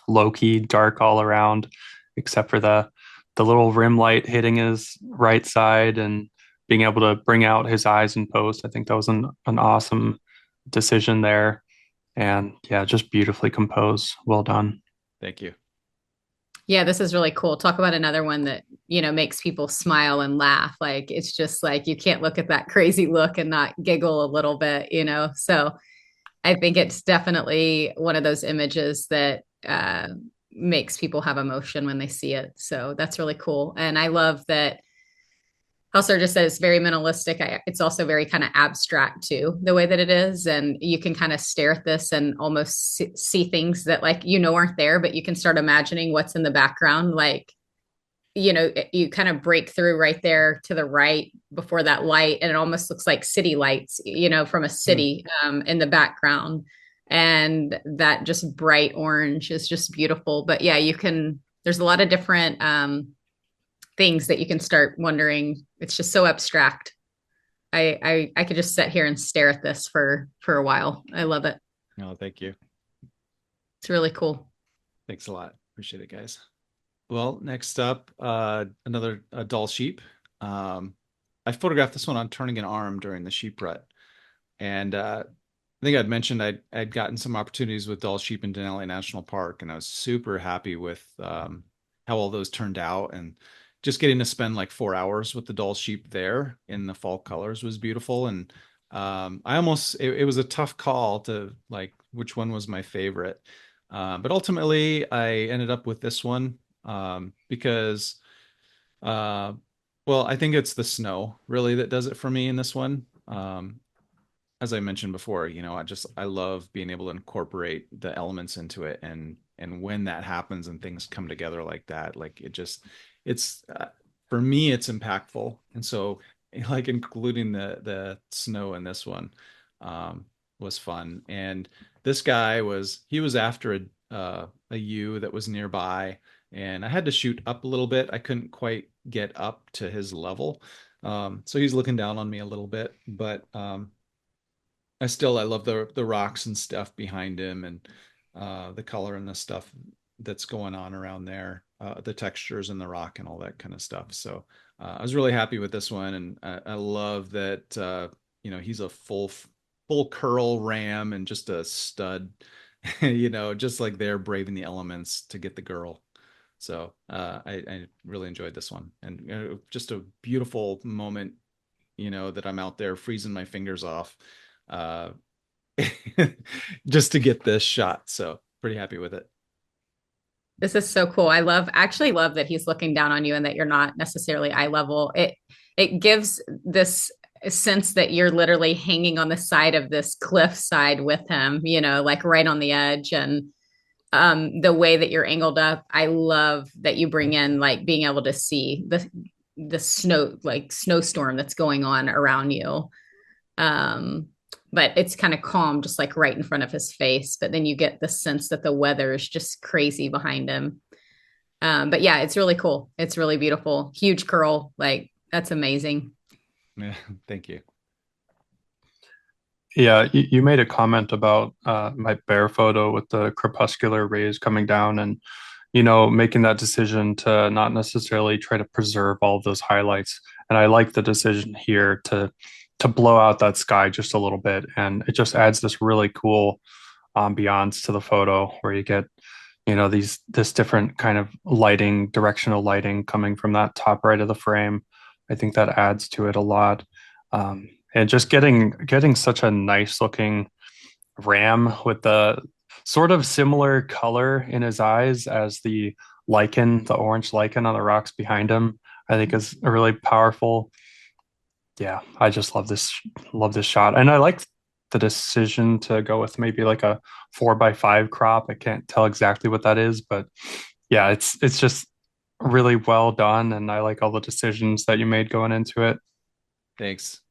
Speaker 3: low key dark all around, except for the little rim light hitting his right side and being able to bring out his eyes in post. I think that was an awesome decision there. And yeah, just beautifully composed. Well done.
Speaker 4: Thank you.
Speaker 2: Yeah, this is really cool. Talk about another one that, makes people smile and laugh. Like it's just like you can't look at that crazy look and not giggle a little bit. So I think it's definitely one of those images that makes people have emotion when they see it. So that's really cool. And I love that also just says very minimalistic. It's also very kind of abstract too, the way that it is. And you can kind of stare at this and almost see things that aren't there, but you can start imagining what's in the background. Like, you kind of break through right there to the right before that light. And it almost looks like city lights, from a city in the background. And that just bright orange is just beautiful. But yeah, there's a lot of different things that you can start wondering. It's just so abstract. I could just sit here and stare at this for a while. I love it.
Speaker 4: No, thank you.
Speaker 2: It's really cool.
Speaker 4: Thanks a lot. Appreciate it, guys. Well, next up, another doll sheep. I photographed this one on turning an arm during the sheep rut, and I think I'd mentioned I'd gotten some opportunities with doll sheep in Denali National Park, and I was super happy with how all those turned out, and just getting to spend like 4 hours with the doll sheep there in the fall colors was beautiful. And it was a tough call to like which one was my favorite. But ultimately I ended up with this one because well, I think it's the snow really that does it for me in this one. as I mentioned before, I love being able to incorporate the elements into it, and when that happens and things come together like that, like it's for me it's impactful. And so like including the snow in this one um was fun. And this guy was after a ewe that was nearby, and I had to shoot up a little bit. I couldn't quite get up to his level. So he's looking down on me a little bit, but I love the rocks and stuff behind him, and the color and the stuff that's going on around there, the textures in the rock and all that kind of stuff. So I was really happy with this one, and I love that he's a full curl ram and just a stud, just like they're braving the elements to get the girl. So I really enjoyed this one, and just a beautiful moment, that I'm out there freezing my fingers off uh, just to get this shot. So pretty happy with it.
Speaker 2: This is so cool. Actually love that he's looking down on you and that you're not necessarily eye level. It gives this sense that you're literally hanging on the side of this cliff side with him, like right on the edge. And the way that you're angled up, I love that you bring in like being able to see the snow, like snowstorm that's going on around you. Um, but it's kind of calm, just like right in front of his face. But then you get the sense that the weather is just crazy behind him. But yeah, it's really cool. It's really beautiful. Huge curl. Like that's amazing.
Speaker 4: Yeah, thank you.
Speaker 3: Yeah, you made a comment about my bear photo with the crepuscular rays coming down, and making that decision to not necessarily try to preserve all of those highlights. And I like the decision here to blow out that sky just a little bit, and it just adds this really cool ambiance to the photo where you get this different kind of lighting, directional lighting coming from that top right of the frame. I think that adds to it a lot. And just getting such a nice looking ram with the sort of similar color in his eyes as the orange lichen on the rocks behind him, I think is a really powerful. Yeah, I just love this shot. And I like the decision to go with maybe like a 4x5 crop. I can't tell exactly what that is, but yeah, it's just really well done, and I like all the decisions that you made going into it.
Speaker 4: Thanks.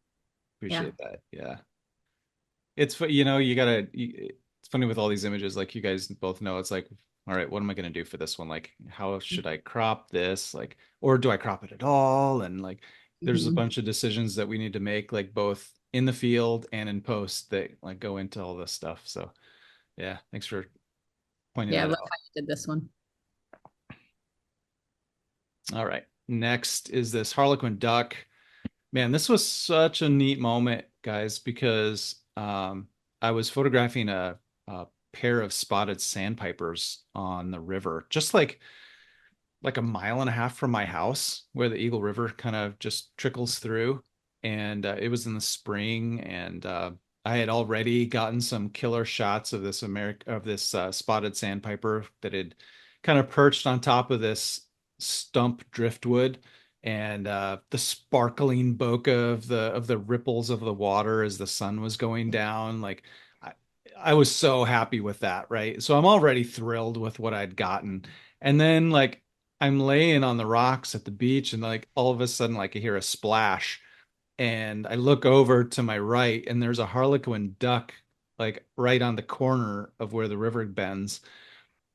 Speaker 2: Yeah.
Speaker 4: Appreciate that. Yeah. It's funny with all these images, like you guys both know, it's like, all right, what am I going to do for this one? Like, how should I crop this? Like, or do I crop it at all? And like, there's a
Speaker 2: Mhm.
Speaker 4: bunch of decisions that we need to make, like both in the field and in post that like go into all this stuff. So yeah, thanks for pointing
Speaker 2: Yeah, I
Speaker 4: that
Speaker 2: love
Speaker 4: out.
Speaker 2: how you did this one.
Speaker 4: All right. Next is this Harlequin duck. Man, this was such a neat moment, guys, because I was photographing a pair of spotted sandpipers on the river, just like a mile and a half from my house, where the Eagle River kind of just trickles through. And it was in the spring, and I had already gotten some killer shots of this spotted sandpiper that had kind of perched on top of this stump driftwood, and the sparkling bokeh of the ripples of the water as the sun was going down. Like I, I was so happy with that, right? So I'm already thrilled with what I'd gotten. And then like I'm laying on the rocks at the beach, and like all of a sudden like I hear a splash, and I look over to my right, and there's a harlequin duck like right on the corner of where the river bends,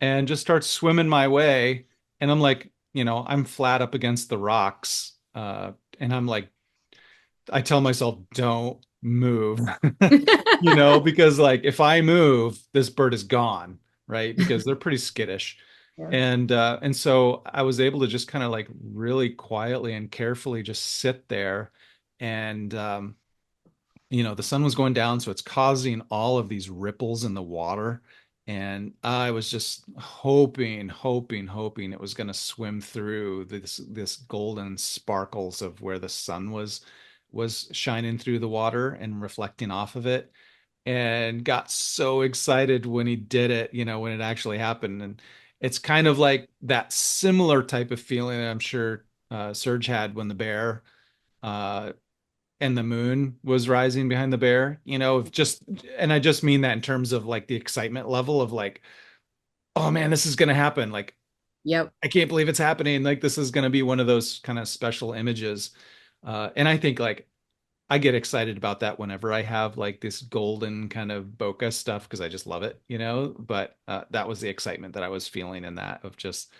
Speaker 4: and just starts swimming my way. And I'm like, I'm flat up against the rocks, and I'm like, I tell myself, don't move, because like if I move, this bird is gone, right? Because they're pretty skittish.
Speaker 2: Yeah.
Speaker 4: And so I was able to just kind of like really quietly and carefully just sit there. And the sun was going down, so it's causing all of these ripples in the water. And I was just hoping it was going to swim through this golden sparkles of where the sun was shining through the water and reflecting off of it. And got so excited when he did it, when it actually happened. And it's kind of like that similar type of feeling that I'm sure Serge had when the bear uh, and the moon was rising behind the bear, and I just mean that in terms of like the excitement level of like, oh man, this is going to happen. Like,
Speaker 2: Yep.
Speaker 4: I can't believe it's happening. Like, this is going to be one of those kind of special images. And I think like I get excited about that whenever I have like this golden kind of bokeh stuff because I just love it, But that was the excitement that I was feeling in that of just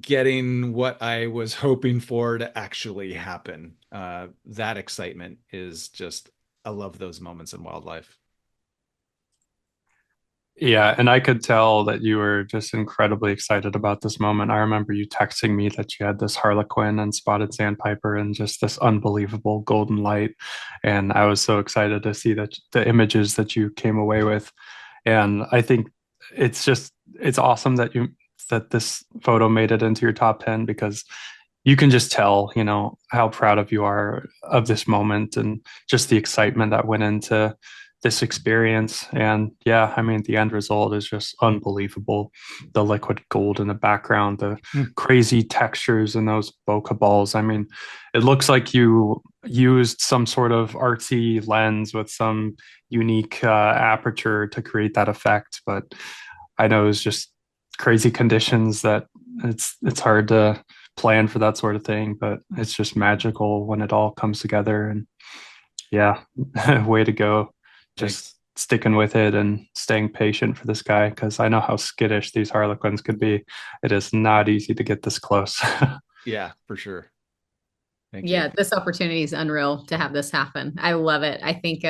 Speaker 4: getting what I was hoping for to actually happen. That excitement is just, I love those moments in wildlife.
Speaker 3: Yeah, and I could tell that you were just incredibly excited about this moment. I remember you texting me that you had this harlequin and spotted sandpiper and just this unbelievable golden light. And I was so excited to see that the images that you came away with. And I think it's awesome that this photo made it into your top 10 because you can just tell, how proud of you are of this moment and just the excitement that went into this experience. And yeah, I mean, the end result is just unbelievable. The liquid gold in the background, the
Speaker 4: Mm.
Speaker 3: crazy textures in those bokeh balls. I mean, it looks like you used some sort of artsy lens with some unique aperture to create that effect. But I know it's just crazy conditions that it's hard to plan for that sort of thing, but it's just magical when it all comes together. And yeah, way to go. Just
Speaker 4: Thanks.
Speaker 3: sticking with it and staying patient for this guy because I know how skittish these harlequins could be. It is not easy to get this close.
Speaker 4: Yeah, for sure. Thank you.
Speaker 2: Yeah, this opportunity is unreal to have this happen. I love it. I think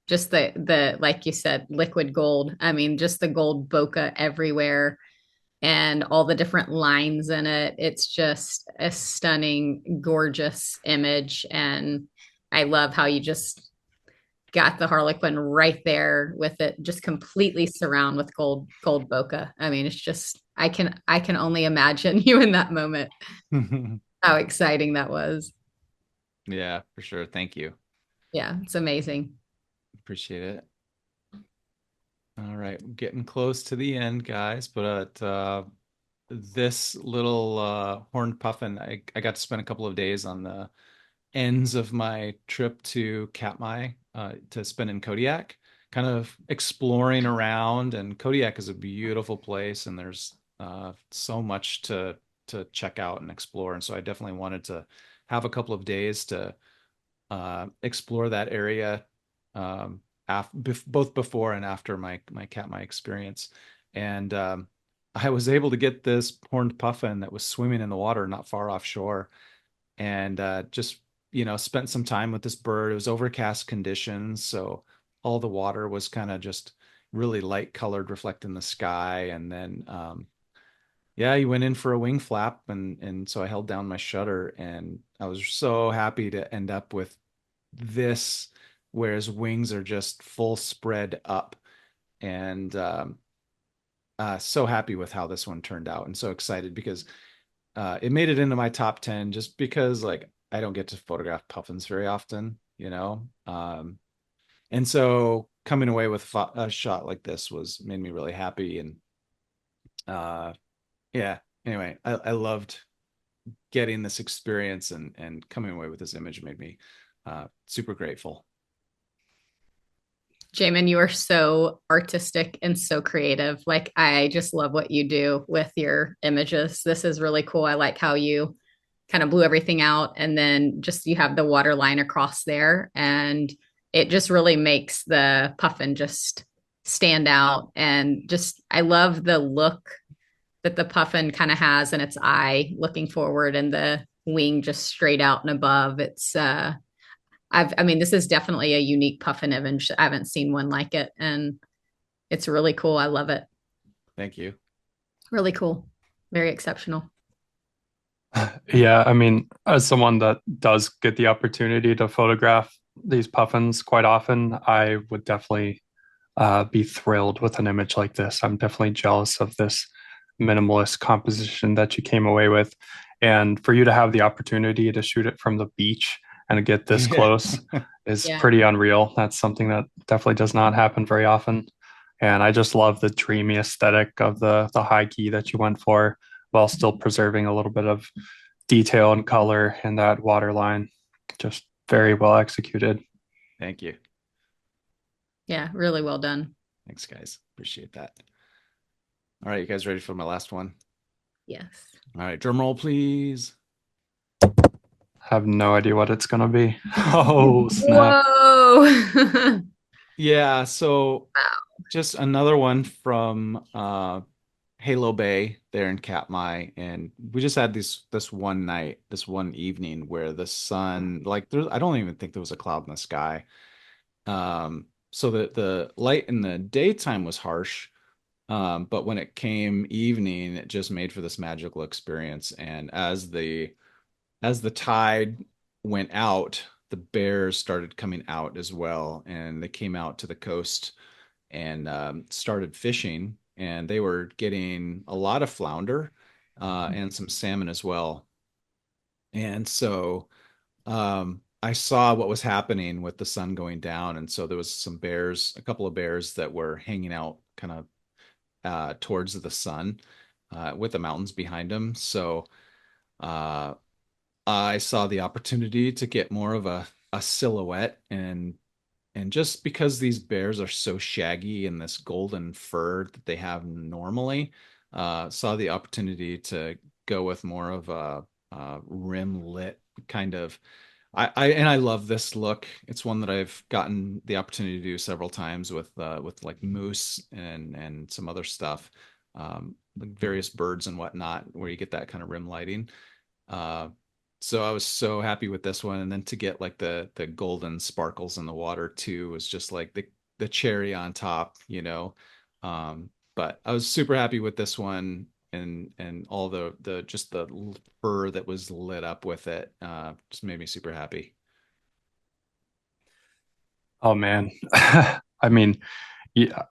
Speaker 2: just the like you said, liquid gold. I mean, just the gold bokeh everywhere and all the different lines in it. It's just a stunning, gorgeous image. And I love how you just got the harlequin right there with it just completely surround with gold bokeh. I mean, it's just I can only imagine you in that moment. How exciting that was.
Speaker 4: Yeah, for sure. Thank you.
Speaker 2: Yeah, it's amazing.
Speaker 4: Appreciate it. All right, getting close to the end, guys, but this little horned puffin, I got to spend a couple of days on the ends of my trip to Katmai to spend in Kodiak, kind of exploring around. And Kodiak is a beautiful place, and there's so much to check out and explore. And so I definitely wanted to have a couple of days to explore that area, both before and after my Katmai experience. And I was able to get this horned puffin that was swimming in the water not far offshore, and just spent some time with this bird. It was overcast conditions, so all the water was kind of just really light colored, reflecting the sky. And then yeah, he went in for a wing flap, and so I held down my shutter, and I was so happy to end up with this, where his wings are just full spread up. And so happy with how this one turned out, and so excited because it made it into my top 10 just because like I don't get to photograph puffins very often. And so coming away with a shot like this was made me really happy. And yeah, anyway, I loved getting this experience, and coming away with this image made me super grateful.
Speaker 2: Jamin, you are so artistic and so creative. Like, I just love what you do with your images. This is really cool. I like how you kind of blew everything out and then just you have the water line across there. And it just really makes the puffin just stand out. And just, I love the look that the puffin kind of has in its eye looking forward and the wing just straight out and above. I mean, this is definitely a unique puffin image. I haven't seen one like it, and it's really cool. I love it.
Speaker 4: Thank you.
Speaker 2: Really cool. Very exceptional.
Speaker 3: Yeah, I mean, as someone that does get the opportunity to photograph these puffins quite often, I would definitely be thrilled with an image like this. I'm definitely jealous of this minimalist composition that you came away with. And for you to have the opportunity to shoot it from the beach and get this close is
Speaker 2: Yeah.
Speaker 3: pretty unreal. That's something that definitely does not happen very often. And I just love the dreamy aesthetic of the high key that you went for while still preserving a little bit of detail and color in that water line. Just very well executed.
Speaker 4: Thank you.
Speaker 2: Yeah, really well done.
Speaker 4: Thanks, guys. Appreciate that. All right, you guys ready for my last one?
Speaker 2: Yes.
Speaker 4: All right, drum roll, please.
Speaker 3: Have no idea what it's gonna be. Oh snap!
Speaker 2: Whoa.
Speaker 4: Yeah, so just another one from Halo Bay there in Katmai, and we just had this one night, this one evening where the sun, like I don't even think there was a cloud in the sky. So the light in the daytime was harsh, but when it came evening, it just made for this magical experience. And as the tide went out, the bears started coming out as well, and they came out to the coast and started fishing, and they were getting a lot of flounder and some salmon as well. And so I saw what was happening with the sun going down, and so there was some bears, a couple of bears that were hanging out kind of towards the sun with the mountains behind them. So uh, I saw the opportunity to get more of a silhouette, and just because these bears are so shaggy in this golden fur that they have normally, saw the opportunity to go with more of a rim lit kind of. I love this look. It's one that I've gotten the opportunity to do several times with like moose and some other stuff, like various birds and whatnot, where you get that kind of rim lighting. Uh, so I was so happy with this one, and then to get like the golden sparkles in the water too was just like the cherry on top, you know. But I was super happy with this one, and all the just the fur that was lit up with it just made me super happy.
Speaker 3: Oh man, I mean, yeah,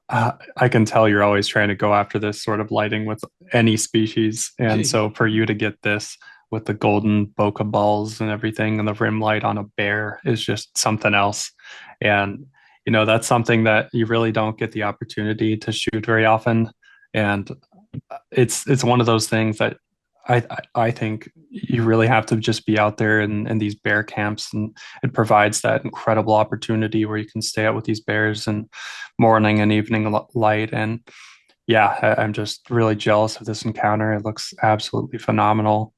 Speaker 3: I can tell you're always trying to go after this sort of lighting with any species, and so for you to get this with the golden bokeh balls and everything, and the rim light on a bear is just something else. And that's something that you really don't get the opportunity to shoot very often, and it's one of those things that I think you really have to just be out there in these bear camps, and it provides that incredible opportunity where you can stay out with these bears in morning and evening light. And yeah, I'm just really jealous of this encounter. It looks absolutely phenomenal.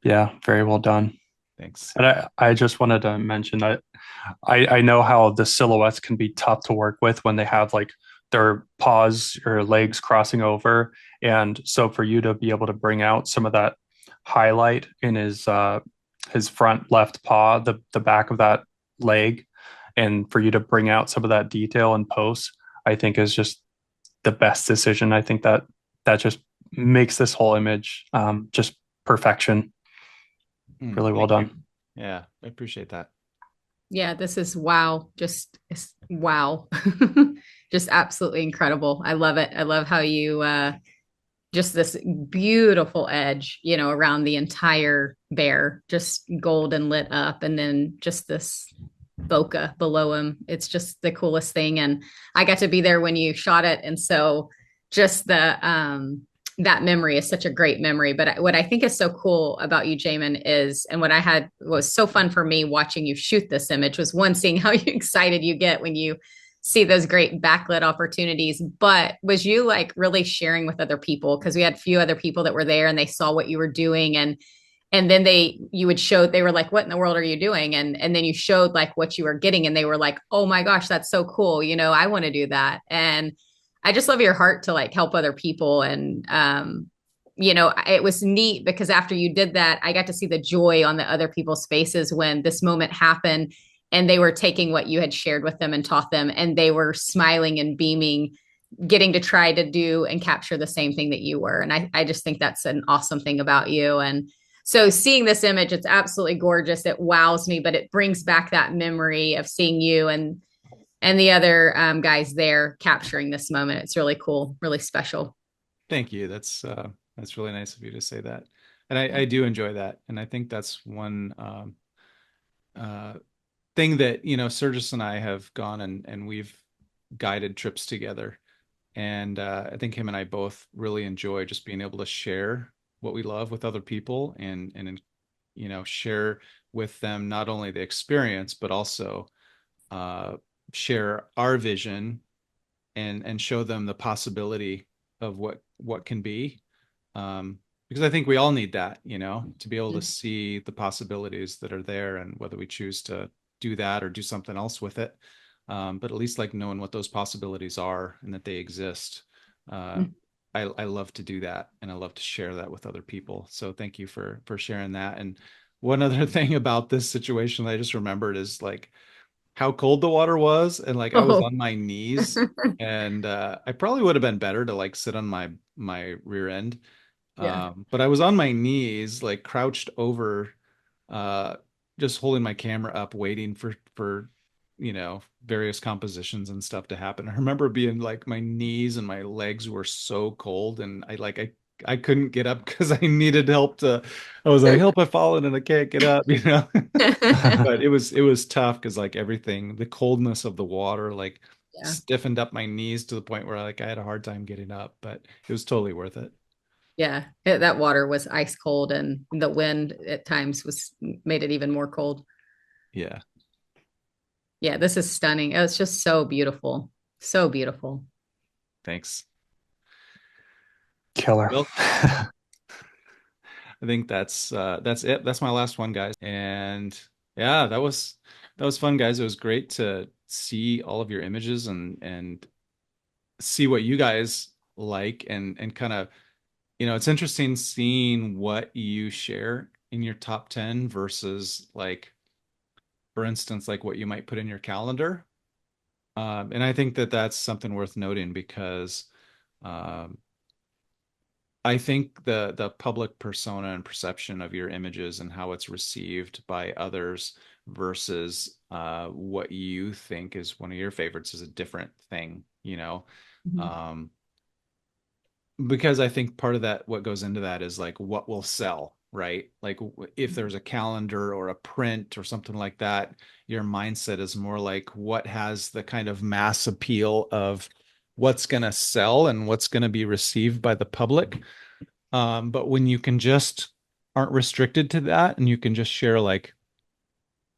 Speaker 3: Yeah, very well done.
Speaker 4: Thanks.
Speaker 3: And I just wanted to mention that I know how the silhouettes can be tough to work with when they have like their paws or legs crossing over. And so for you to be able to bring out some of that highlight in his front left paw, the back of that leg, and for you to bring out some of that detail in post, I think is just the best decision. I think that just makes this whole image just perfection. Really well
Speaker 4: Thank you.
Speaker 3: done.
Speaker 4: Yeah, I appreciate that.
Speaker 2: Yeah, this is wow. Just wow. Just absolutely incredible. I love it. I love how you just this beautiful edge, around the entire bear, just golden lit up, and then just this bokeh below him. It's just the coolest thing. And I got to be there when you shot it. And so just that memory is such a great memory. But what I think is so cool about you, Jamin, is, and what I had was so fun for me watching you shoot this image was one, seeing how excited you get when you see those great backlit opportunities. But was you like really sharing with other people? Because we had a few other people that were there and they saw what you were doing, and then you would show, they were like, what in the world are you doing? And then you showed like what you were getting, and they were like, oh my gosh, that's so cool. I want to do that. And I just love your heart to like help other people. And, it was neat because after you did that, I got to see the joy on the other people's faces when this moment happened, and they were taking what you had shared with them and taught them, and they were smiling and beaming, getting to try to do and capture the same thing that you were. And I just think that's an awesome thing about you. And so seeing this image, it's absolutely gorgeous. It wows me, but it brings back that memory of seeing you and the other guys there capturing this moment. It's really cool, really special.
Speaker 4: Thank you. That's really nice of you to say that. And I do enjoy that. And I think that's one uh, thing that, Sergius and I have gone and we've guided trips together. And I think him and I both really enjoy just being able to share what we love with other people, and share with them not only the experience, but also share our vision and show them the possibility of what can be. Because I think we all need that, to be able to see the possibilities that are there, and whether we choose to do that or do something else with it. But at least like knowing what those possibilities are and that they exist. I love to do that, and I love to share that with other people. So thank you for sharing that. And one other thing about this situation that I just remembered is like how cold the water was, and like I was
Speaker 2: Oh,
Speaker 4: on my knees, and I probably would have been better to like sit on my rear end.
Speaker 2: yeah.
Speaker 4: But I was on my knees, like crouched over, uh, just holding my camera up, waiting for various compositions and stuff to happen. I remember being like my knees and my legs were so cold, and I couldn't get up because I needed help to. I was like, help! I've fallen and I can't get up, But it was tough because like everything, the coldness of the water, like
Speaker 2: Yeah.
Speaker 4: stiffened up my knees to the point where like I had a hard time getting up, but it was totally worth it.
Speaker 2: Yeah. That water was ice cold, and the wind at times was made it even more cold.
Speaker 4: Yeah.
Speaker 2: Yeah, this is stunning. It's just so beautiful. So beautiful.
Speaker 4: Thanks.
Speaker 3: Killer.
Speaker 4: Well, I think that's it. That's my last one, guys. And yeah, that was fun, guys. It was great to see all of your images and see what you guys like, and kind of, it's interesting seeing what you share in your top 10 versus like, for instance, like what you might put in your calendar. And I think that that's something worth noting because um, I think the public persona and perception of your images and how it's received by others versus what you think is one of your favorites is a different thing.
Speaker 2: Mhm.
Speaker 4: Um, because I think part of that, what goes into that is like what will sell, right? Like if there's a calendar or a print or something like that, your mindset is more like what has the kind of mass appeal of what's going to sell and what's going to be received by the public. But when you can just aren't restricted to that, and you can just share like,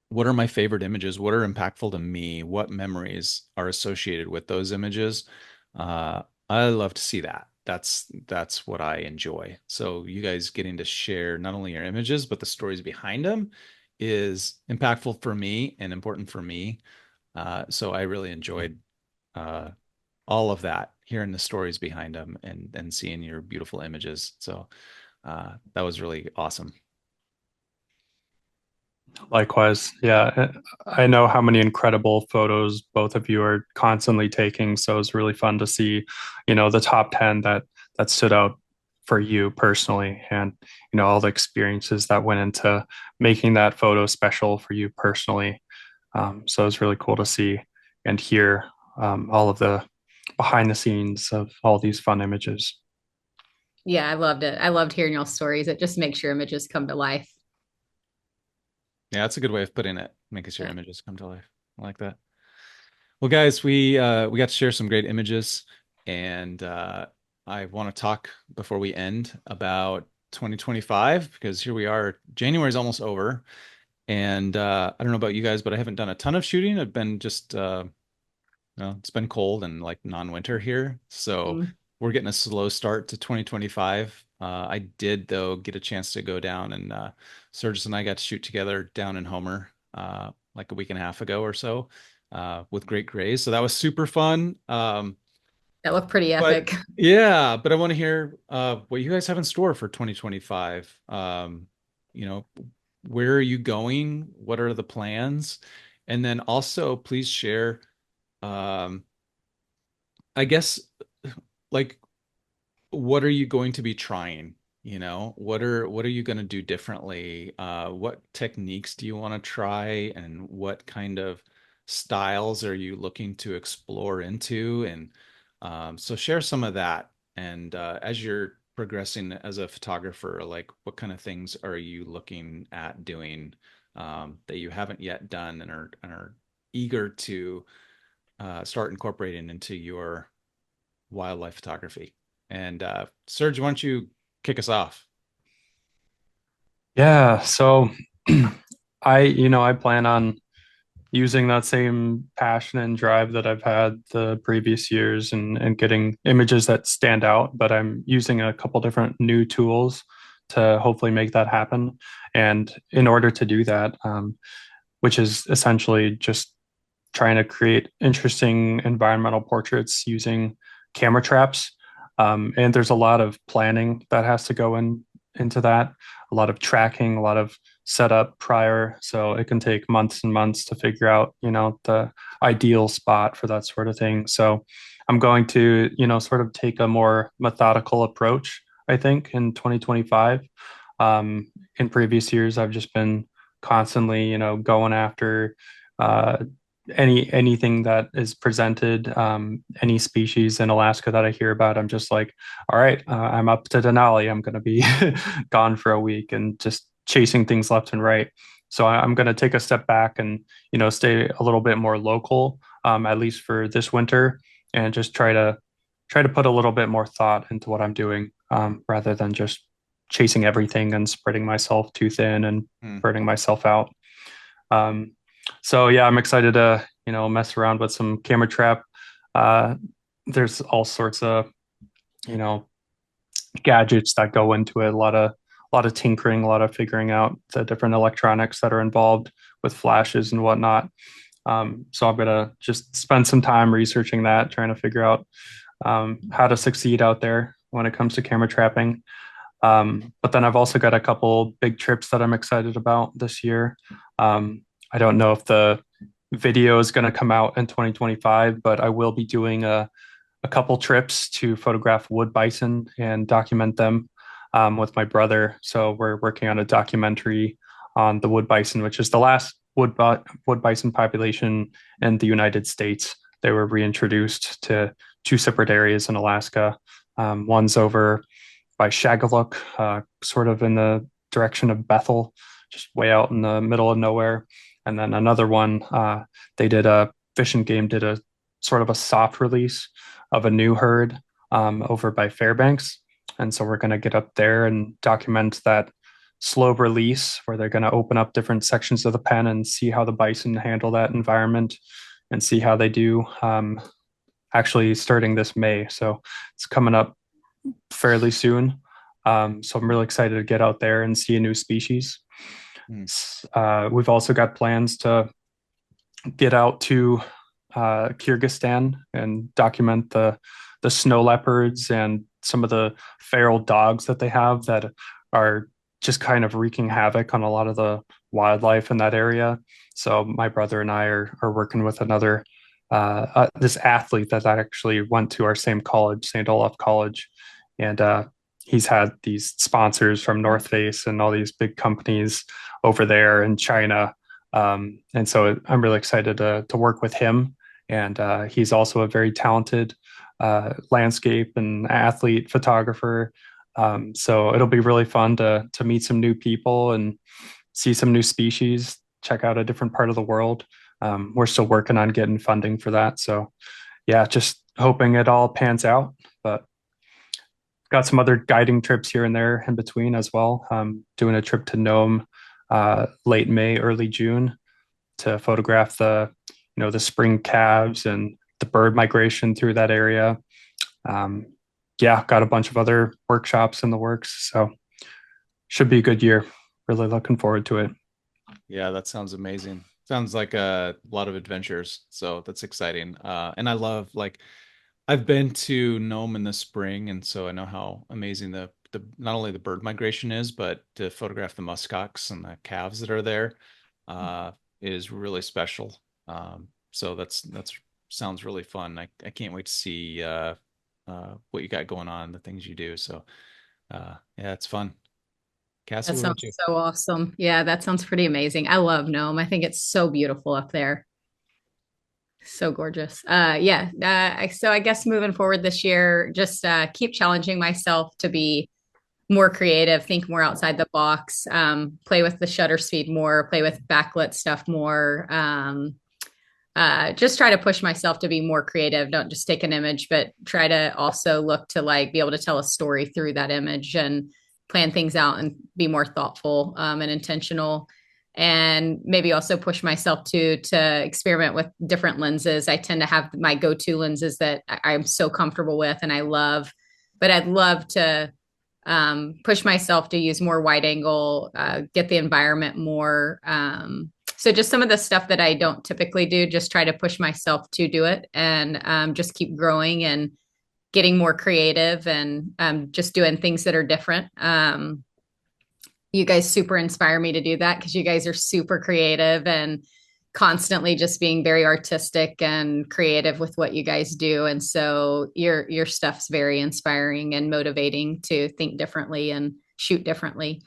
Speaker 4: what are my favorite images? What are impactful to me? What memories are associated with those images? I love to see that. That's what I enjoy. So you guys getting to share not only your images, but the stories behind them is impactful for me and important for me. So I really enjoyed uh, all of that, hearing the stories behind them and seeing your beautiful images. So that was really awesome.
Speaker 3: Likewise, yeah. I know how many incredible photos both of you are constantly taking, so it's really fun to see, the top 10 that stood out for you personally, and all the experiences that went into making that photo special for you personally. So it's really cool to see and hear all of the behind the scenes of all these fun images.
Speaker 2: Yeah, I loved it. I loved hearing y'all stories. It just makes your images come to life.
Speaker 4: Yeah, that's a good way of putting it. Making sure
Speaker 2: Yeah.
Speaker 4: images come to life. I like that. Well, guys, we got to share some great images, and I want to talk before we end about 2025 because here we are. January is almost over, and I don't know about you guys, but I haven't done a ton of shooting. I've been just it's been cold and like non-winter here, so
Speaker 2: Mm.
Speaker 4: we're getting a slow start to 2025. I did though get a chance to go down, and Sergius and I got to shoot together down in Homer like a week and a half ago or so with great grays. So that was super fun.
Speaker 2: That looked pretty
Speaker 4: But
Speaker 2: epic.
Speaker 4: yeah, but I want to hear what you guys have in store for 2025. You know, where are you going? What are the plans? And then also, please share. Um, I guess like what are you going to be trying? What are you going to do differently? What techniques do you want to try, and what kind of styles are you looking to explore into? And so share some of that. And as you're progressing as a photographer, like what kind of things are you looking at doing that you haven't yet done and are eager to start incorporating into your wildlife photography? And Serge, why don't you kick us off?
Speaker 3: Yeah, so I plan on using that same passion and drive that I've had the previous years and getting images that stand out, but I'm using a couple different new tools to hopefully make that happen. And in order to do that, which is essentially just trying to create interesting environmental portraits using camera traps. And there's a lot of planning that has to go into that, a lot of tracking, a lot of setup prior. So it can take months and months to figure out, the ideal spot for that sort of thing. So I'm going to, sort of take a more methodical approach, I think, in 2025. In previous years, I've just been constantly, going after uh, anything that is presented, any species in Alaska that I hear about, I'm just like, all right, I'm up to Denali. I'm going to be gone for a week and just chasing things left and right. So I'm going to take a step back and stay a little bit more local, at least for this winter, and just try to put a little bit more thought into what I'm doing, rather than just chasing everything and spreading myself too thin and burning myself out. Um, so yeah, I'm excited to mess around with some camera trap. Uh, there's all sorts of you know gadgets that go into it. A lot of tinkering, a lot of figuring out the different electronics that are involved with flashes and whatnot. So I'm gonna just spend some time researching that, trying to figure out how to succeed out there when it comes to camera trapping. But then I've also got a couple big trips that I'm excited about this year. I don't know if the video is going to come out in 2025, but I will be doing a couple trips to photograph wood bison and document them, with my brother. So we're working on a documentary on the wood bison, which is the last wood bison population in the United States. They were reintroduced to two separate areas in Alaska. One's over by Shagaluk, sort of in the direction of Bethel, just way out in the middle of nowhere. And then another one, they did a Fish and Game did a sort of a soft release of a new herd, over by Fairbanks. And so we're going to get up there and document that slow release where they're going to open up different sections of the pen and see how the bison handle that environment and see how they do, actually starting this May. So it's coming up fairly soon. So I'm really excited to get out there and see a new species. We've also got plans to get out to Kyrgyzstan and document the snow leopards and some of the feral dogs that they have that are just kind of wreaking havoc on a lot of the wildlife in that area. So my brother and I are working with another this athlete that actually went to our same college, St. Olaf College, and he's had these sponsors from North Face and all these big companies over there in China. And so I'm really excited to work with him. And he's also a very talented landscape and athlete photographer. So it'll be really fun to meet some new people and see some new species, check out a different part of the world. We're still working on getting funding for that. So yeah, just hoping it all pans out. But got some other guiding trips here and there in between as well. Doing a trip to Nome late May, early June to photograph the spring calves and the bird migration through that area. Yeah, got a bunch of other workshops in the works. So should be a good year. Really looking forward to it.
Speaker 4: Yeah, that sounds amazing. Sounds like a lot of adventures. So that's exciting. And I love, like, I've been to Nome in the spring, and so I know how amazing the not only the bird migration is, but to photograph the muskox and the calves that are there is really special. So that's sounds really fun. I can't wait to see what you got going on, the things you do. So yeah, it's fun. Cassie,
Speaker 2: That
Speaker 4: what
Speaker 2: sounds
Speaker 4: about you?
Speaker 2: so awesome. Yeah, that sounds pretty amazing. I love Nome. I think it's so beautiful up there. So gorgeous. Yeah. So I guess moving forward this year, just keep challenging myself to be more creative, think more outside the box, play with the shutter speed more, play with backlit stuff more. Just try to push myself to be more creative. Don't just take an image, but try to also look to like be able to tell a story through that image and plan things out and be more thoughtful and intentional. and maybe also push myself to experiment with different lenses. I tend to have my go-to lenses that I'm so comfortable with and I love, but I'd love to push myself to use more wide angle, get the environment more. So just some of the stuff that I don't typically do, just try to push myself to do it and just keep growing and getting more creative and just doing things that are different. You guys super inspire me to do that because you guys are super creative and constantly just being very artistic and creative with what you guys do. And so your stuff's very inspiring and motivating to think differently and shoot differently.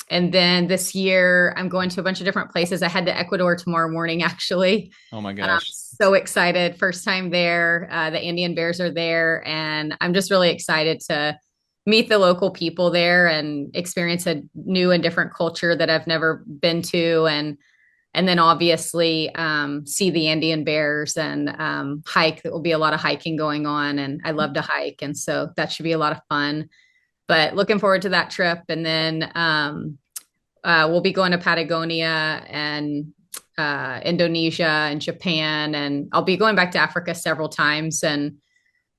Speaker 2: And then this year, I'm going to a bunch of different places. I head to Ecuador tomorrow morning, actually.
Speaker 4: Oh my
Speaker 2: I'm
Speaker 4: gosh.
Speaker 2: so excited. First time there. The Andean bears are there. And I'm just really excited to meet the local people there and experience a new and different culture that I've never been to. And then obviously see the Andean bears and hike. There will be a lot of hiking going on. And I love to hike. And so that should be a lot of fun. But looking forward to that trip. And then we'll be going to Patagonia and Indonesia and Japan. And I'll be going back to Africa several times. And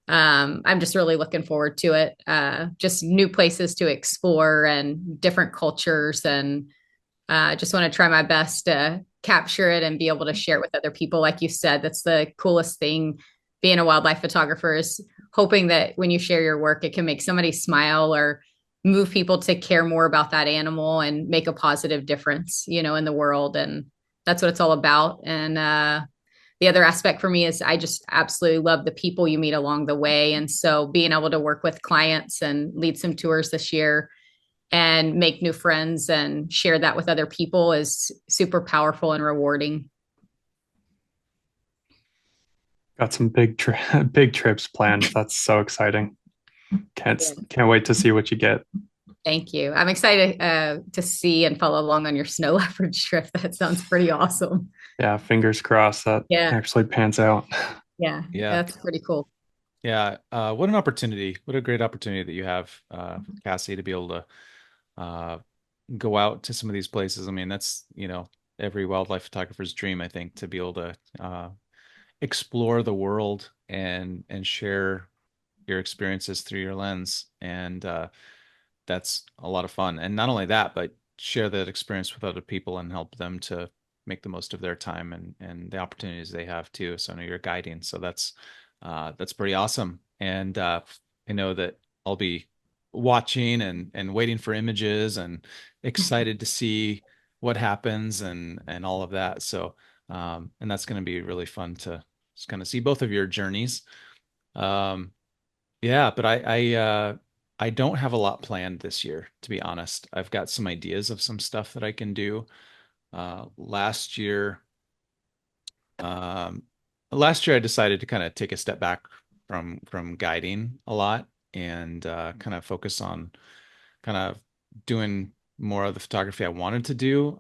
Speaker 2: I'm just really looking forward to it. Just new places to explore and different cultures. And just want to try my best to capture it and be able to share it with other people. Like you said, that's the coolest thing being a wildlife photographer is hoping that when you share your work, it can make somebody smile or move people to care more about that animal and make a positive difference, in the world. And that's what it's all about. And the other aspect for me is I just absolutely love the people you meet along the way. And so being able to work with clients and lead some tours this year and make new friends and share that with other people is super powerful and rewarding.
Speaker 3: Got some big trips planned. That's so exciting. Can't
Speaker 2: Yeah.
Speaker 3: can't wait to see what you get.
Speaker 2: Thank you. I'm excited to see and follow along on your snow leopard trip. That sounds pretty awesome.
Speaker 3: Yeah, fingers crossed that
Speaker 2: Yeah.
Speaker 3: actually pans out.
Speaker 2: Yeah.
Speaker 4: Yeah.
Speaker 2: That's pretty cool.
Speaker 4: Yeah. What an opportunity. What a great opportunity that you have, Cassie, to be able to uh, go out to some of these places. I mean, that's, every wildlife photographer's dream, I think, to be able to explore the world and share your experiences through your lens. And that's a lot of fun. And not only that, but share that experience with other people and help them to make the most of their time and the opportunities they have too. So I know you're guiding. So that's pretty awesome. And I know that I'll be watching and waiting for images and excited to see what happens and all of that. So and that's going to be really fun to just kind of see both of your journeys. Um, yeah, but I don't have a lot planned this year, to be honest. I've got some ideas of some stuff that I can do. Last year, um, last year I decided to kind of take a step back from guiding a lot and kind of focus on kind of doing more of the photography I wanted to do.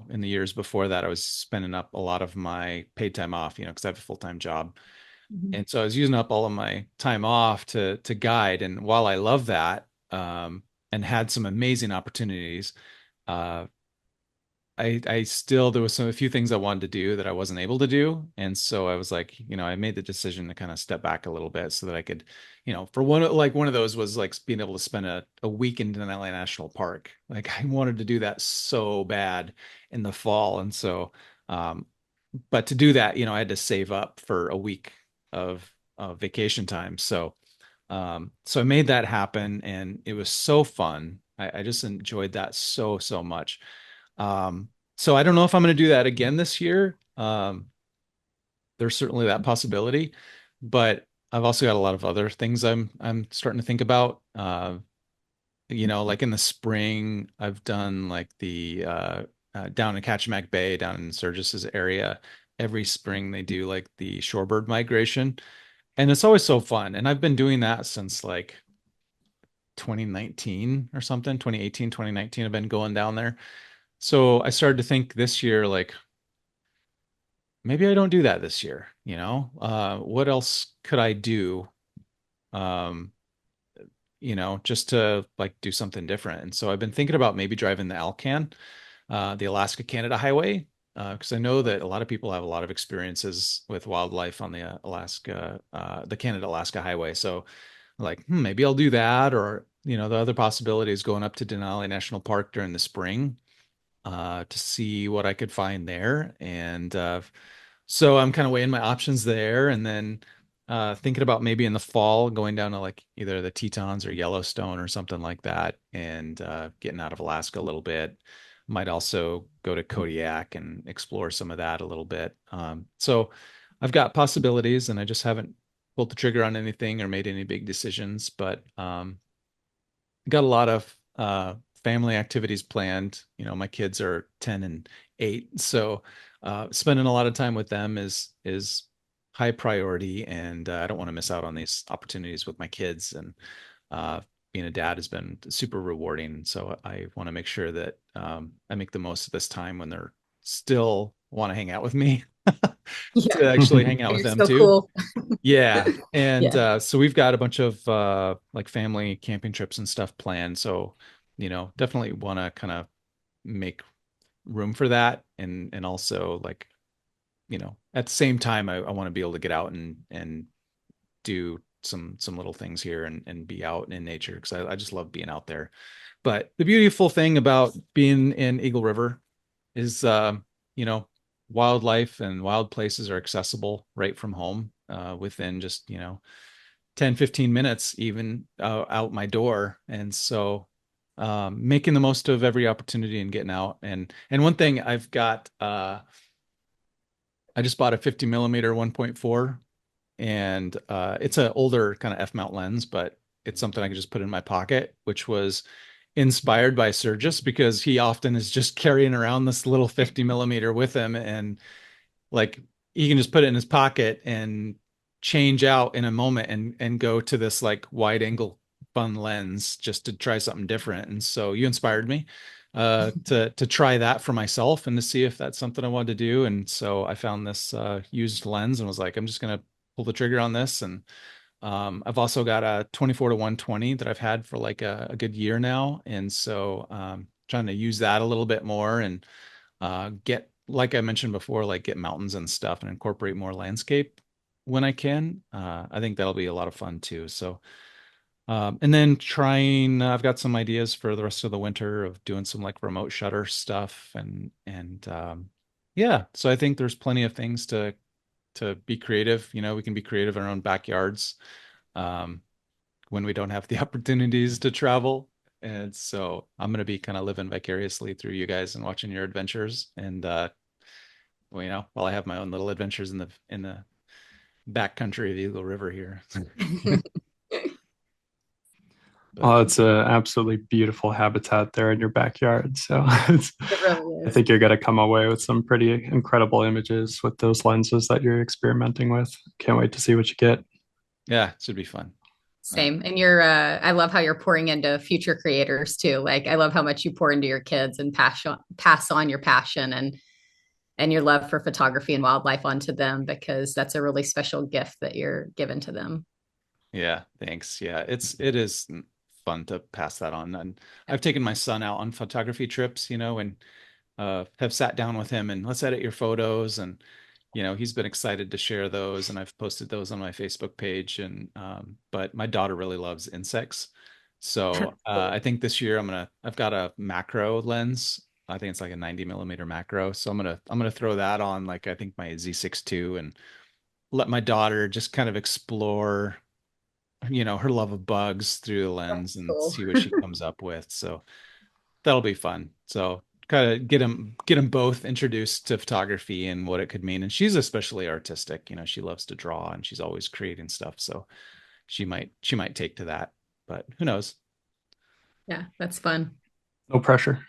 Speaker 4: In the years before that, I was spending up a lot of my paid time off, because I have a full-time job.
Speaker 2: Mhm.
Speaker 4: And so I was using up all of my time off to guide. And while I love that, and had some amazing opportunities, uh, I still there was a few things I wanted to do that I wasn't able to do. And so I was like, I made the decision to kind of step back a little bit so that I could, for one of those was like being able to spend a week in Denali National Park. Like I wanted to do that so bad in the fall. And so but to do that, I had to save up for a week of vacation time. So I made that happen and it was so fun. I just enjoyed that so much. So I don't know if I'm going to do that again this year. There's certainly that possibility, but I've also got a lot of other things I'm starting to think about. Like in the spring, I've done like the down in Kachemak Bay, down in Sergius's area. Every spring they do like the shorebird migration, and it's always so fun. And I've been doing that since like 2019 or something, 2018, 2019. I've been going down there. So I started to think this year, like maybe I don't do that this year, what else could I do? Um, just to like do something different. And so I've been thinking about maybe driving the Alcan, the Alaska Canada Highway, because I know that a lot of people have a lot of experiences with wildlife on the Canada Alaska Highway. So like, maybe I'll do that, or the other possibility is going up to Denali National Park during the spring to see what I could find there. And so I'm kind of weighing my options there, and then thinking about maybe in the fall going down to like either the Tetons or Yellowstone or something like that, and getting out of Alaska a little bit. Might also go to Kodiak and explore some of that a little bit. So I've got possibilities, and I just haven't pulled the trigger on anything or made any big decisions, but got a lot of family activities planned. My kids are 10 and 8, so spending a lot of time with them is high priority, and I don't want to miss out on these opportunities with my kids. And being a dad has been super rewarding, so I want to make sure that I make the most of this time when they're still want to hang out with me
Speaker 2: Yeah.
Speaker 4: to actually hang out with
Speaker 2: You're
Speaker 4: them
Speaker 2: so
Speaker 4: too.
Speaker 2: cool.
Speaker 4: Yeah. And
Speaker 2: Yeah.
Speaker 4: so we've got a bunch of like family camping trips and stuff planned. So, definitely want to kind of make room for that. And also like, at the same time, I want to be able to get out and do some little things here and be out in nature, because I just love being out there. But the beautiful thing about being in Eagle River is, you know, wildlife and wild places are accessible right from home, within just, 10-15 minutes even out my door. And so making the most of every opportunity and getting out. And one thing I've got, I just bought a 50 millimeter 1.4, and it's an older kind of f-mount lens, but it's something I can just put in my pocket, which was inspired by Sergius, because he often is just carrying around this little 50 millimeter with him, and like he can just put it in his pocket and change out in a moment and go to this like wide angle fun lens just to try something different. And so you inspired me to try that for myself and to see if that's something I wanted to do. And so I found this used lens and was like, I'm just gonna pull the trigger on this. And I've also got a 24 to 120 that I've had for like a good year now. And so trying to use that a little bit more and get, like I mentioned before, like get mountains and stuff and incorporate more landscape when I can. I think that'll be a lot of fun too. So, and then I've got some ideas for the rest of the winter of doing some like remote shutter stuff and yeah. So I think there's plenty of things to be creative. We can be creative in our own backyards um, when we don't have the opportunities to travel. And so I'm going to be kind of living vicariously through you guys and watching your adventures. And, well, while I have my own little adventures in the back country of the Eagle River here.
Speaker 3: Well, it's an absolutely beautiful habitat there in your backyard. So
Speaker 2: It really
Speaker 3: I
Speaker 2: is.
Speaker 3: think you're going to come away with some pretty incredible images with those lenses that you're experimenting with. Can't wait to see what you get.
Speaker 4: Yeah, it should be fun.
Speaker 2: Same. And I love how you're pouring into future creators too. Like I love how much you pour into your kids and pass on your passion and your love for photography and wildlife onto them, because that's a really special gift that you're given to them.
Speaker 4: Yeah, thanks. Yeah, it is fun to pass that on. And I've taken my son out on photography trips, and have sat down with him and let's edit your photos. And he's been excited to share those, and I've posted those on my Facebook page. And but my daughter really loves insects, so I think this year I've got a macro lens. I think it's like a 90 millimeter macro, so I'm gonna throw that on, like I think my Z6 II, and let my daughter just kind of explore her love of bugs through the lens
Speaker 2: That's
Speaker 4: and
Speaker 2: cool.
Speaker 4: see what she comes up with. So that'll be fun. So kind of get them both introduced to photography and what it could mean. And she's especially artistic. She loves to draw and she's always creating stuff. So she might take to that, but who knows?
Speaker 2: Yeah, that's fun.
Speaker 3: No pressure.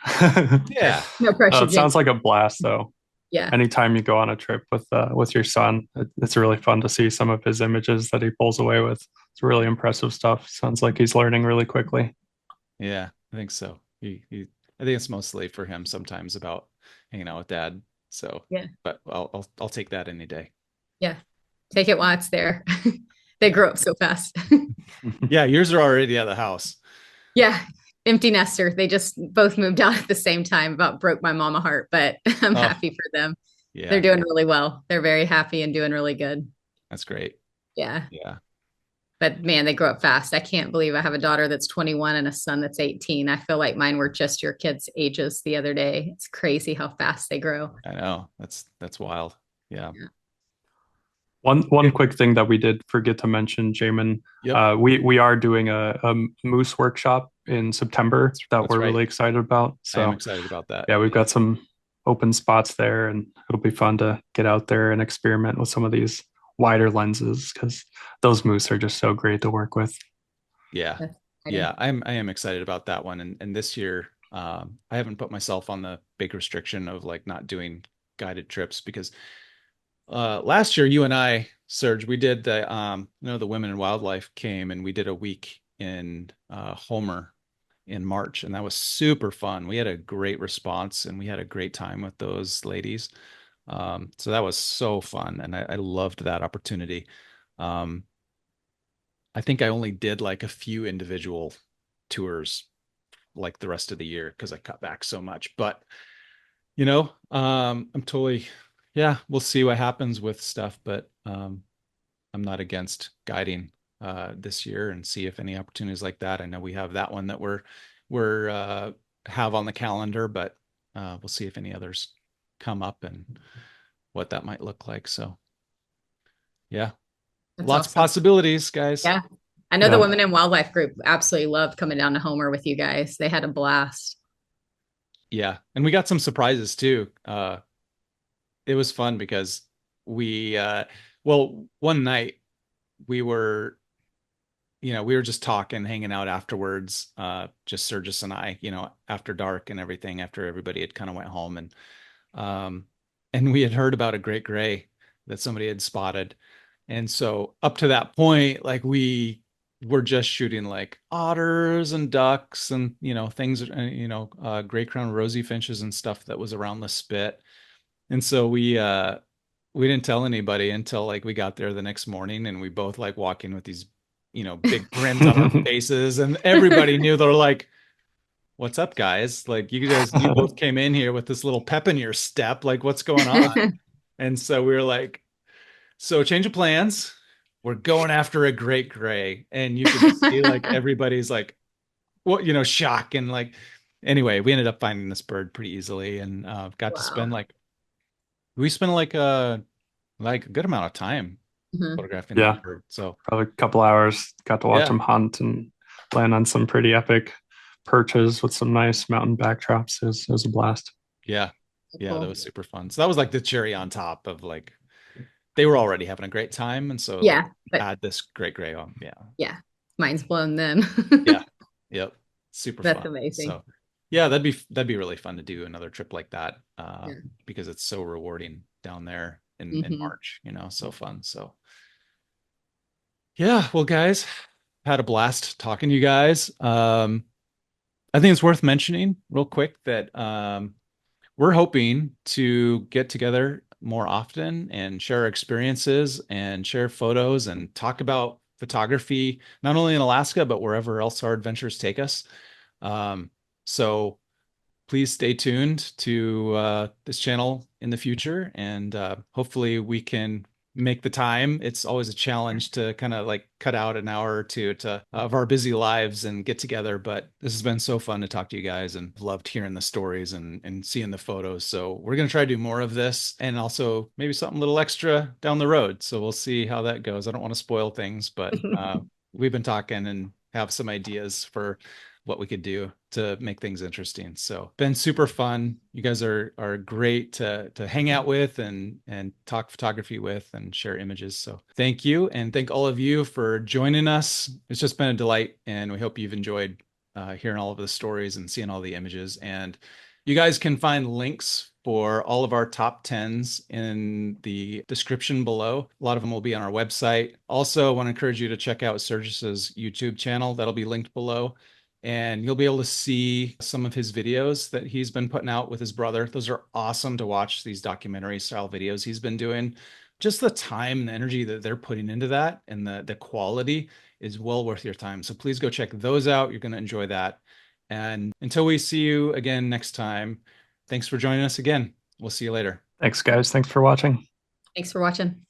Speaker 4: Yeah.
Speaker 2: No pressure,
Speaker 3: It sounds
Speaker 2: Jake.
Speaker 3: like a blast, though.
Speaker 2: Yeah.
Speaker 3: Anytime you go on a trip with your son, it's really fun to see some of his images that he pulls away with. It's really impressive stuff. Sounds like he's learning really quickly.
Speaker 4: Yeah, I think so. I think it's mostly for him sometimes about hanging out with dad. So,
Speaker 2: Yeah.
Speaker 4: but I'll take that any day.
Speaker 2: Yeah. Take it while it's there. They grow up so fast.
Speaker 4: Yeah, yours are already at the house.
Speaker 2: Yeah, empty nester. They just both moved out at the same time. About broke my mama heart, but I'm
Speaker 4: Oh,
Speaker 2: happy for them. They're
Speaker 4: yeah,
Speaker 2: doing really well. They're very happy and doing really good.
Speaker 4: that's great.
Speaker 2: Yeah.
Speaker 4: Yeah.
Speaker 2: But man, they grow up fast. I can't believe I have a daughter that's 21 and a son that's 18. I feel like mine were just your kids' ages the other day. It's crazy how fast they grow.
Speaker 4: I know. That's wild. Yeah.
Speaker 2: Yeah.
Speaker 3: One quick thing that we did forget to mention, Jamin,
Speaker 4: Yep.
Speaker 3: we are doing a moose workshop in September that
Speaker 4: That's
Speaker 3: we're
Speaker 4: right.
Speaker 3: really excited about.
Speaker 4: I am
Speaker 3: So
Speaker 4: excited about that.
Speaker 3: yeah, we've got some open spots there, and it'll be fun to get out there and experiment with some of these wider lenses because those moose are just so great to work with.
Speaker 4: Yeah.
Speaker 2: That's
Speaker 4: Yeah.
Speaker 2: exciting.
Speaker 4: I am excited about that one. And this year, I haven't put myself on the big restriction of like not doing guided trips because last year you and I, Serge, we did the Women in Wildlife came and we did a week in Homer in March, and that was super fun. We had a great response and we had a great time with those ladies. So that was so fun, and I loved that opportunity. Um, I think I only did like a few individual tours like the rest of the year because I cut back so much. But I'm totally, yeah, we'll see what happens with stuff, but I'm not against guiding this year and see if any opportunities like that. I know we have that one that we're have on the calendar, but we'll see if any others come up and what that might look like. So yeah,
Speaker 2: That's
Speaker 4: lots of
Speaker 2: awesome.
Speaker 4: possibilities, guys.
Speaker 2: Yeah. I know the
Speaker 3: Yeah.
Speaker 2: Women in Wildlife group absolutely loved coming down to Homer with you guys. They had a blast.
Speaker 4: Yeah, and we got some surprises too. It was fun because we well, one night we were we were just talking, hanging out afterwards, just Sergius and I, after dark and everything, after everybody had kind of went home, um and we had heard about a great gray that somebody had spotted. And so up to that point, like we were just shooting like otters and ducks and things, gray crown rosy finches and stuff that was around the spit. And so we didn't tell anybody until like we got there the next morning, and we both like walking with these big grins on our faces, and everybody knew. They're like, what's up, guys? Like, you both came in here with this little pep in your step, like what's going on? And so we were like, so change of plans, we're going after a great gray. And you could see like everybody's like, what, shock. And like, anyway, we ended up finding this bird pretty easily, and got to
Speaker 2: Wow.
Speaker 4: spend like we spent like a good amount of time
Speaker 2: Mhm.
Speaker 4: photographing
Speaker 3: Yeah,
Speaker 4: that bird. So
Speaker 3: probably a couple hours. Got to watch
Speaker 4: yeah,
Speaker 3: them hunt and land on some pretty epic perches with some nice mountain backdrops. It was a blast.
Speaker 4: yeah, yeah, that
Speaker 2: Cool.
Speaker 4: was super fun. So that was like the cherry on top of like they were already having a great time, and so like
Speaker 2: Yeah, but
Speaker 4: add this great gray on. Yeah,
Speaker 2: yeah, mine's blown then.
Speaker 4: yeah, yep, super
Speaker 2: That's
Speaker 4: fun.
Speaker 2: amazing.
Speaker 4: So yeah, that'd be really fun to do another trip like that,
Speaker 2: Yeah.
Speaker 4: because it's so rewarding down there in
Speaker 2: Hmm.
Speaker 4: March. So fun. So yeah, well, guys, had a blast talking to you guys. I think it's worth mentioning real quick that we're hoping to get together more often and share our experiences and share photos and talk about photography, not only in Alaska, but wherever else our adventures take us. So please stay tuned to this channel in the future, and hopefully we can make the time. It's always a challenge to kind of like cut out an hour or two of our busy lives and get together. But this has been so fun to talk to you guys, and loved hearing the stories and seeing the photos. So we're going to try to do more of this, and also maybe something a little extra down the road. So we'll see how that goes. I don't want to spoil things, but we've been talking and have some ideas for what we could do to make things interesting. So been super fun. You guys are great to hang out with and talk photography with and share images. So thank you, and thank all of you for joining us. It's just been a delight, and we hope you've enjoyed hearing all of the stories and seeing all the images. And you guys can find links for all of our top 10s in the description below. A lot of them will be on our website. Also, I want to encourage you to check out Sergius's YouTube channel. That'll be linked below, and you'll be able to see some of his videos that he's been putting out with his brother. Those are awesome to watch, these documentary style videos he's been doing. Just the time and the energy that they're putting into that, and the quality is well worth your time. So please go check those out. You're going to enjoy that. And until we see you again next time, thanks for joining us again. We'll see you later.
Speaker 3: Thanks, guys. Thanks for watching.
Speaker 2: Thanks for watching.